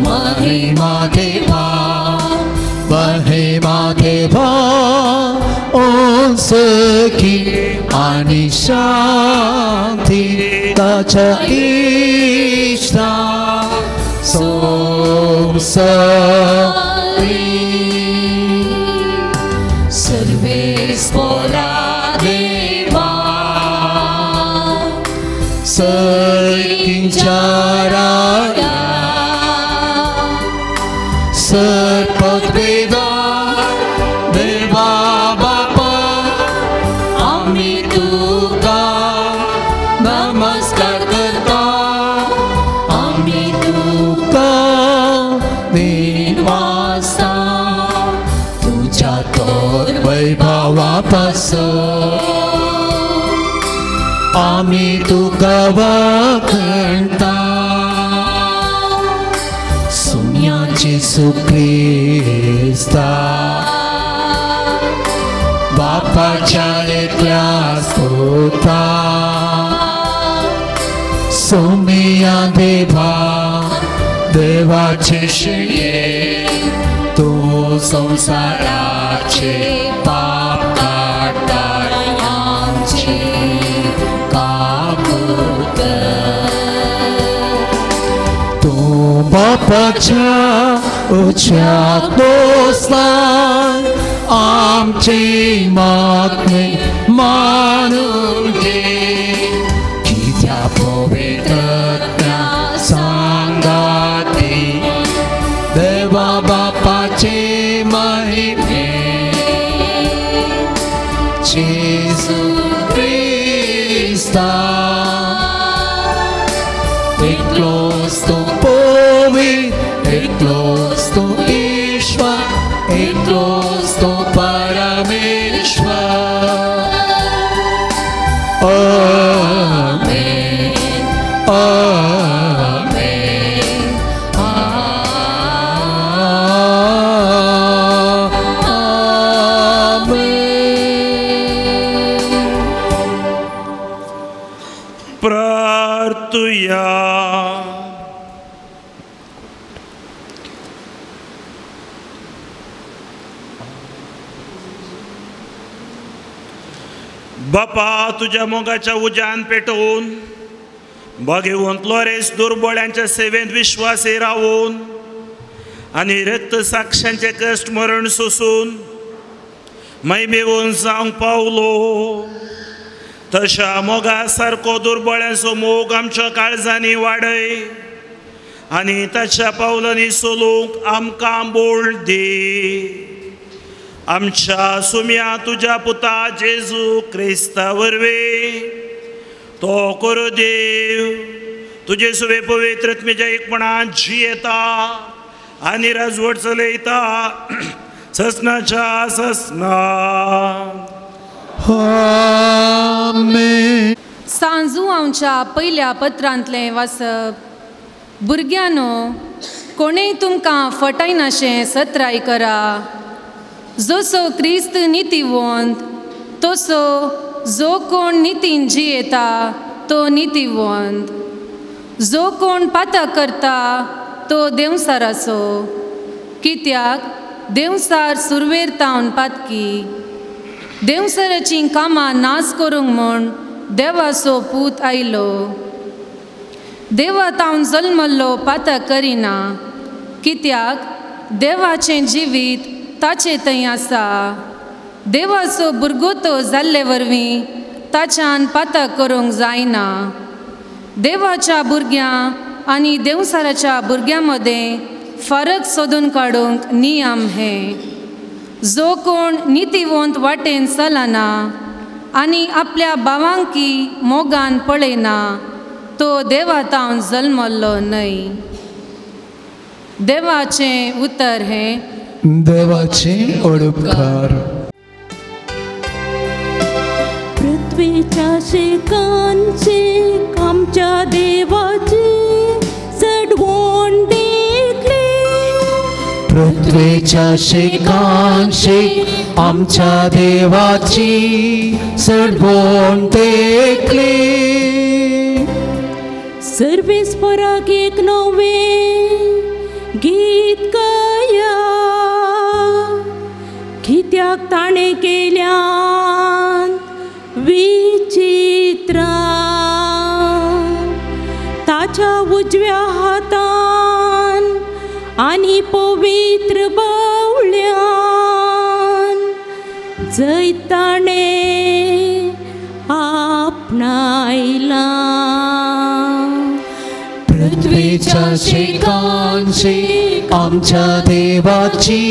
महिमा देवा, महिमा देवा, ओंसकी आणि शांती ताच्या इष्टा सर्वेस्परा देवा, सर्किंचाराया, सर्पद्वेदार देवा बापा, आम्ही तुका नमस्कार करता, आम्ही तुका दिनवासा तुझ्या तोर वैभवापासून आम्ही तुका वखणता. सुम्याची सुख्रिस्ता बापाच्या एकल्या स्तोता, सोमिया देवा, देवाचे शिये तू संसाराचे पाप काढ. बापाच्या उच्चात दोस्तान आमची मागणी मानून घे की त्या पवित्रता सांगाती देवा बापाचे महिमे जेसू Krista एकलोच तो पवित्र एकलोच तो ईश्वर एकलोच तो परमेश्वर आमेन आमेन प्रार्थूया. बापा तुझ्या मोगाच्या उजान पेटवून भगवंत लोरेस दुर्बळ्यांच्या सेवेत विश्वासी राहून आणि रक्त साक्षांचे कष्ट मरण सोसून मैमेवून जावंक पावलो तशा मोगा सारको दुर्बळ्यांचो मोग आमच्या काळजांनी वाडय आणि ताच्या पावलांनी चलूंक आमकां बोल दी. आमच्या सुम्या तुझ्या पुता जेजू क्रिस्ता वरवीं तो करू देव तुझे सुवे पवित्रत्मेच्या एकपणान जियेता आनी राजवट चलयता ससनाच्या ससना. आमेन. सांजू आमच्या पहिल्या पत्रांतले वाचप. भुरग्यानो कोणेय तुमकां फटायनाशें सत्राय करा. जसो क्रिस्त नितीवंत तसो जो कोण नितीन जियेता तो नितीवंत. जो कोण पातक करता तो देवसाराचो कित्याक देवसार सुरवेरतावन पातकी. देवसराची कामां नाश करूंक म्हूण देवाचो पूत आयलो. देवा तावन जल्मल्लो पातक करिना कित्याक देवाचें जिवीत ताचे थंय आसा. देवाचो भुरगो तो जाल्ले वरवीं ताच्यान पातक करूंक जायना. देवाच्या भुरग्यां आनी देवसाराच्या भुरग्यां मदें फरक सोदून काडूंक नियम हे. जो कोण नितीवंत वाटेन चलना आनी आपल्या भावांकी मोगान पळयना तो देवातावन जल्मल्लो न्हय. देवाचें उतर हे. देवाचे ओडपकार. पृथ्वीच्या शेकांचे आमच्या देवाचे चढवण देखले. पृथ्वीच्या शेकांशी आमच्या देवाची चढवण देखली. सर्वेस्पराक एक नवे गीत गाया कित्याक ताणें केल्यान विचित्र ताच्या उजव्या हातान आनी पवित्र बावल्यान जंय ताणें आपणायला. पृथ्वीच्या शेकांशी आमच्या देवाची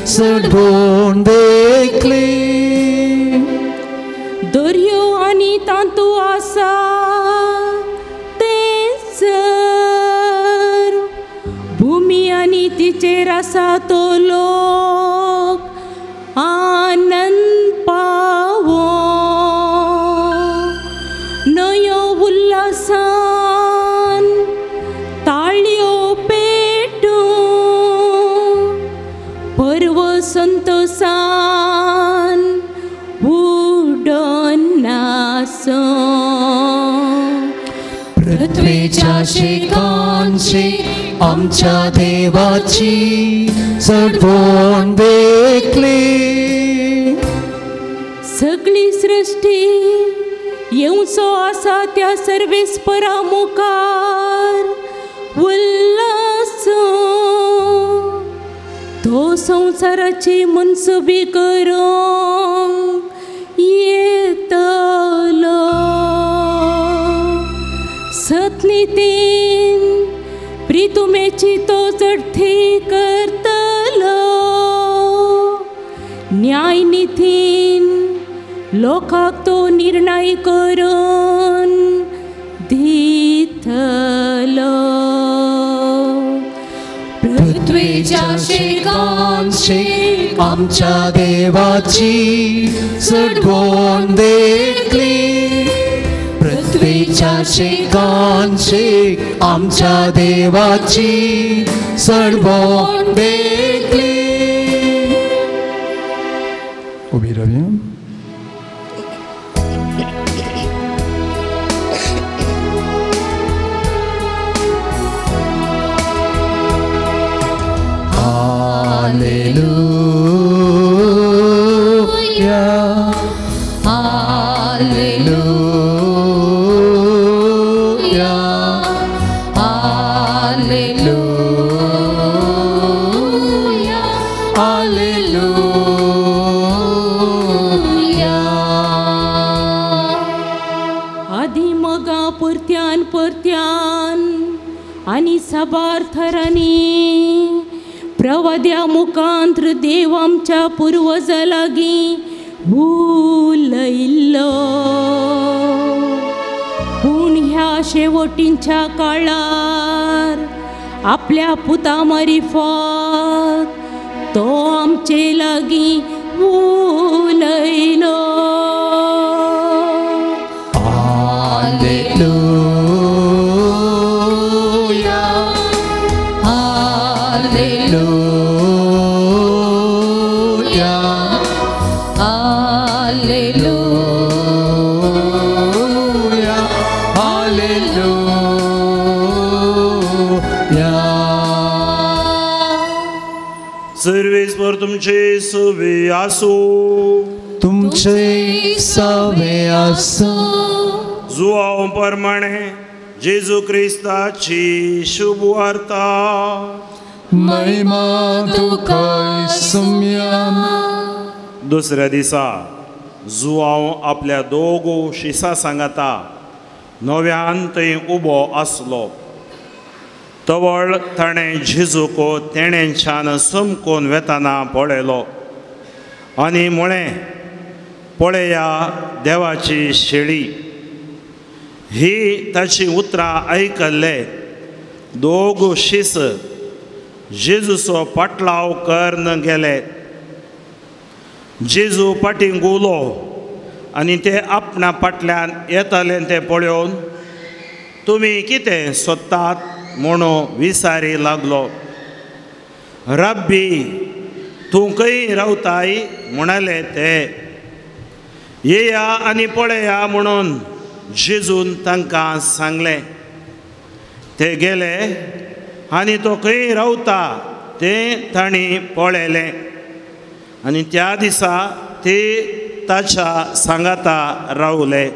चढवण देखली. दर्यो आनी तांतू आसा ते जर भूमी आनी तिचेर आसा तो लोक आनंद पावो. नयो उल्हासान ताळयो पेटू पर्व संतोषान उडोन नाचो. पृथ्वीच्या शेकांशी आमच्या देवाची चढवण देखली. सगळी सृष्टी येवचो आसा त्या सर्वेस्परा मुखार उल्हासान तो संसाराची मनसुबी करूंक येतलो. सतनितीन प्रितुमेची तो चढती करतलो. न्यायनितीन लोकांक तो निर्णय करून दितलो. पृथ्वीच्या शेकांची आमच्या देवाची सडगोण देखली. पृथ्वीच्या शेकांची आमच्या देवाची सडगोण देखली. उभी राहूया. Hallelujah, hallelujah, hallelujah, hallelujah. आधी मगा परत्यान आणि सबार्थरांनी प्रवाद्या मुखांत्र देव आमच्या पूर्वजा लागी उलयल्लो. पूण ह्या शेवटींच्या काळार आपल्या पुता मारिफत तो आमचे लागी उलयलो. सर्वेस्वर तुमचे सवे आसो. तुमचे सवे आसो. जुआव प्रमाणे जेजू क्रिस्ताची शुभ वार्ता. महिमा तुका सुम्याम. दुसऱ्या दिसा जुआव आपल्या दोगो शिसा सांगाता नव्यान थंय उबो आसलो. तवळ ताणें जेजूको तेणेंच्यान समकोन वेताना पळयलो आनी म्हळें, पळया देवाची शेळी. ही ताची उतरां आयकल्ले दोग शिस जेजूचो पाटलाव करन गेले. जेजू फाटीं घुवलो आनी ते आपणा फाटल्यान येताले ते पळोवन तुमी कितें सोदतात म्हणून विचारी लागलो. रब्बी, तूं खंय रावताय म्हणाले ते. येया आनी पळया म्हणून जेजून तांकां सांगलें. ते गेले आनी तो खंय रावता तें तांणी पळयलें आनी त्या दिसा ते ताच्या सांगाता रावले.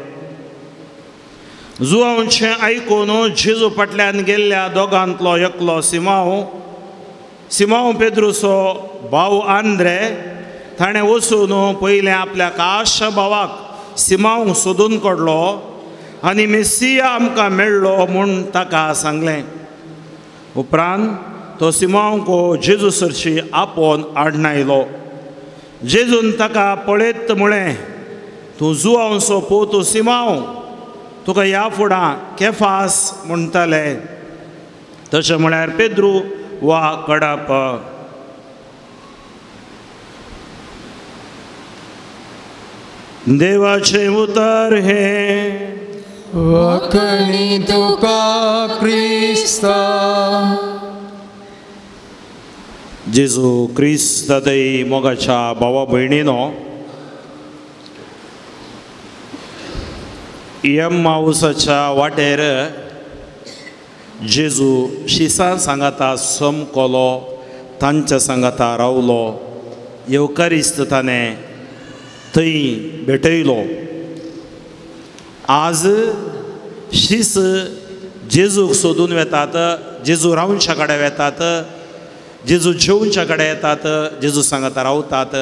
जुआवचें आयकून जेजू फाटल्यान गेल्ल्या दोगांतलो एकलो सिमांव पेद्रूचो भाव आंद्रे ताणें वचून पयलें आपल्या काश्य भावाक सिमांव सोदून काडलो आनी मेस्सिया आमकां मेळ्ळो म्हूण ताका सांगलें. उपरांत तो सिमांवको जेजू सरशी आपोवन आडनायलो. जेजून ताका पळयत म्हळें, तूं जुआवचो पोवतो सिमांव, तुका ह्या फुडां केफास म्हणटाले. तशें म्हळ्यार पेद्रू वा कडप. देवाचें उतर हे वखणी तुका क्रिस्ता. जेजू क्रिस्त दई मोगाच्या भावा भयणीनो, एम्माउसाच्या वाटेर जेजू शिसां सांगाता समकोलो, तांच्या सांगाता रावलो. येवकारिस्त ताणें थंय भेटयलो. आज शीस जेजूक सोदून वेतात, जेजू रावनच्या कडेन वेतात, जेजू जेवच्या कडेन येतात, जेजू सांगात रावतात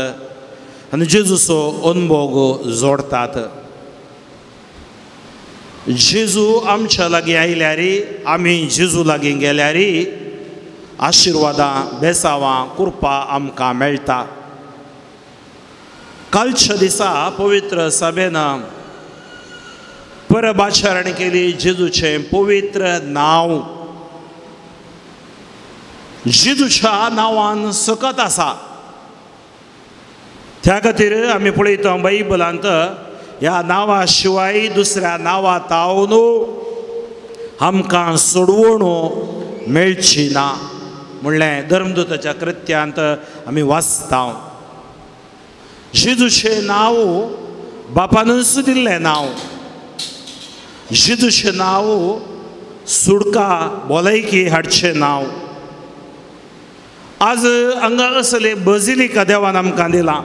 आनी जेजूचो अनुभव जोडतात. जेजू आमच्या लागीं आयल्यार आमी जेजू लागीं गेल्यार आशिर्वादां बेसावां कृपा आमकां मेळटा. कालच्या दिसा पवित्र सभेन परबाचरण केली जेजूचें पवित्र नांव. जेजूच्या नांवान सकत आसा. त्या खातीर आमी पळयता बायबलांत ह्या नांवा शिवाय दुसऱ्या नांवा तावन आमकां सोडवण मेळची ना म्हणलें धर्मदूताच्या कृत्यांत आमी वाचता. जेजूचें नांव बापानूच दिल्लें नांव. जेजूचें नांव सुडका भलायकी हाडचें नांव. आज हांगा असले बजिलिका देवान आमकां दिलां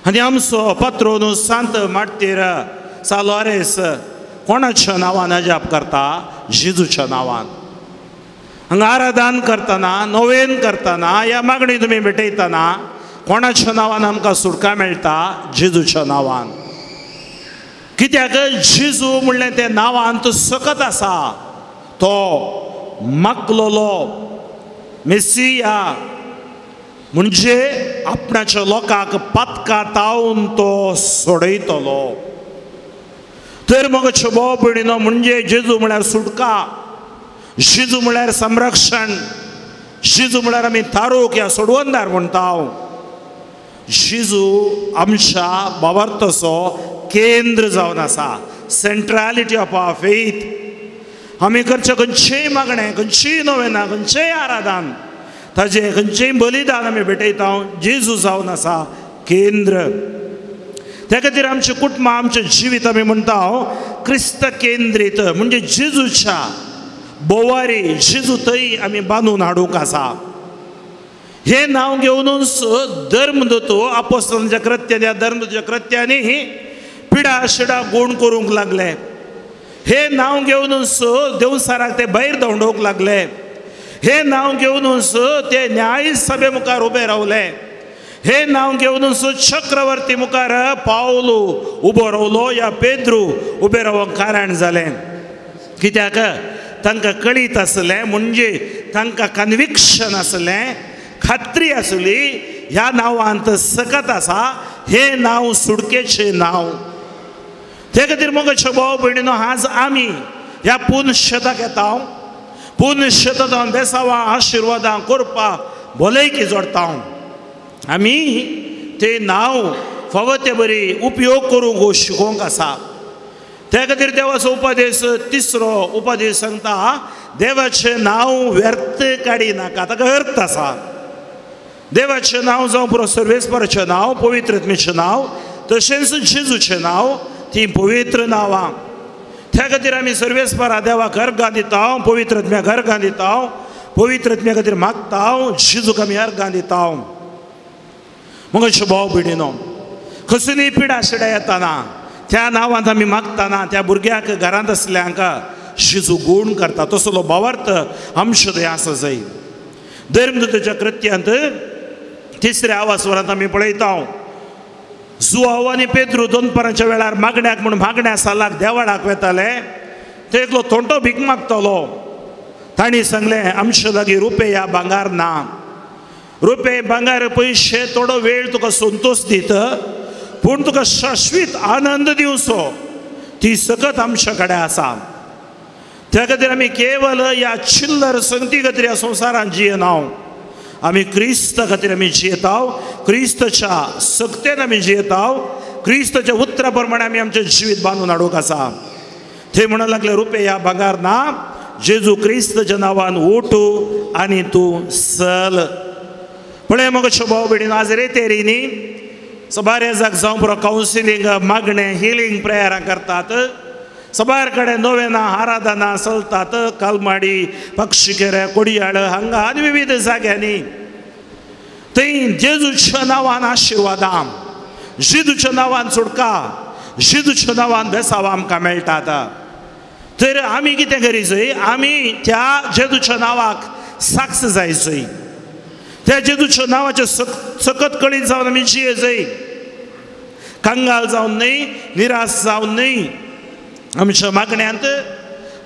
आनी आमचो पात्रोन सांत मार्तीर सालोरेस कोणाच्या नांवान अजाप करता? जेजूच्या नांवान. हांगा आराधन करतना, नोवेन करतना, ह्या मागणी तुमी भेटयतना कोणाच्या नांवान आमकां सुटका मेळटा? जेजूच्या नांवान. कित्याक जेजू म्हणलें तें नांवांत सकत आसा. तो मागलोलो मेसिया म्हणजे आपणाच्या लोकांक पातकां तावन तो सोडयतलो. तर मगच्यो भाव भयणीनो, म्हणजे जेजू म्हळ्यार सुटका, जेजू म्हळ्यार संरक्षण, जेजू म्हळ्यार आमी तारूक या सोडवणदार म्हणटा. जेजू आमच्या बाबार्थचो केंद्र जावन आसा. Centrality of our faith. आमी करचे खंयचेय मागणें, खंयचीय नोवेना, खंयचेय आराधन, ताजें खंयचेय बलिदान आमी भेटयता, जेजू जावन आसा केंद्र. त्या खातीर आमचें कुटुंब, आमचें जिवीत आमी म्हणटा क्रिस्त केंद्रीत, म्हणजे जेजूच्या बोवारी जेजू थंय आमी बांदून हाडूंक आसा. हे नांव घेवनूच धर्मदूत आपोस्तलांच्या कृत्यांनी, ह्या धर्मदूताच्या कृत्यांनी पिडा शिडा गूण करूंक लागले. हे नांव घेवनूच देवसाराक ते भायर धांवडोवंक लागले. हे नांव घेवनूच ते न्याय सभे मुखार उबे रावले. हे नांव घेवनूच चक्रवर्ती मुखार पावलो उबो रावलो, या पेद्रू उबे रावंक कारण जालें. कित्याक तांकां कळीत आसलें, म्हणजे तांकां कन्विक्शन आसलें, खात्री आसली ह्या नांवांत सकत आसा. हे नांव सुडकेचें नांव. ते खातीर मगच्यो भाव भयणीनो, आज आमी ह्या पुनशेताक येता. पुनशेतान बेसावां, आशिर्वादां, कृपा, भलायकी जोडटा. आमी ते नांव फावो ते बरी उपयोग करूंक शिकोवंक आसा. त्या खातीर देवाचो उपदेश, तिसरो उपदेश सांगता, देवाचें नांव व्यर्थ काडी नाका. ताका अर्थ आसा. देवाचें नांव जावं पुरो सर्वेस्पराचें नांव, पवित्रत्मेचें नांव, तशेंच जेजूचें नांव, ती पवित्र नांवां. त्या खातीर आमी सर्वेस्परा देवाक अर्गां दिता, पवित्रत्म्याक अर्गां दिता, पवित्रत्म्या खातीर मागता, जेजूक आमी अर्गां दिता. मगच्यो भाव भयणीनो, कसलीय पिडा शिडा येताना त्या नांवांत आमी मागतना त्या भुरग्याक घरांत आसल्यांक जेजू गूण करता. तसलो भावार्थ आमचो थंय आसा जाय. धर्मदूताच्या कृत्यांत तिसऱ्या आवासवरांत आमी पळयता, जुआव आनी पेद्रू दोनपरांच्या वेळार मागण्याक म्हूण मागण्या सालाक देवाळाक वेताले. ते एकलो थोंटो भीक मागतलो. तांणी सांगलें, आमचे लागीं रुपे या भांगार ना. रुपे भांगार पयशे थोडो वेळ तुका संतोश दीत, पूण तुका शाश्वीत आनंद दिवचो ती सकत आमच्या कडेन आसा. त्या खातीर आमी केवल ह्या चिल्लर संगती खातीर ह्या संवसारांत जियेना. आमी क्रिस्ता खातीर आमी जियेता. क्रिस्ताच्या सक्तेन आमी जियेता. क्रिस्ताच्या उतरा प्रमाणे आमी आमचें जिवीत बांदून हाडूंक आसा. थंय म्हणूंक लागले, रुपे या भांगार ना, जेजू क्रिस्ताच्या नांवान उठ आनी तूं चल. पळय मगच्यो भाव भयणीनो, आज रेतेरींनी सबारेजाक जावं पुरो कावन्सिलींग, मागणें, हिलींग प्रेयरां करतात. सबार कडेन नोवेना, आराधना चलतात. कालमाडी, पक्षिकेरे, कोडयाळ हांगा आनी विविध जाग्यांनी थंय जेजूच्या नांवान आशिर्वादां, जेजूच्या नांवान सुटका, जेजूच्या नांवान बेसावां आमकां मेळटात. तर आमी कितें करीचोय आमी त्या जेजूच्या नांवाक साक्ष जायचोय त्या जेजूच्या नांवाचे सकत कळीत जावन आमी जियेचोय कंगाल जावन न्हय निराश जावन न्हय आमच्या मागण्यांत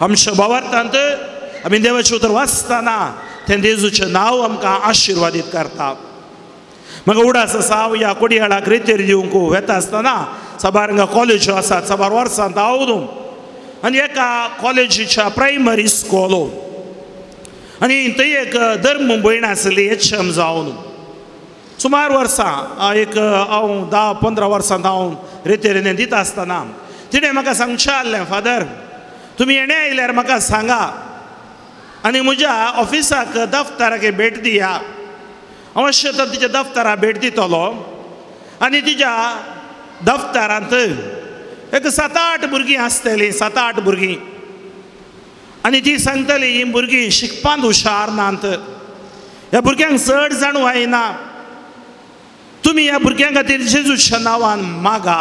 आमच्या भावार्थांत आमी देवाचे उतर वाचतना तें जेजूचें नांव आमकां आशिर्वादीत करता म्हाका उडास आसा हांव ह्या कोडयाळाक रितेर दिवंक वेता आसतना साबार हांगा कॉलेज्यो आसात साबार वर्सांत हांव न्हू आनी एका कॉलेजीच्या प्रायमरी स्कूल आनी थंय एक धर्म भयण आसली HM जावन सुमार वर्सां एक हांव 10-15 वर्सांत हांव रितेरीन दिता आसतना तिणें म्हाका सांगचें आसलें फादर तुमी येणे आयल्यार म्हाका सांगा आनी म्हज्या ऑफिसाक दफ्तराक भेट दिया हांव अशें तर तिच्या दफ्तराक भेट दितलो आनी तिच्या दफ्तरांत एक 7-8 भुरगीं आसतलीं 7-8 भुरगीं आनी ती सांगतली ही भुरगीं शिकपांत हुशार नात ह्या भुरग्यांक चड जाणू आयना तुमी ह्या भुरग्यां खातीर जेजूच्या नांवान मागा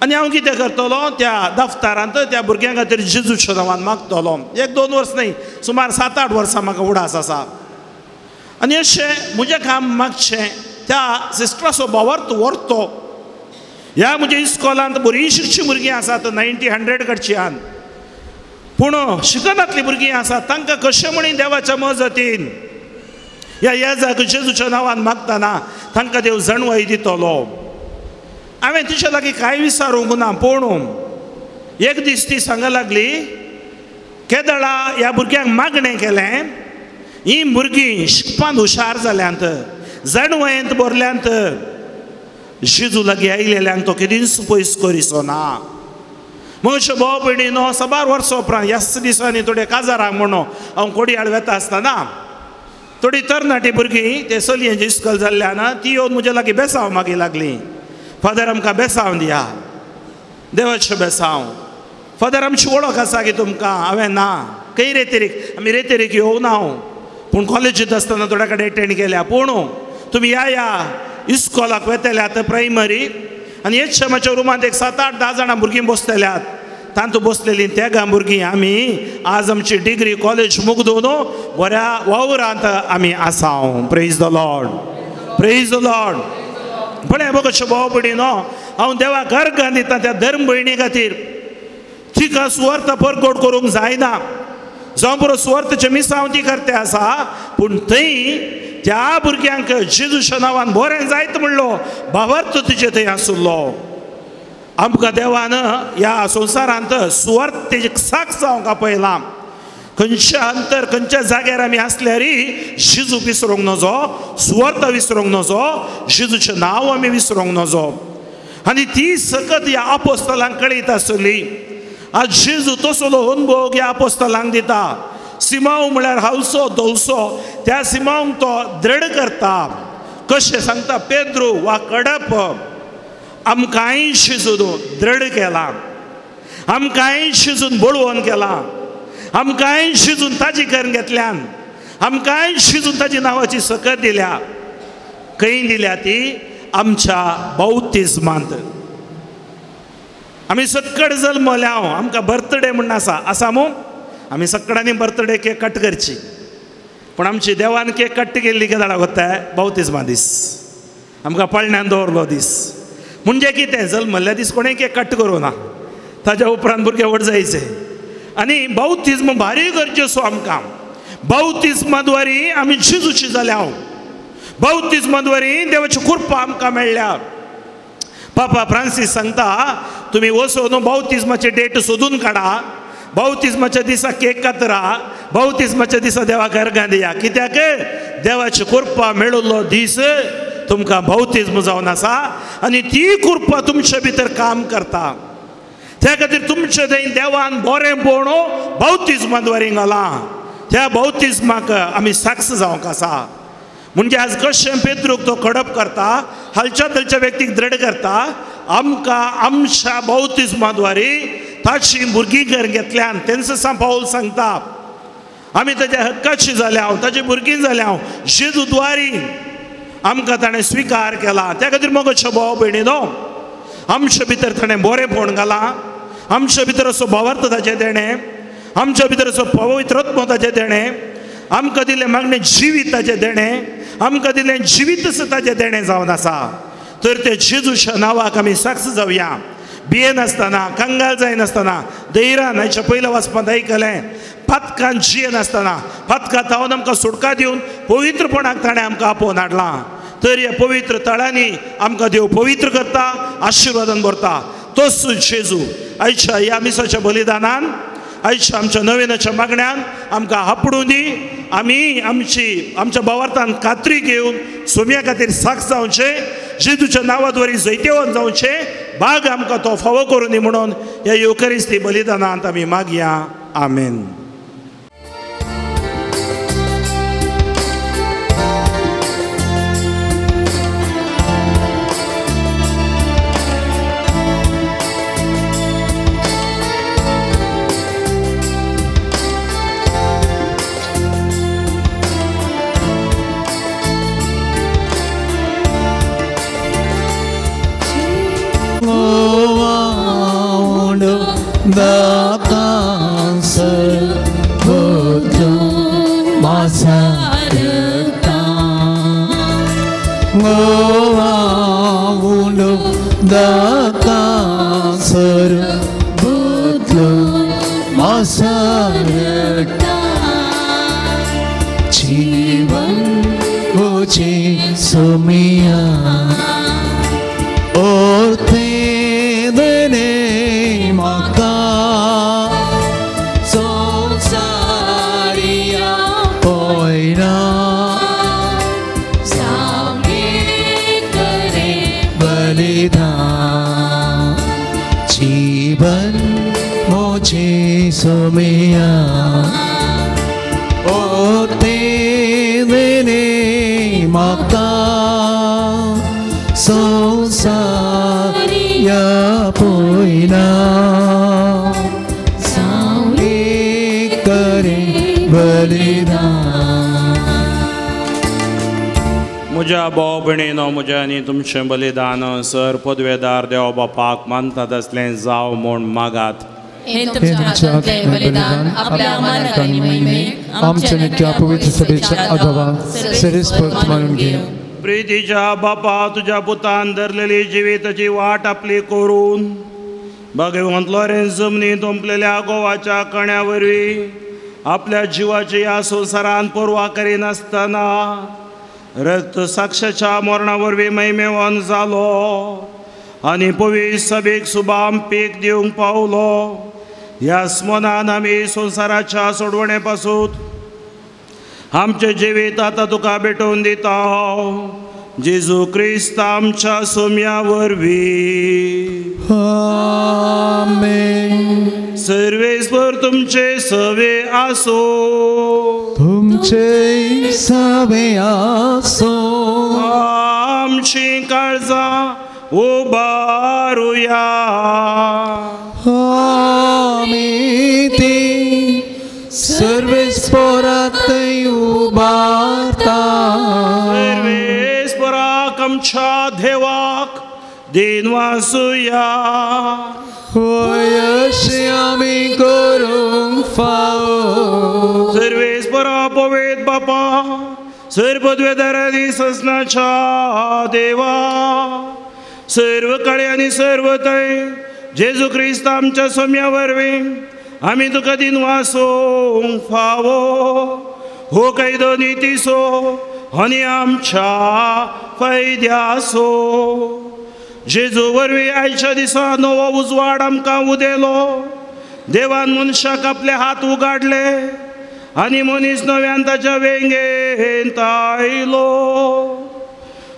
आनी हांव कितें करतलो त्या दफ्तरांत त्या भुरग्यां खातीर जेजूच्या नांवान मागतलो 1-2 वर्स न्हय सुमार 7-8 वर्सां म्हाका उडास आसा आनी अशें म्हजें काम मागचें त्या सिस्टराचो भावार्थ व्हरतो ह्या म्हज्या इस्कॉलांत बरीं शिकचीं भुरगीं आसात 90-100 कडच्यान पूण शिकनातलीं भुरगीं आसात तांकां कशें म्हणून देवाच्या मजतीन ह्या येजाक जेजूच्या नांवान मागतना तांकां देव जणवाय दितलो हांवें तिचे लागीं कांय विचारूंक ना पूण एक दीस ती सांगूंक लागली केदळा ह्या भुरग्यांक मागणें केलें ही भुरगीं शिकपांत हुशार जाल्यांत जणवायेंत भरल्यांत जेजू लागीं आयलेल्यांक तो केदींच पयस करिचो ना म्हज्या भाव भयणीनो साबार वर्सां उपरांत ह्याच दिसांनी थोडे काजाराक म्हणून हांव कोडयाळ वेता आसतना थोडी तरणाटी भुरगीं ते चलयेंचे इस्कॉल जाल्ल्यान ती येवन म्हजे लागीं बेसांव मागी लागली फादर आमकां बेसांव दिया देवाचें बेसांव फादर आमची वळख आसा की तुमकां हांवें ना खंय रेतेरीक आमी रेतेरीक येवना पूण कॉलेजींत आसतना थोड्या कडेन एटेंड केल्या पूण तुमी ह्या इस्कॉलाक वेतल्यात प्रायमरी आनी HMच्या रुमांत एक 7-8-10 जाणां भुरगीं बसतल्यात तांतू बसलेलीं त्या गा भुरगीं आमी आज आमची डिग्री कॉलेज मुगदून बऱ्या वावरांत आमी आसाव praise the Lord praise the Lord पण बघ भाव भयणीनो हांव देवाक घरगां दिता त्या धर्म भयणी खातीर तिका सुवार्थ परगट करूंक जायना जावं बरो सुवार्थेचे मिसांव ती करते आसा पूण थंय त्या भुरग्यांक जेजूच्या नांवान बरें जायत म्हणलो भावार्थ तुजे थंय आसलो आमकां देवान ह्या संवसारांत सुवार्थेची साक्ष जावंक आपयलां खंयच्या अंतर खंयच्या जाग्यार आमी आसल्यारय जेजू विसरूंक नजो सुवार्थ विसरूंक नजो जेजूचें नांव आमी विसरूंक नजो आनी ती सकत ह्या आपोस्तलांक कळयत आसली आज जेजू तसलो अनुभव ह्या आपोस्तलांक दिता सिमांव म्हळ्यार हावसो धवसो त्या सिमांक तो दृढ करता कशें सांगता पेद्रू वा कडप आमकांय शिजून दृढ केला आमकांय शिजून बळवण केला आमकांय शिजून ताजी करून घेतल्यान आमकांय शिजून ताजी नांवाची सकत दिल्या खंय दिल्या ती आमच्या बौतिस्मांत आमी सक्कड जल्मल्या आमकां बर्थडे म्हण आसा मू आमी सक्कडांनी बर्थडे केक कट करची पूण आमची देवान केक कट केल्ली केदाळा कोत्ता बौतिस्मा दीस आमकां पळण्यान दवरलो दीस म्हणजे कितें जल्मल्ल्या दीस कोणें केक कट करूं ना ताच्या उपरांत भुरगे व्हड जायचे आनी बौतिस्म भारी गरजेचो आमकां बौतिस्माद्वारी आमी जेजूची जाल्या बौतिस्माद्वारी देवाची कृपा आमकां मेळ्ळ्या पापा फ्रांसीस सांगता तुमी वचून बौतिस्माची डेट सोदून काडा बौतिस्माच्या दिसा केक कातरा बौतिस्माच्या दिसा देवाक अर्घां दिया कित्याक देवाची कृपा मेळिल्लो दीस तुमकां बौतिस्म जावन आसा आनी ती कृपा तुमचे भितर काम करता त्या खातीर तुमचे थंय देवान बरेंपण बौतिस्माद्वारे घालां त्या बौतिस्माक आमी साक्ष जावंक आसा म्हणजे आज कशें पेद्रूक तो कडप करता हालच्या थलच्या व्यक्तीक दृढ करता आमकां आमच्या बौतिस्माद्वारे ताची भुरगीं घर घेतल्यान तेन्ना पावल सांगता आमी ताच्या हक्काची जाल्या ताची भुरगीं जाल्या जेजू द्वारी आमकां ताणें स्विकार केला त्या खातीर मोगोच्या भाव भयणीनो आमचे भितर ताणें बरेंपण घालां आमच्या भितर असो भावार्थ ताचें देणें, आमच्या भितर असो पवित्रत्व ताचें देणें, आमकां दिलें मागणें जिवीत ताचें देणें, आमकां दिलें जिवीत ताचें देणें जावन आसा. तर ते जेजूच्या नांवाक आमी साक्ष जावया. भियेनासतना, कंगाल जायनासतना, धैर्यान हाच्या पयलें वाचपांत आयकलें, फातकान जियेनासतना, फातकां तावन आमकां सुटका दिवन पवित्रपणाक ताणें आमकां आपोवन हाडलां. तर ह्या पवित्र तळांनी आमकां देव पवित्र करता, आशिर्वादान भरता. तोच जेजू आयच्या ह्या मिसाच्या बलिदानान, आयच्या आमच्या नवेनाच्या मागण्यान आमकां आपडून दी. आमी आमच्या भावार्थान कात्री घेवन सोम्या खातीर साक्ष जावचे, जेजूच्या नांवांत वरी जैतेवन जावचे, भाग आमकां तो फावो करून दी म्हणून ह्या युकरिस्ती बलिदानांत आमी मागया. आमेन. जीवन होचे सोमिया और ते देने माका संसारिया पोइना सामने करे बलिदान. जीवन होचे सोमिया और ते देने माका संसारिया पोइना सामने करे बलिदान. म्हज्या भाव भयणीनो, म्हज्या आनी तुमचें बलिदान सर पदवेदार देव बापाक मानतात असलें जाव म्हूण मागात. हे तुमच्या हातांतले बलिदान आपल्या अमानत आणि महिमेक आमच्या नित्य पवित्र सभेच्या आगावा सरिस्पत मानून घे. प्रितीच्या बापा, तुझ्या पुतान धरलेली जिविताची वाट आपली करून भगवंत लॉरेन्स जमनी तोंपलेल्या गोवाच्या कण्या वरवीं आपल्या जिवाची ह्या संवसारान परवा करिनासतना रक्त साक्षाच्या मरणा वरवीं महिमेवान जालो आनी पवित्र सभेक सुबाम पीक दिवंक पावलो. ह्या स्मरणान आमी संवसाराच्या सोडवणे पासून आमचे जिवीत आतां तुका भेटोवन दिता. जेजू क्रिस्त आमच्या सोम्या वरवीं. आमेन. सर्वेस्वर तुमचे सवे आसो. तुमचे सवे आसो. आमची काळजां उबारुया. आमी ती सर्वेस्परात उबारता. सर्वेस्पराक आमच्या देवाक दिनवासुया. अशें आमी करूंक फावो. सर्वेस्परा पवित्र बापा, सर्वपदवेदार आनी ससनाच्या देवा, सर्व काळी आनी सर्व तय जेजू क्रिस्त आमच्या सोम्या वरवीं आमी तुका दिनवासोंक फावो. हो कायदो नितीसो आनी आमच्या फायद्यासो. जेजू वरवीं आयच्या दिसा नवो उजवाड आमकां उदेलो. देवान मनशाक आपले हात उगाडले आनी मनीस नव्यान ताच्या वेंगेंत आयलो.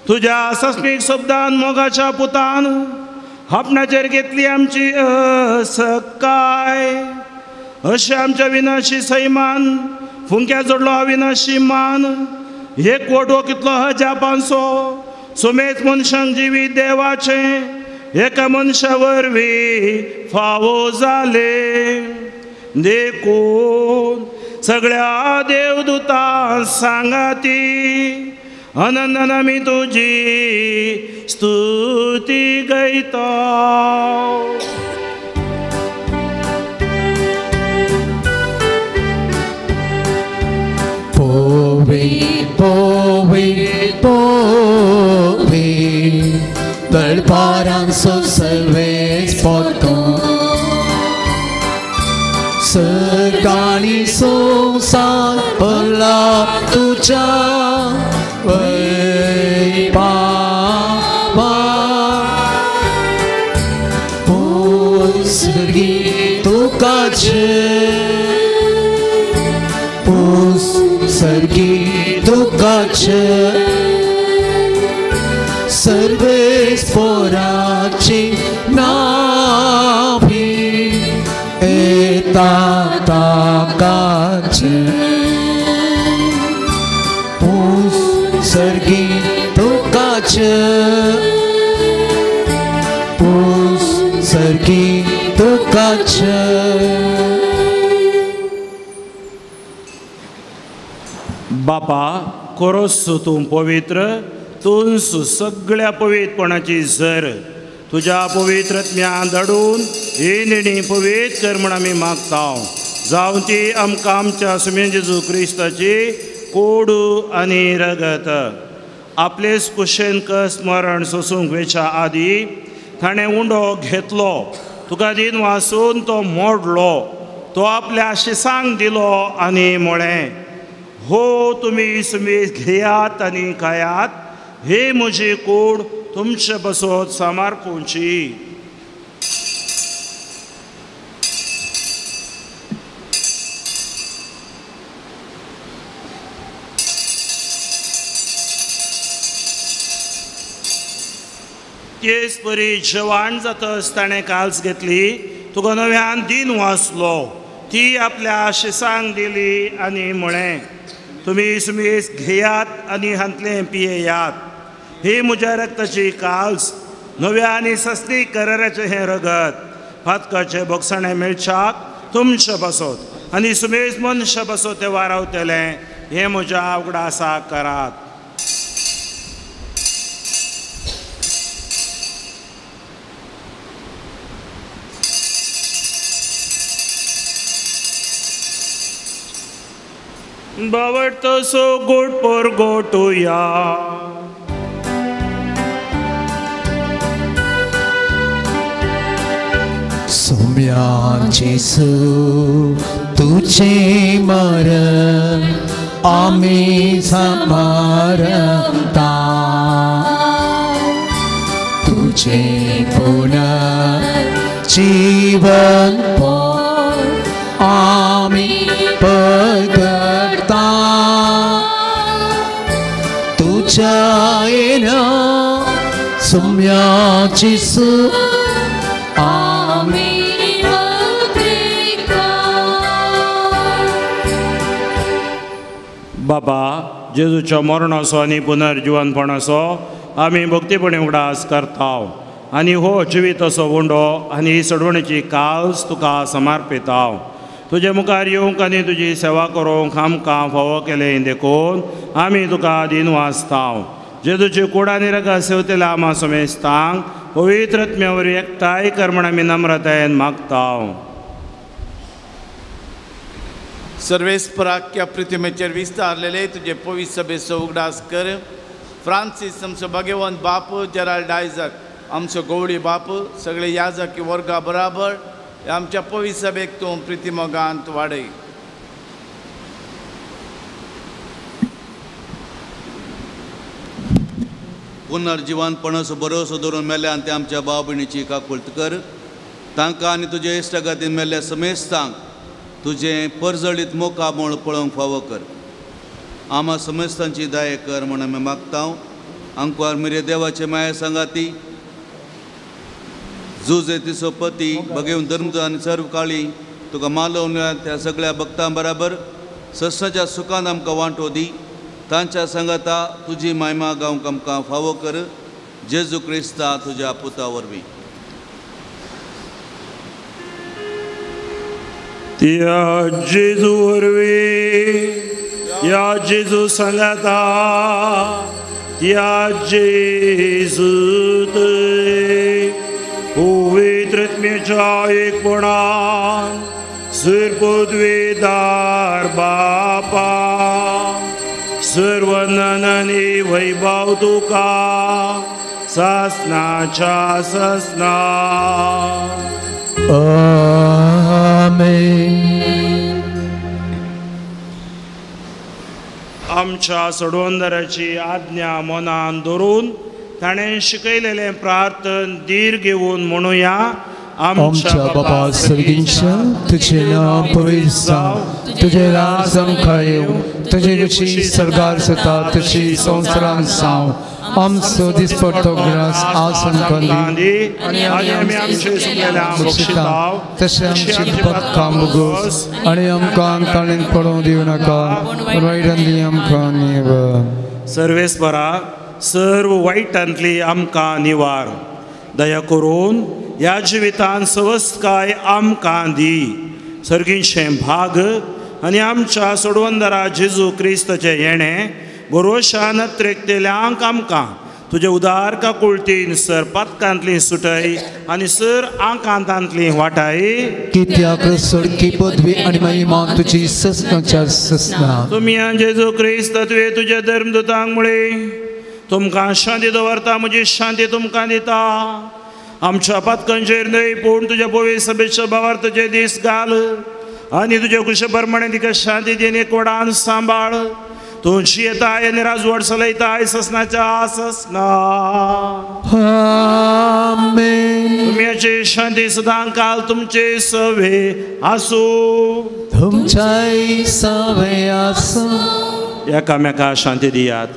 तुज्या सस्मीक शब्दान मोगाच्या पुतान आपणाचेर घेतली आमची सकाय. अशें आमच्या विनाशी सैमान फुंक्या जोडलो अविनाशी मान. एक वटो कितलो हजापांचो सोमेत मनशांक जिवीत देवाचें एका मनशा वरवीं फावो जाले. देखून सगळ्या देवदूतां सांगाती आनंदान आमी तुजी स्तुती गायता. Tălparanso सर्वेस पोतो सर्गानी संसार भला तुझा वैपावा पुसगी तुकाचे पुसगी तुकाचे सर्वेस पोराची नाभी एता ताकाचे सर्गी तुकाचे सर्गी तुकाचे बापा कोरोस तूं पवित्र तूंस सगळ्या पवित्रपणाची झर तुझ्या पवित्रत्म्यान दडून ही निर्णय पवित्र कर म्हण आमी मागता जावं ती आमकां आमच्या सुमे जेजू क्रिस्ताची कोडू आनी रगत आपलेच कुशेंक स्मरण सोसूंक वेच्या आदी ताणें उंडो घेतलो तुका दिन वाचून तो मोडलो तो आपल्या शिसांक दिलो आनी म्हळें हो तुमी सुमेज घेयात आनी खायात हे म्हजी कूड तुमचे बसत सामारपूंची तेच परी जेवण जातच ताणें काल्स घेतली तुका नव्यान दिन वाचलो ती आपल्या शिसांक दिली आनी म्हळें तुमी सुमेज घेयात आनी हांतलें पियेयात ही म्हज्या रक्ताची काल्स नव्या आनी सस्ती कराराचें हें रगत फातकाचे बोगसाणें मेळच्याक तुमचे बसत आनी सुमेज मनशा बसत ते वारावतलें हें म्हज्या उगडासाक करात बावडतो सो गोट पोर गोटुया सोम्याचे सू तुझे मरण आम्ही समारंभता तुझे पुनर्जीवन पोर आम्ही पगडता तुझ्या येण्या सोम्याची सू बाबा जेजूच्या मरणाचो आनी पुनर्जीवनपणाचो आमी भक्तीपणे उगडास करता आनी हो जिविताचो वंडो आनी ही सडवणेची काल्स तुका समर्पिता तुजे मुखार येवंक आनी तुजी सेवा करूंक आमकां फावो केलें देखून आमी तुका दिन वाचता जेजूची कूड आनी रगत सेवतल्या आमा समेस्तांक पवित्रत्म्या वरवीं एकठांय कर म्हण आमी नम्रतायेन मागता सर्वेस्पराख्या प्रतिमेचेर विस्तारलेले तुझे पवित्र सभेचो उगडास कर फ्रांसीस आमचो भगवंत बाप जेराल्ड आयझक आमचो गवळी बाप सगळे याजकी वर्गा बराबर आमच्या पवित्र सभेक तूं प्रितीमोगांत वाडय पुनर्जीवनपणाचो भरोसो धरून मेल्यान ते आमच्या भाव भयणीची काकुळट कर तांकां आनी तुजे इश्टगातीन मेल्ल्या समेस्तांक तुजें परजळीत मोका मोळ पळोवंक फावो कर आमा समेस्तांची दया कर म्हण आमी मागता आंकवार मिरे देवाचे माया सांगाती जुजे तिचो पती भगवंत धर्मद आनी सर्व काळी तुका मालवल्या त्या सगळ्या भक्तां बराबर सस्साच्या सुखान आमकां वांटो दी तांच्या सांगाता तुजी महिमा गावंक आमकां फावो कर जेजू क्रिस्ता तुज्या पुता वरवीं या जेजू वरवीं या जेजू सांगाता या जेजू पवित्रत्म्याच्या एकपणान सर्वोद्वेदार बापा सर्व नननी वैभव तुका ससनाच्या ससना. आमेन. आमच्या सोडवंदराची आज्ञा मनान धरून ताणें शिकयलेलें प्रार्थन धीर घेवन म्हणुया. आमच्या बाबा सर्गींच्या तुझे नाव पवित्र जाव, तुझे राज्य येवं, तुझे कशी स्वर्गार जाता तशी संवसारांत जावं. आमचो दिसपट्टो ग्रास आज आमकां दी आनी आमी आमचे सुकलेल्यांक बक्षिताव तशें आमची पदकां बोगोस आनी आमकां ताणें पडोवं दिवं नाका, पूण वायटांतली आमकां निवार. सर्वेस्परा सर्व वायटांतली आमकां निवार. दया करून ह्या जिवितांत सवस्काय आमकां दी. सर्गींचें भाग आनी आमच्या सोडवंदरा जेजू क्रिस्ताचें येणें भरोशा नत्रेकतेल्यांक आमकां तुजे उदार काकुळटीन सर पदकांतली सुटय आनी सर आकांतांतली वाटाय. कित्याक सडकी पदवी आनी महिमा तुजी ससनाच्या ससना. तुमी जेजू क्रिस्त तुवें तुज्या धर्मदूतांक म्हळें तुमकां शांती दवरता, म्हजी शांती तुमकां दिता. आमच्या पदकांचेर न्हय पूण तुज्या पवित्र सभेच्या भावार तुजे दीस घाल आनी तुजे कुशे प्रमाणे तिका शांती दिवन एकवटान सांबाळ. तूं जियेताय आनी राजवट चलयताय ससनाच्या ससना. आमेन. तुमची शांती सदां काल तुमचे सवे आसूं. तुमच्याय सवे आसूं. एकामेका शांती दियात.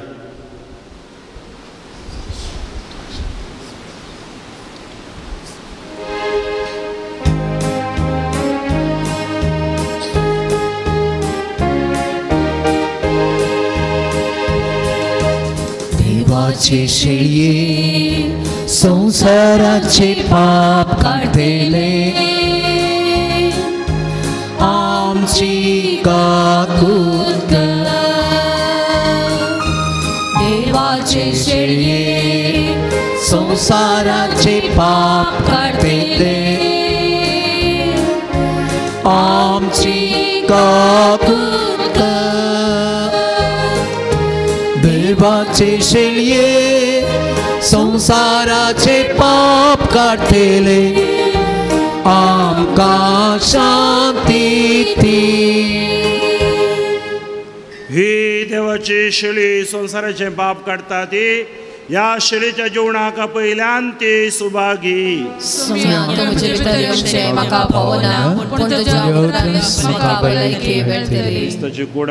देवाचे शेळये संसाराचे पाप काढतेले, आमची काकूत. देवाचे शेळये संसाराचे पाप काढतेले, आमची काकूत. देवाचे शेळये संसाराचे पाप काढतेले, आमकां शांती दी. ही देवाची शेळी संसाराचे पाप काडटा ती ह्या शेळीच्या जेवणाक पयल्यान ती सुभागी. तुमचे भितर येवचें म्हाका पावना, पूण तुज्या उतरांतल्यान म्हाका भलायकी मेळटली. क्रिस्ताची कूड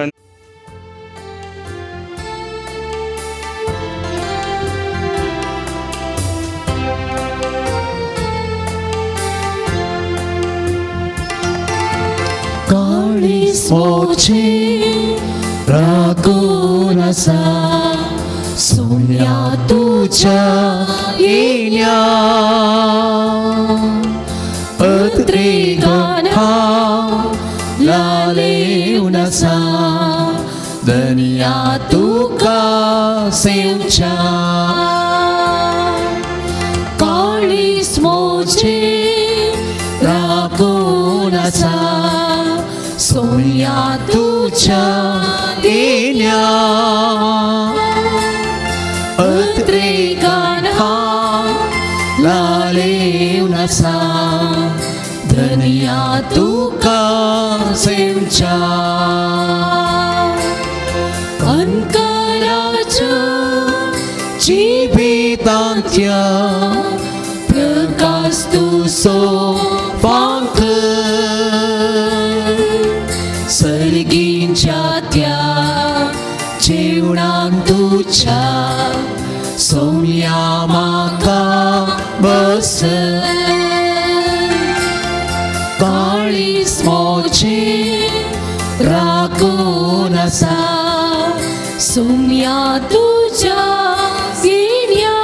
मोचे रागून आसा सोन्या तुझ्या येण्या. अत्रेगान हांव लालेवन आसा दनिया तुका सेवच्या. काळीस मोचे रागून आसा सोन्या तुझ्या येण्या. अत्रेगान हांव लालेवन आसा धनिया तुका सेवच्या. अंकाराच्यो जिवितांत्या प्रकाश तुजो फांक. सर्गींच्या त्या जेवणान तुझ्या सोम्या म्हाका बस. काळीस मोचे रागून आसा सोम्या तुझ्या येण्या.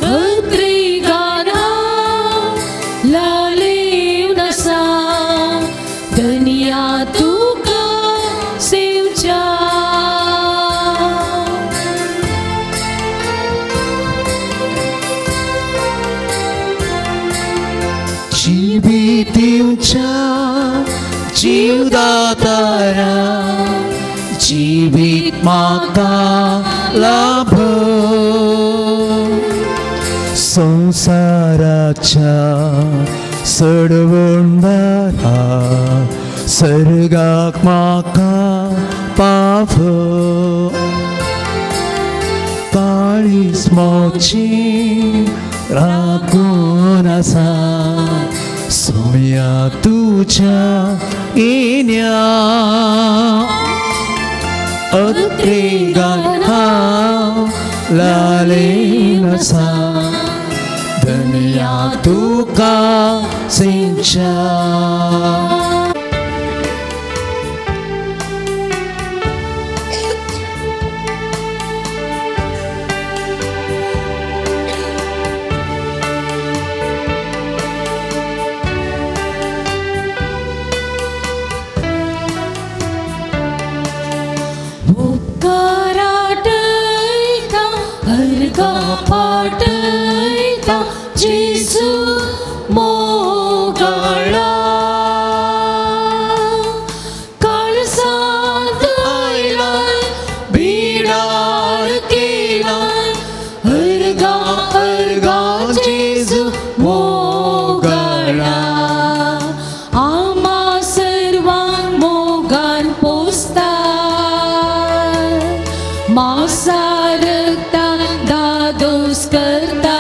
अत्रेगान हांव लालेवन आसा धनिया तुका सेवच्या. जिवीत दिवच्या जीवदातारा जिवीत म्हाका लाभ संसाराच्या सडवंडारा सर्गाक म्हाका पाव काळीस मोची राखून आसा सोम्या तुझ्या येण्या अत्रेगान हांव लालेन आसा धन्या तुका सेंच्या पाटयता जेजू मोगळा काळजांत आयलाय बिडार केलाय अर्गा अर्गा जेजू मोगळा आम्हा सर्वांक मोगान पोसता मांसार दोस करता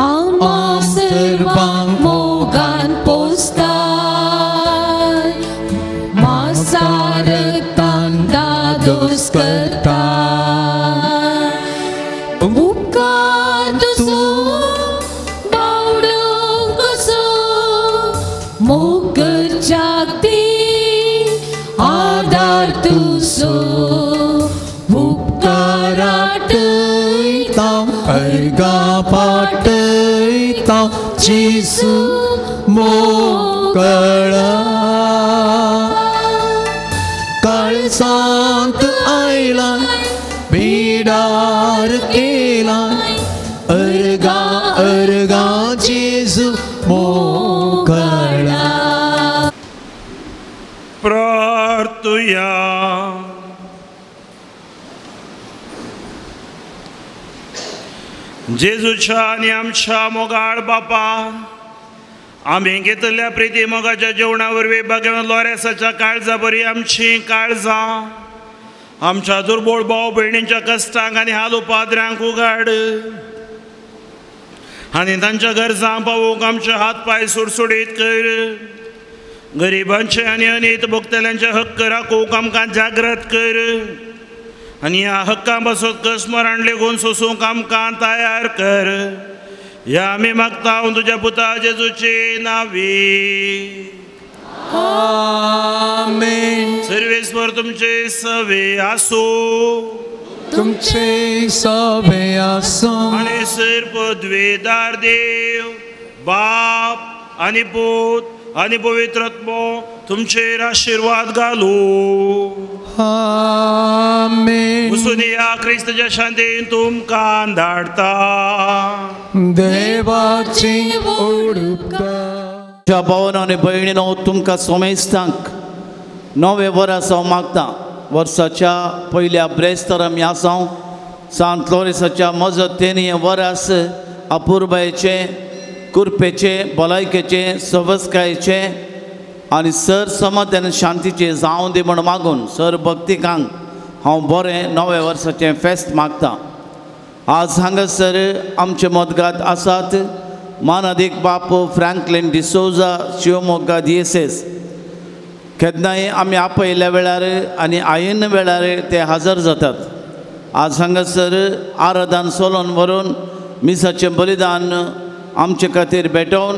आम्हा सर्वांक मोगान पोसता मांसारतान दादोस करता उपकार तुजो बावडो कसो मोगर जागती आदार तुजो अर्गा पाटयता जेजू मोगळा काळजांत आयलाय बिडार केलाय अर्गा अर्गा जेजू मोगळा प्रार्थुया जेजूच्या आणि आमच्या मोगाळ बापा आम्ही घेतलेल्या प्रिती मोगाच्या जेवणा वरवीं भगवान लोरेसाच्या काळजा बरी आमची काळजां आमच्या दुर्बळ भाव भयणींच्या कश्टांक आनी हाल उपाद्र्यांक उगाड आनी तांच्या गरजां पावूंक आमचे हात पाय सुडसुडीत कर गरिबांचे आनी अनीत भोगतल्यांचे हक्क राखूंक आमकां जागृत कर आनी ह्या हक्कां बसत कसमरण लेगून सोसूंक आमकां तयार कर या आमी मागता तुज्या पुता जेजूचे नांवी आमेन सर्वेस्वर तुमचे सवे आसो तुमचे सवे आसो आनी सर पदवेदार देव बाप आनी पूत आनी पवित्रात्मो तुमचेर आशिर्वाद घालू आमेन वचून या क्रिस्ताच्या शांतीन तुमकां धाडता देवाची ओडुका भावन आनी भयणीनो तुमकां सोमेस्तांक नवे वर्स हांव मागता वर्साच्या पयल्या ब्रेस्तर म्यासांव सांत लोरेसाच्या मजतेनी वर्स अपुर्बायेचे कुरपेचे भलायकेचे सवस्कायेचे आनी सर समाधान शांतीचे जावं दी म्हण मागून सर भक्तिकांक हांव बरें नवे वर्साचें फेस्त मागता आज हांगासर आमचे मदगात आसात मानादीक बापू फ्रँकलिन डिसोजा शिवमोग्गा दिएसेस केन्नाय आमी आपयल्या वेळार आनी आयन वेळार ते हजर जातात आज हांगासर आराधन सोलोन व्हरून मिसाचें बलिदान आमचे खातीर भेटोवन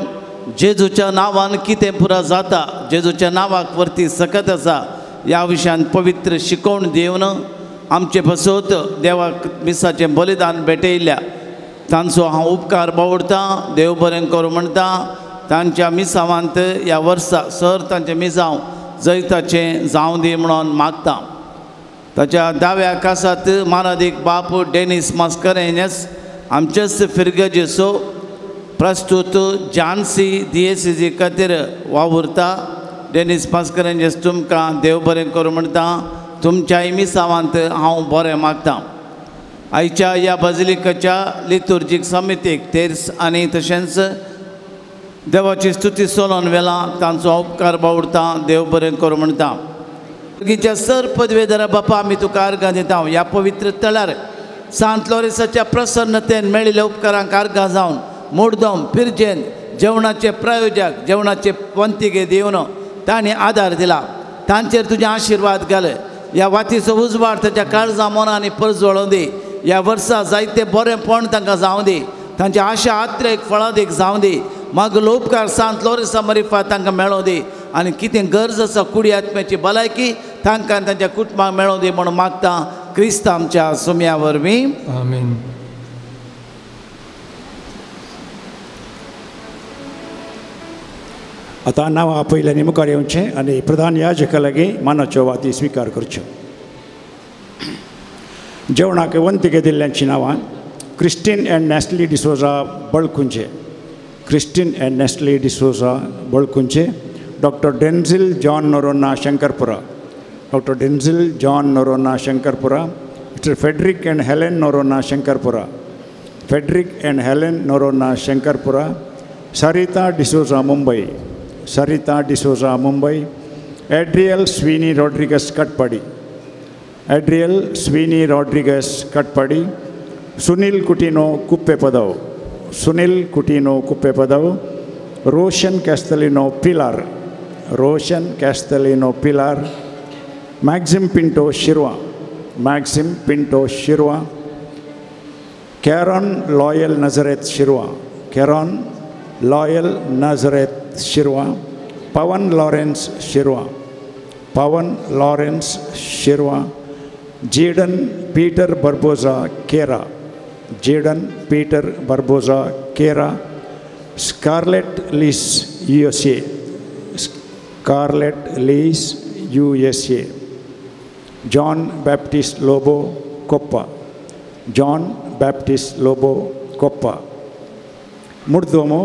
जेजूच्या नांवान कितें पुरा जाता जेजूच्या नांवाक वर्ती सकत आसा ह्या विशयान पवित्र शिकोवण दिवन आमचे बसोत देवाक मिसाचें बलिदान भेटयल्या तांचो हांव उपकार बावडटां देव बरें करूं म्हणटा तांच्या मिसावांत ह्या वर्सा सर तांचें मिसांव जैताचें जावं दी म्हणून मागता ताच्या दाव्या कासात मानादीक बाप डेनिस मास्करेन्स आमचेच फिरगजेसो प्रस्तुत झांसी दिएसीजी खातीर वावुरता डेनिस पास्करांचेस तुमकां देव बरें करूं म्हणटा तुमच्या मिसावांत हांव बरें मागतां आयच्या ह्या बजिलिकाच्या लितुर्जीक समितीक तेर्स आनी तशेंच देवाची स्तुती सोलोन वेला तांचो उपकार बावडटा देव बरें करूं म्हणटा सर्गीच्या सर पदवेदारा बापा आमी तुका आर्गां दिता ह्या पवित्र तळ्यार सांत लोरेसाच्या प्रसन्नतेन मेळिल्ल्या उपकारांक आर्गां जावन मुर्दम पिरजेन जेवणाचे प्रायोजक जेवणाचे वंतिके दिवन तांणी आदार दिला तांचेर तुजे आशिर्वाद घाल ह्या वातीचो उजवाड ताच्या काळजा मनांनी परजवळों दी ह्या वर्सा जायते बरेंपण तांकां जावं दी तांची आशा आत्रेक फळादीक जावं दी मागलो उपकार सांत लोरेसा मरिफा तांकां मेळों दी आनी कितें गरज आसा कुडी आत्म्याची भलायकी तांकां तांच्या कुटुंबाक मेळों दी म्हणून मागता क्रिस्त आमच्या सुम्या वरवीं आमीन. आतां नांवां आपयल्यांनी मुखार येवचें आनी प्रधान याजका लागीं मानाच्यो वाती स्विकार करच्यो. जेवणाक वंतिके दिल्ल्यांची नांवां Christine and Nasly D'Souza Balkunje Christine and Nasly D'Souza Balkunje doctor Denzil John Noronha Shankarpura doctor Denzil John Noronha Shankarpura mister Frederick and Helen Noronha Shankarpura Frederick and Helen Noronha Shankarpura Sarita D'Souza Mumbai Sarita D'Souza Mumbai Adriel Sweeny Rodrigues Katpadi Adriel Sweeny Rodrigues Katpadi Sunil Coutinho Kuppe Padav Sunil Coutinho Kuppe Padav Roshan Castelino Pilar Roshan Castelino Pilar Maxim Pinto Shirva Maxim Pinto Shirva Caron Loyal Nazareth Shirva Caron Loyal Nazareth Shirva Pavan Lawrence Shirva Pavan Lawrence Shirva Jaden Peter Barboza Kera Jaden Peter Barboza Kera Scarlett Lees USA Scarlett Lees USA John Baptist Lobo Koppa John Baptist Lobo Koppa मुर्दोमो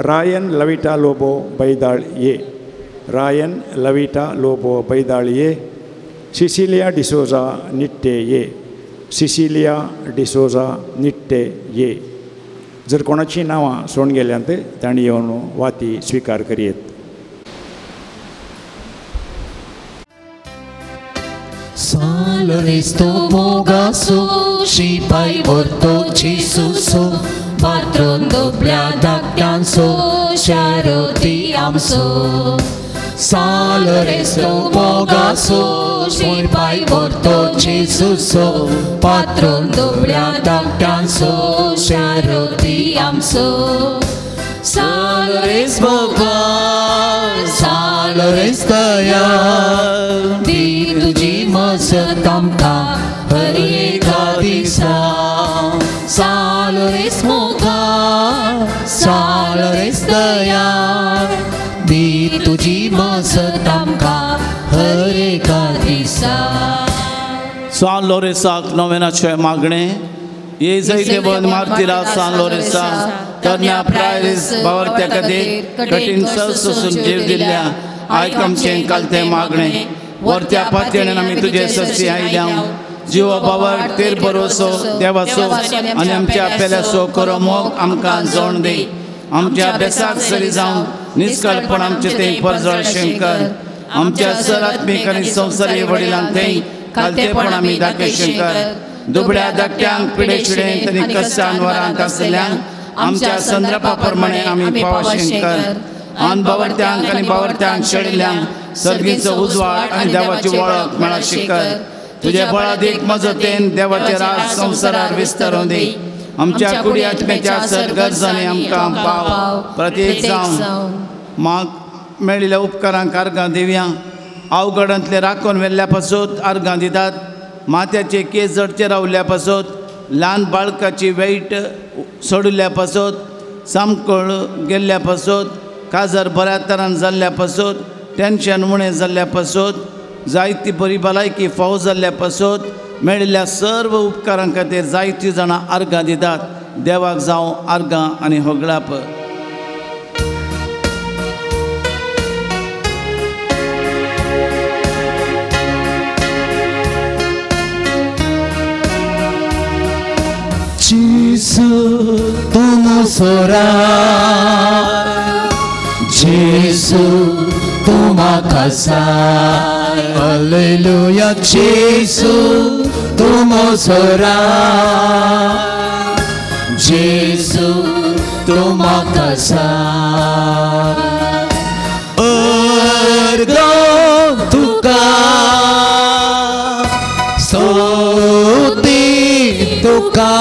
Ryan Lavita Lobo बैदाळ ये रायन Lavita Lobo बैदाळ ये Sicilia D'Souza Nitte ये Sicilia D'Souza Nitte ये जर कोणाची नांवां सोडून गेल्यांत तांणी येवन वाती स्विकार करीत. Saloristo mogaso, și pai vorto ci suso, patron doblea dactanso, șaroti amso. Saloristo mogaso, și pai vorto ci suso, patron doblea dactanso, șaroti amso. Salores mogas, salores tăia, तुझी मसतमका हरी एकादिसा सालोरेस मोगा सालोरेस दया दी तुझी मसतमका हरी एकादिसा. San Loresac novenaचे मागणे ये जायते बंद मारतीला San Loresa तरण्या प्रायस बावरत्या खातीर कठीण सोसून जीव दिल्ल्या आयकमचे कालते मागणे वरत्या पातयेन आमी तुजे ससी आयल्या जीव बावर तेर भरोसो देवाचो आनी आमच्या पेल्याचो करो मोग आमकां जोड दी आमच्या अभ्यासाक सरी जावन निश्कळपण आमचे ते परजळ शंकर आमच्या सर आत्मीक आनी संवसारी वडिलांक ते कालतेपण आमी दाखय शंकर दुबळ्या धाकट्यांक पिडे शिडेंत आनी कश्टान वरांक आसल्यांक आमच्या संद्रपा प्रमाणे आमी पाव शंकर अनबावरत्यांक आनी बावरत्यांक शेळिल्ल्यांक सर्गीचो उजवाड आनी देवाची वळख मेळा शिकर तुजे बळादीक मजतेन देवाचे राज संवसारार विस्तरूं दी आमच्या कुडी आत्म्याच्या सर गरजांनी आमकां पाव प्रत्येक जावन माग मेळिल्ल्या उपकारांक आर्गां दिवया अवघडांतले राखून व्हेल्ल्या पासून आर्गां दितात माथ्याचे केस जडचे रावल्ल्या पासून ल्हान बाळकाची वेट सोडिल्ल्या पासून सामकोळ गेल्ल्या पासून काजार बऱ्या तरान जाल्ल्या पासून टेन्शन उणें जाल्ल्या पासून जायती बरी भलायकी फावो जाल्ल्या पासून मेळिल्ल्या सर्व उपकारां खातीर जायतीं जाणां आर्गां दितात देवाक जावं आर्गां आनी होगळाप. Gesù tumo sora Gesù tuma kasa Hallelujah Gesù tumo sora Gesù tuma kasa Ergo tuka Stuti tuka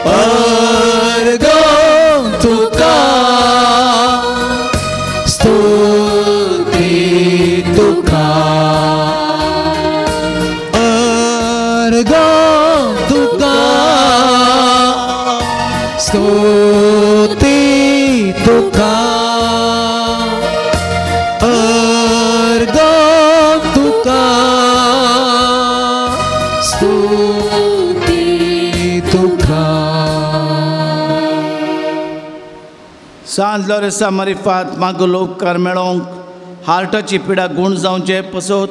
Ergo tuka Stuti tuka Ergo tuka Stuti tuka Ergo tuka Stuti tuka सांत लोरेसा मारिफात मागो उपकार मेळोवंक हार्टाची पिडा गूण जावचे पसोत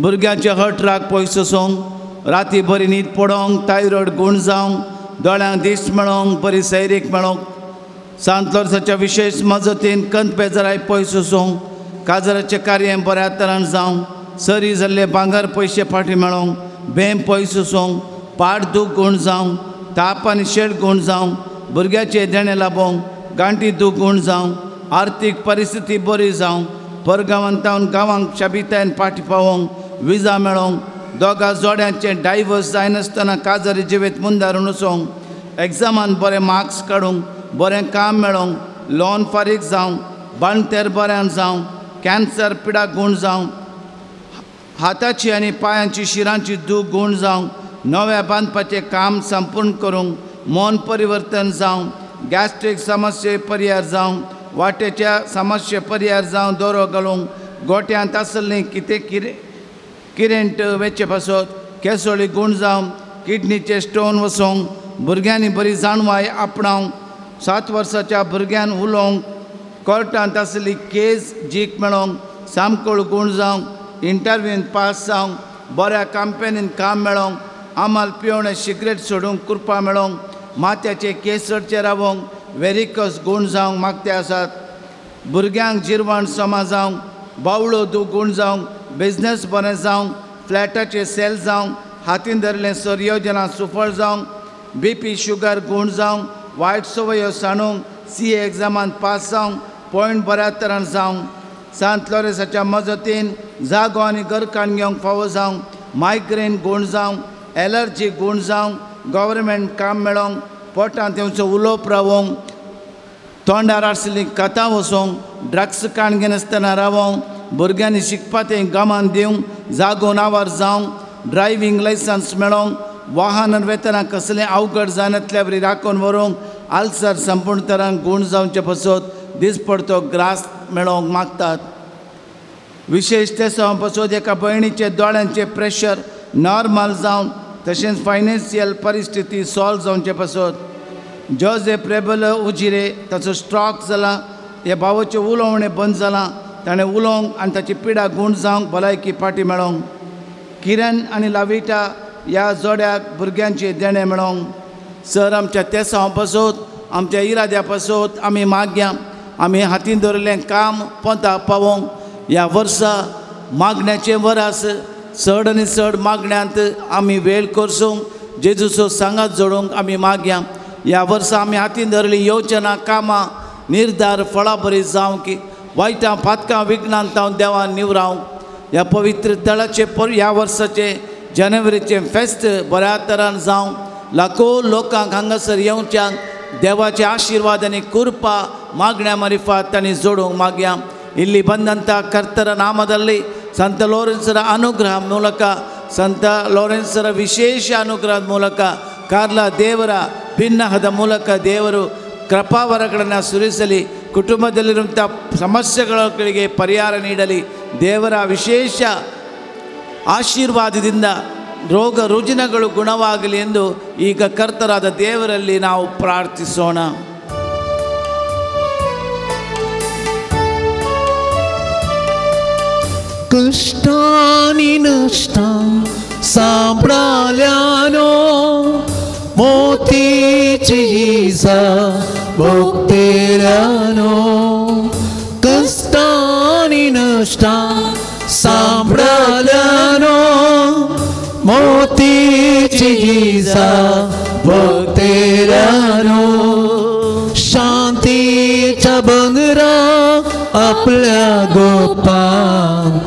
भुरग्यांचे हट राग पयस वचोंक राती बरी न्हीद पडोवंक थायरॉयड गूण जावंक दोळ्यांक दिश्ट मेळोवंक बरी सैरीक मेळोवंक सांत लोरेसाच्या विशेष मजतीन कंत बेजाराय पयस वचोवंक काजराचें कार्य बऱ्या तरान जावंक सरी जाल्ले भांगर पयशे फाटीं मेळोवंक बेम पयस वचोवंक पाट दूख गूण जावंक ताप आनी शेड गूण जावंक भुरग्याचे देणे लाबोवंक गांठी दूख गूण जावंक आर्थीक परिस्थिती बरी जावंक परगांवांतावन गांवांक शाबितायेन फाटीं पावोवंक विजा मेळोवंक दोगा जोड्यांचे डायवर्स जायनासतना काजरी जिवेत मुंदारून वचोवंक एग्जामान बरे मार्क्स काडूंक बरें काम मेळोवंक लोन फारीक जावंक बाणतेर बऱ्यान जावंक कॅन्सर पिडा गूण जावंक हाताची आनी पांयांची शिरांची दूख गूण जावंक नव्या बांदपाचें काम संपूर्ण करूंक मन परिवर्तन जावंक गॅस्ट्रीक समस्ये परिहार जावंक वाटेच्या समस्ये परिहार जावं दोरो घालूंक गोट्यांत आसलीं किरेंट वेचे पासत केसोळी गूण जावंक किडनीचे स्टोन वचोवंक भुरग्यांनी बरी जाणवाय आपणावंक 7 वर्साच्या भुरग्यान उलोवंक कोर्टांत आसली केस जीक मेळोवंक सामकोळ गूण जावंक इंटरव्यून पास जावंक बऱ्या कंपनीन काम मेळोवंक आमाल पिवणे सिगरेट सोडूंक कृपा मेळोवंक माथ्याचे केस चडचे रावोवंक वेरिकस गूण जावंक मागते आसात भुरग्यांक जिरवण समा जावंक बावळो दूख गूण जावंक बिझनेस बरें जावंक फ्लॅटाचे सेल जावंक हातीन धरलें सर योजना सुफळ जावंक BP शुगर गूण जावंक वायट सवयो साणूंक CA एग्जामान पास जावंक पॉयंट बऱ्या तरान जावंक सांत लोरेसाच्या मजतीन जागो आनी घरकान्न घेवंक फावो जावंक मायग्रेन गूण जावंक एलर्जी गूण जावंक गव्हर्मेंट काम मेळोवंक पोटांत तेंचो उलोवप रावोवंक तोंडार आसली कथा वचोवंक ड्रग्स काण घेनासतना रावोवंक भुरग्यांनी शिकपा तें गमान दिवंक जागो नावार जावंक ड्रायव्हिंग लायसन्स मेळोवंक वाहन वेतना कसलें अवघड जायनातल्या बरी राखून व्हरूंक आल्सर संपूर्ण तरान गूण जावचे पसत दिसपडतो ग्रास मेळोवंक मागतात विशेष ते सम पसत एका भयणीचे दोळ्यांचे प्रेशर नॉर्मल जावन तशेंच फायनान्शियल परिस्थिती सॉल्व जावचे पसत जोझेफ रेबेल उजिरे ताचो स्ट्रोक जाला ह्या भावाचें उलोवणें बंद जालां ताणें उलोवंक आनी ताची पिडा गूण जावंक भलायकी फाटी मेळोवंक किरण आनी लाविटा ह्या जोड्याक भुरग्यांचे देणे मेळोवंक सर आमच्या तेसां पसत आमच्या इराद्या पसत आमी मागया आमी हातीन दवरिल्लें काम पोंता पावोवंक ह्या वर्सा मागण्याचें वरास चड आनी चड मागण्यांत आमी वेळ करसूंक जेजूचो सांगात जोडूंक आमी मागया ह्या वर्सा आमी हातीन धरली योजना कामां निर्धार फळां बरी जावं की वायटां पातकां विघ्नांत हांव देवान निवरावंक ह्या पवित्र तळाचे ह्या वर्साचे जानेवारीचें फेस्त बऱ्या तरान जावं लाखो लोकांक हांगासर येवच्यांक देवाचे आशिर्वाद आनी कृपा मागण्या मारिफात तांणी जोडूंक मागया इल्ली बंದಂತ ಕರ್ತರ ನಾಮದಲ್ಲಿ ಸಂತ ಲೋರೆನ್ಸರ ಅನುಗ್ರಹ ಮೂಲಕ ಸಂತ ಲೋರೆನ್ಸರ ವಿಶೇಷ ಅನುಗ್ರಹದ ಮೂಲಕ ಕಾರ್ಲಾ ದೇವರ ಭಿನ್ನಹದ ಮೂಲಕ ದೇವರು ಕೃಪಾವರಗಳನ್ನು ಸುರಿಸಲಿ ಕುಟುಂಬದಲ್ಲಿರುವಂಥ ಸಮಸ್ಯೆಗಳಿಗೆ ಪರಿಹಾರ ನೀಡಲಿ ದೇವರ ವಿಶೇಷ ಆಶೀರ್ವಾದದಿಂದ ರೋಗ ರುಜಿನಗಳು ಗುಣವಾಗಲಿ ಎಂದು ಈಗ ಕರ್ತರಾದ ದೇವರಲ್ಲಿ ನಾವು ಪ್ರಾರ್ಥಿಸೋಣ. कष्टानी नष्टा सांभाळल्यानो मोतीची इजा भोगतेल्यानो कष्टानी नष्टा सांभाळल्यानो मोतीची इजा भोगतेल्यानो शांतीच्या बंगरा आपल्या गोपान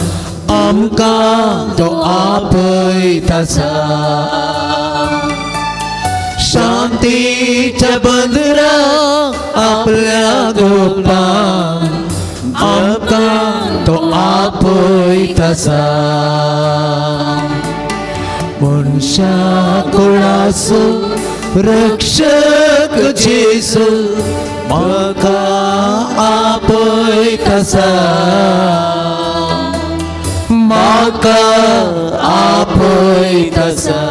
आमकां तो आपयतासा शांतीच्या बंदरा आपल्या गोपान आमकां तो आपयतासा मनशा कोणाचो रक्षक जेसू म्हाका आपयतासा म्हाका आपयतासा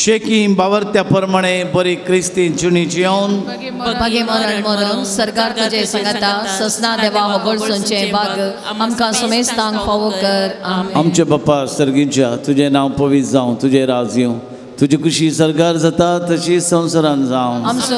शेकीम बावरत्या प्रमाणे बरी क्रिस्ती जुनी जिवन बगे मरण मरण सरकार तुझे संगता ससना देवा होगळसोंचे बाग आमकां समेस्तांक फावो कर आमेन. आमचे बाप्पा सर्गीच्या तुझे नाव पवित्र जावं तुझे राज येवं तुझी खुशी सरकार जाता तशी संवसारान जावं आमचो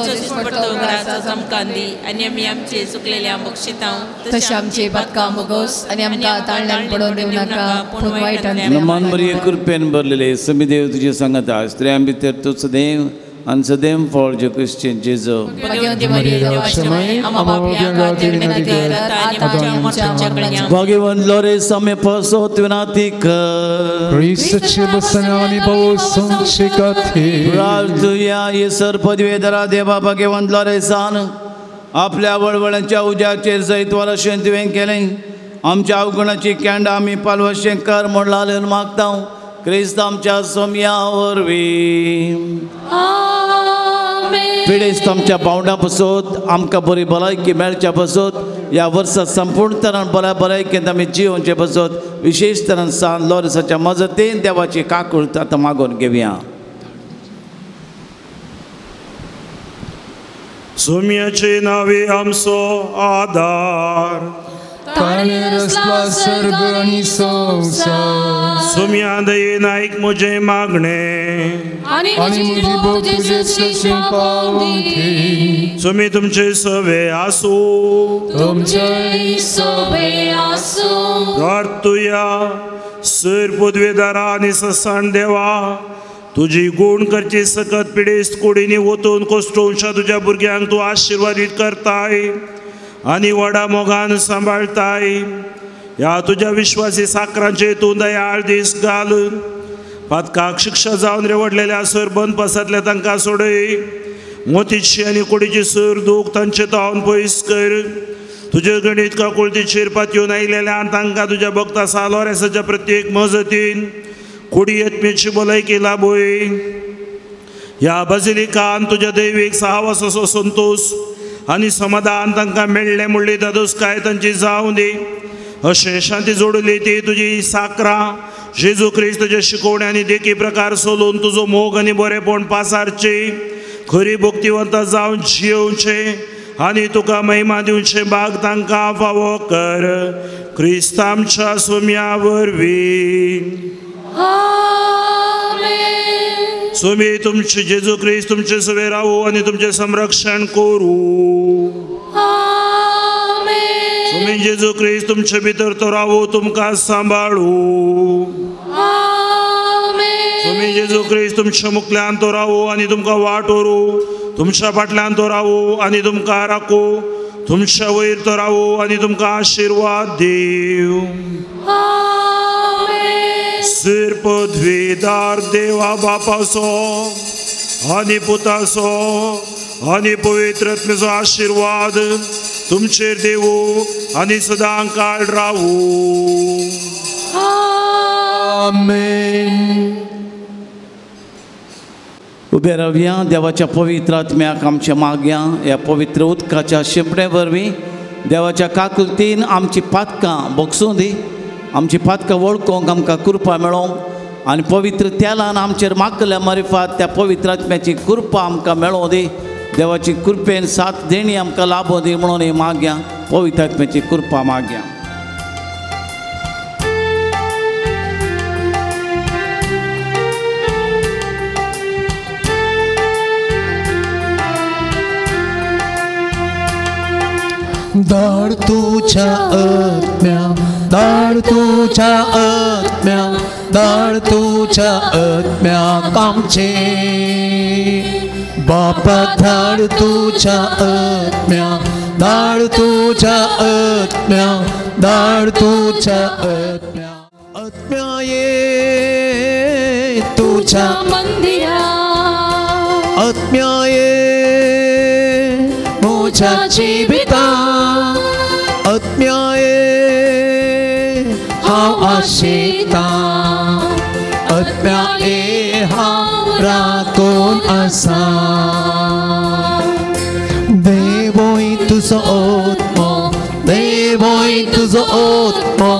आमकां दी आनी आमी आमचे चुकलेल्या बक्षितांव तशें आमचे बदकां मोगोस आनी आमकां ताळण्यान पडोवन दिवं नाका पूण वायटांतल्यान नमान बरी कृपेन भरलेले समी देव तुझे सांगता स्त्रियां भितर तूच देव आनी सदैव फळ जे क्रिश्चन जेजो भगवती मरिये देवाचें आमा बापया खातीर विनंती करात आतां आनी आमच्या मरणाच्या भगवंत लोरे समे पसोत विनंती कर क्रिस्तचे बसनानी पावसून शिकाथे प्रार्थुया येसर पदवेदरा देवा भगवंत लोरे सान आपल्या वळवळ्यांच्या उज्याचेर जैत वरशें तुवें केलें आमच्या अवगुणाची कॅन्ड आमी पालवशें कर म्हण लालन मागता क्रिस्त आमच्या सोम्या वरवीं पिडेस्त आमच्या पावंडा पसोत आमकां बरी भलायकी मेळच्या पसोत ह्या वर्सा संपूर्ण तरान बऱ्या भलायकेंत आमी जिवोवचे पसोत विशेश तरान सान लॉरेसाच्या मजतीन देवाची काकूळट आतां मागून घेवया. सोम्याचे नावे आमचो आदार ताणे रचला सर्ग आणि संसार सोम्या दयेन आयक म्हजें मागणें आणि मुजी बोट तुझे सशें पावथी सोमी तुमचे सवे आसू तुमचे सोबे आसूं प्रार्थुया सर पदवेदारा आनी ससाण देवा तुजी गुण करची सकत पिडेस्त कुडींनी वतून कोस्टोवच्या तुज्या भुरग्यांक तूं आशिर्वादीत करताय आनी व्हडा मोगान सांबाळताय ह्या तुज्या विश्वासी साकरांचे तूं दयाळ दीस घाल पातकाक शिक्षा जावन रेवडलेल्या सर बंद पासांतल्या तांकां सोडय मोतीची आनी कुडीची सर दूख तांचे तावन पयस कर तुजे गणित काकुळतीचेर पातयेवन आयिल्ल्यान तांकां तुज्या भक्ता सालोरेसाच्या प्रत्येक मजतीन कुडी येतमेची भलायकी लाभय ह्या बजिलिकान तुज्या दैवीक साहवासाचो संतोष आनी समाधान तांकां मेळ्ळें म्हणली दादोसकाय तांची जावं दी अशें शांती जोडली ती तुजी साकरां जेजू क्रिस्त तुज्या शिकवण्यांनी देखी प्रकार सोलून तुजो मोग आनी बरेपण पासारची खरी भक्तिवंतां जावन जियोवचे आनी तुका महिमा दिवचे भाग तांकां फावो कर क्रिस्त आमच्या सोम्या वरवीं सोमी तुमचे जेजू क्रिस्त तुमचे सवे रावो आनी तुमचे संरक्षण करू सोमी जेजू क्रिस्त तुमचे भितर तो रावो तुमकां सांबाळू सोमी जेजू क्रिस्त तुमच्या मुखल्यान तो रावो आनी तुमकां वाट व्हरू तुमच्या फाटल्यान तो रावो आनी तुमकां राखो तुमच्या वयर तो रावो आनी तुमकां आशिर्वाद दिव सर पदवीदार देवा बापाचो आनी पुताचो आनी पवित्र आत्म्याचो आशिर्वाद तुमचेर देवू आनी सदां काळ रावू आमेन. उबे रावया देवाच्या पवित्र आत्म्याक आमच्या मागया ह्या पवित्र उदकाच्या शिंपणे वरवीं देवाच्या काकुलतीन आमची पातकां बोगसूं दी आमची पातकां वळखूंक आमकां कृपा मेळोवंक आनी पवित्र तेलान आमचेर मागल्या मारिफात त्या पवित्र आत्म्याची कृपा आमकां मेळोवं दी देवाची कृपेन साथ देणी आमकां लाभो दी म्हणून हे मागया पवित्र आत्म्याची कृपा मागया. धाड तुझ्या आत्म्या, धाड तुझ्या आत्म्या, धाड तुझ्या आत्म्याक आमचे बापा, धाड तुझ्या आत्म्या, धाड तुझ्या आत्म्या, धाड तुझ्या आत्म्या. आत्म्या ये तुझ्या मंदिरात, आत्म्या ये मोच्या जिवितांत, आत्म्या ये हांव आशेता, आत्म्या ये हांव राखून आसा. देवोय तुजो आत्मो, देवोय तुजो आत्मो,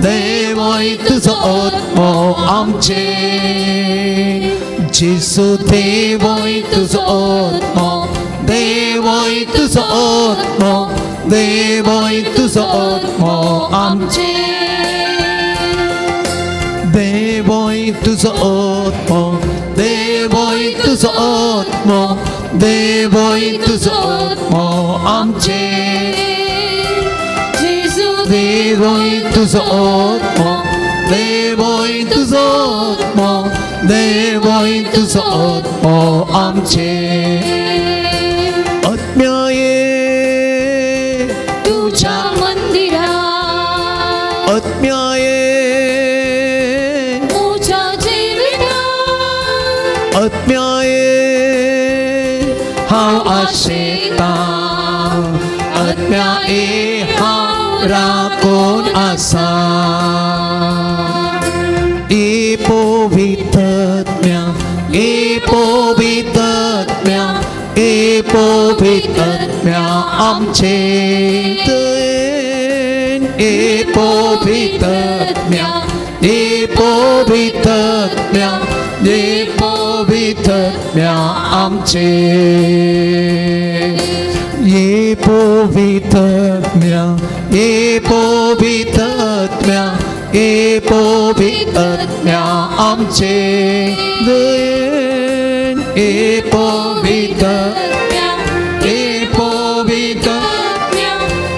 देवोय तुजो आत्मो आमचे. जेसू देवोय तुजो आत्मो, देवोय तुजो आत्मो, देवोय तुजो आत्मो आमचे. देवोय तुजो आत्मो, देवोय तुजो आत्मो, देवोय तुजो आत्मो आमचे. देवोय तुजो आत्मो, देवोय तुजो आत्मो, देवोय तुजो आत्मो आमचे. आत्म्या ये तुझ्या मंदिरात, आत्म्या ये मोच्या जिवितांत, आत्म्या ये हांव आशेता, आत्म्या ये हांव राखून आसा. ए पवित्र आत्म्या, ए पवित्र आत्म्या, ए पवित्र आत्म्या आमचे तुवें. ए पवित्र आत्म्या, ए पवित्र आत्म्या, ए पवित्र आत्म्या आमचे. ये पवित्र आत्म्या, ये पवित्र आत्म्या, ये पवित्र आत्म्या आमचे दयेन. ये पवित्र, ये पवित्र,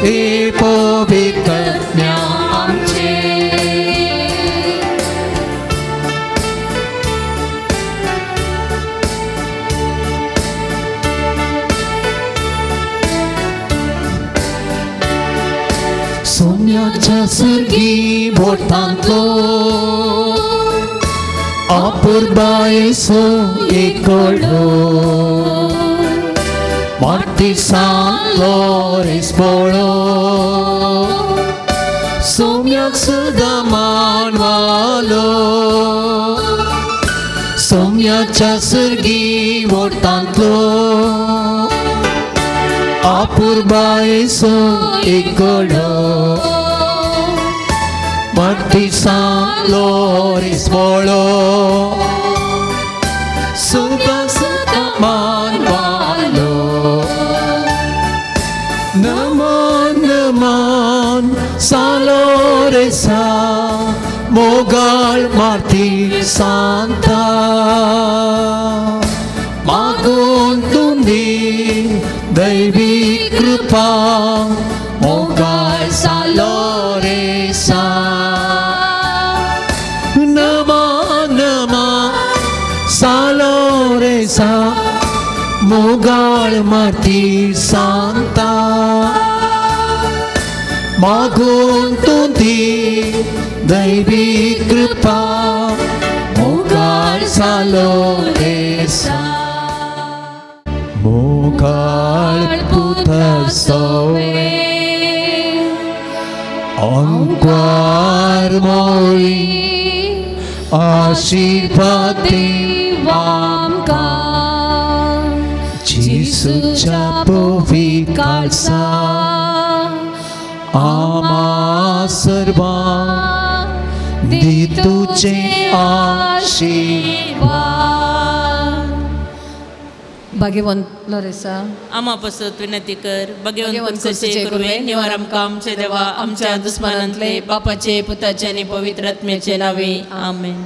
ये पवित्र आत्म्या आमचे. सोन्याच्या सर्गी बोटांतलो अपूर्बायेचो एकलो मार्तिसांतलो रेस्पोळो सोम्याक सदां मानवालो. सोम्याच्या सर्गी बोटांतलो अपूर्बायेचो एकलो मार्तिसांतलो रेस्पोळो सदां सदां मानवालो. नमन नमन सालो रेसा मोगाळ मार्ती सांता मागून तुंदी दैवी कृपा मोगाळ सालो रेसा. नमा नमा सालो रेसा मोगाळ मार्ती सांता मागून तुंदी दैवी कृपा मोगाळ सालो रेसा. मोगाळ पुता सोवे अंकार मोळी आशीर्वादी आमकां जेसूच्या पवित्र काळसा आमा सर्वांक दी तुझे आशीर्वाद. भाग्यवंत लोरेसा आम्हा पासत विनंती कर भगवंत कसे करूवे निवार आमकां आमचे देवा आमच्या दुस्मानांतले बापाचे पुताचे आनी पवित्र आत्म्याचे नावे आमेन.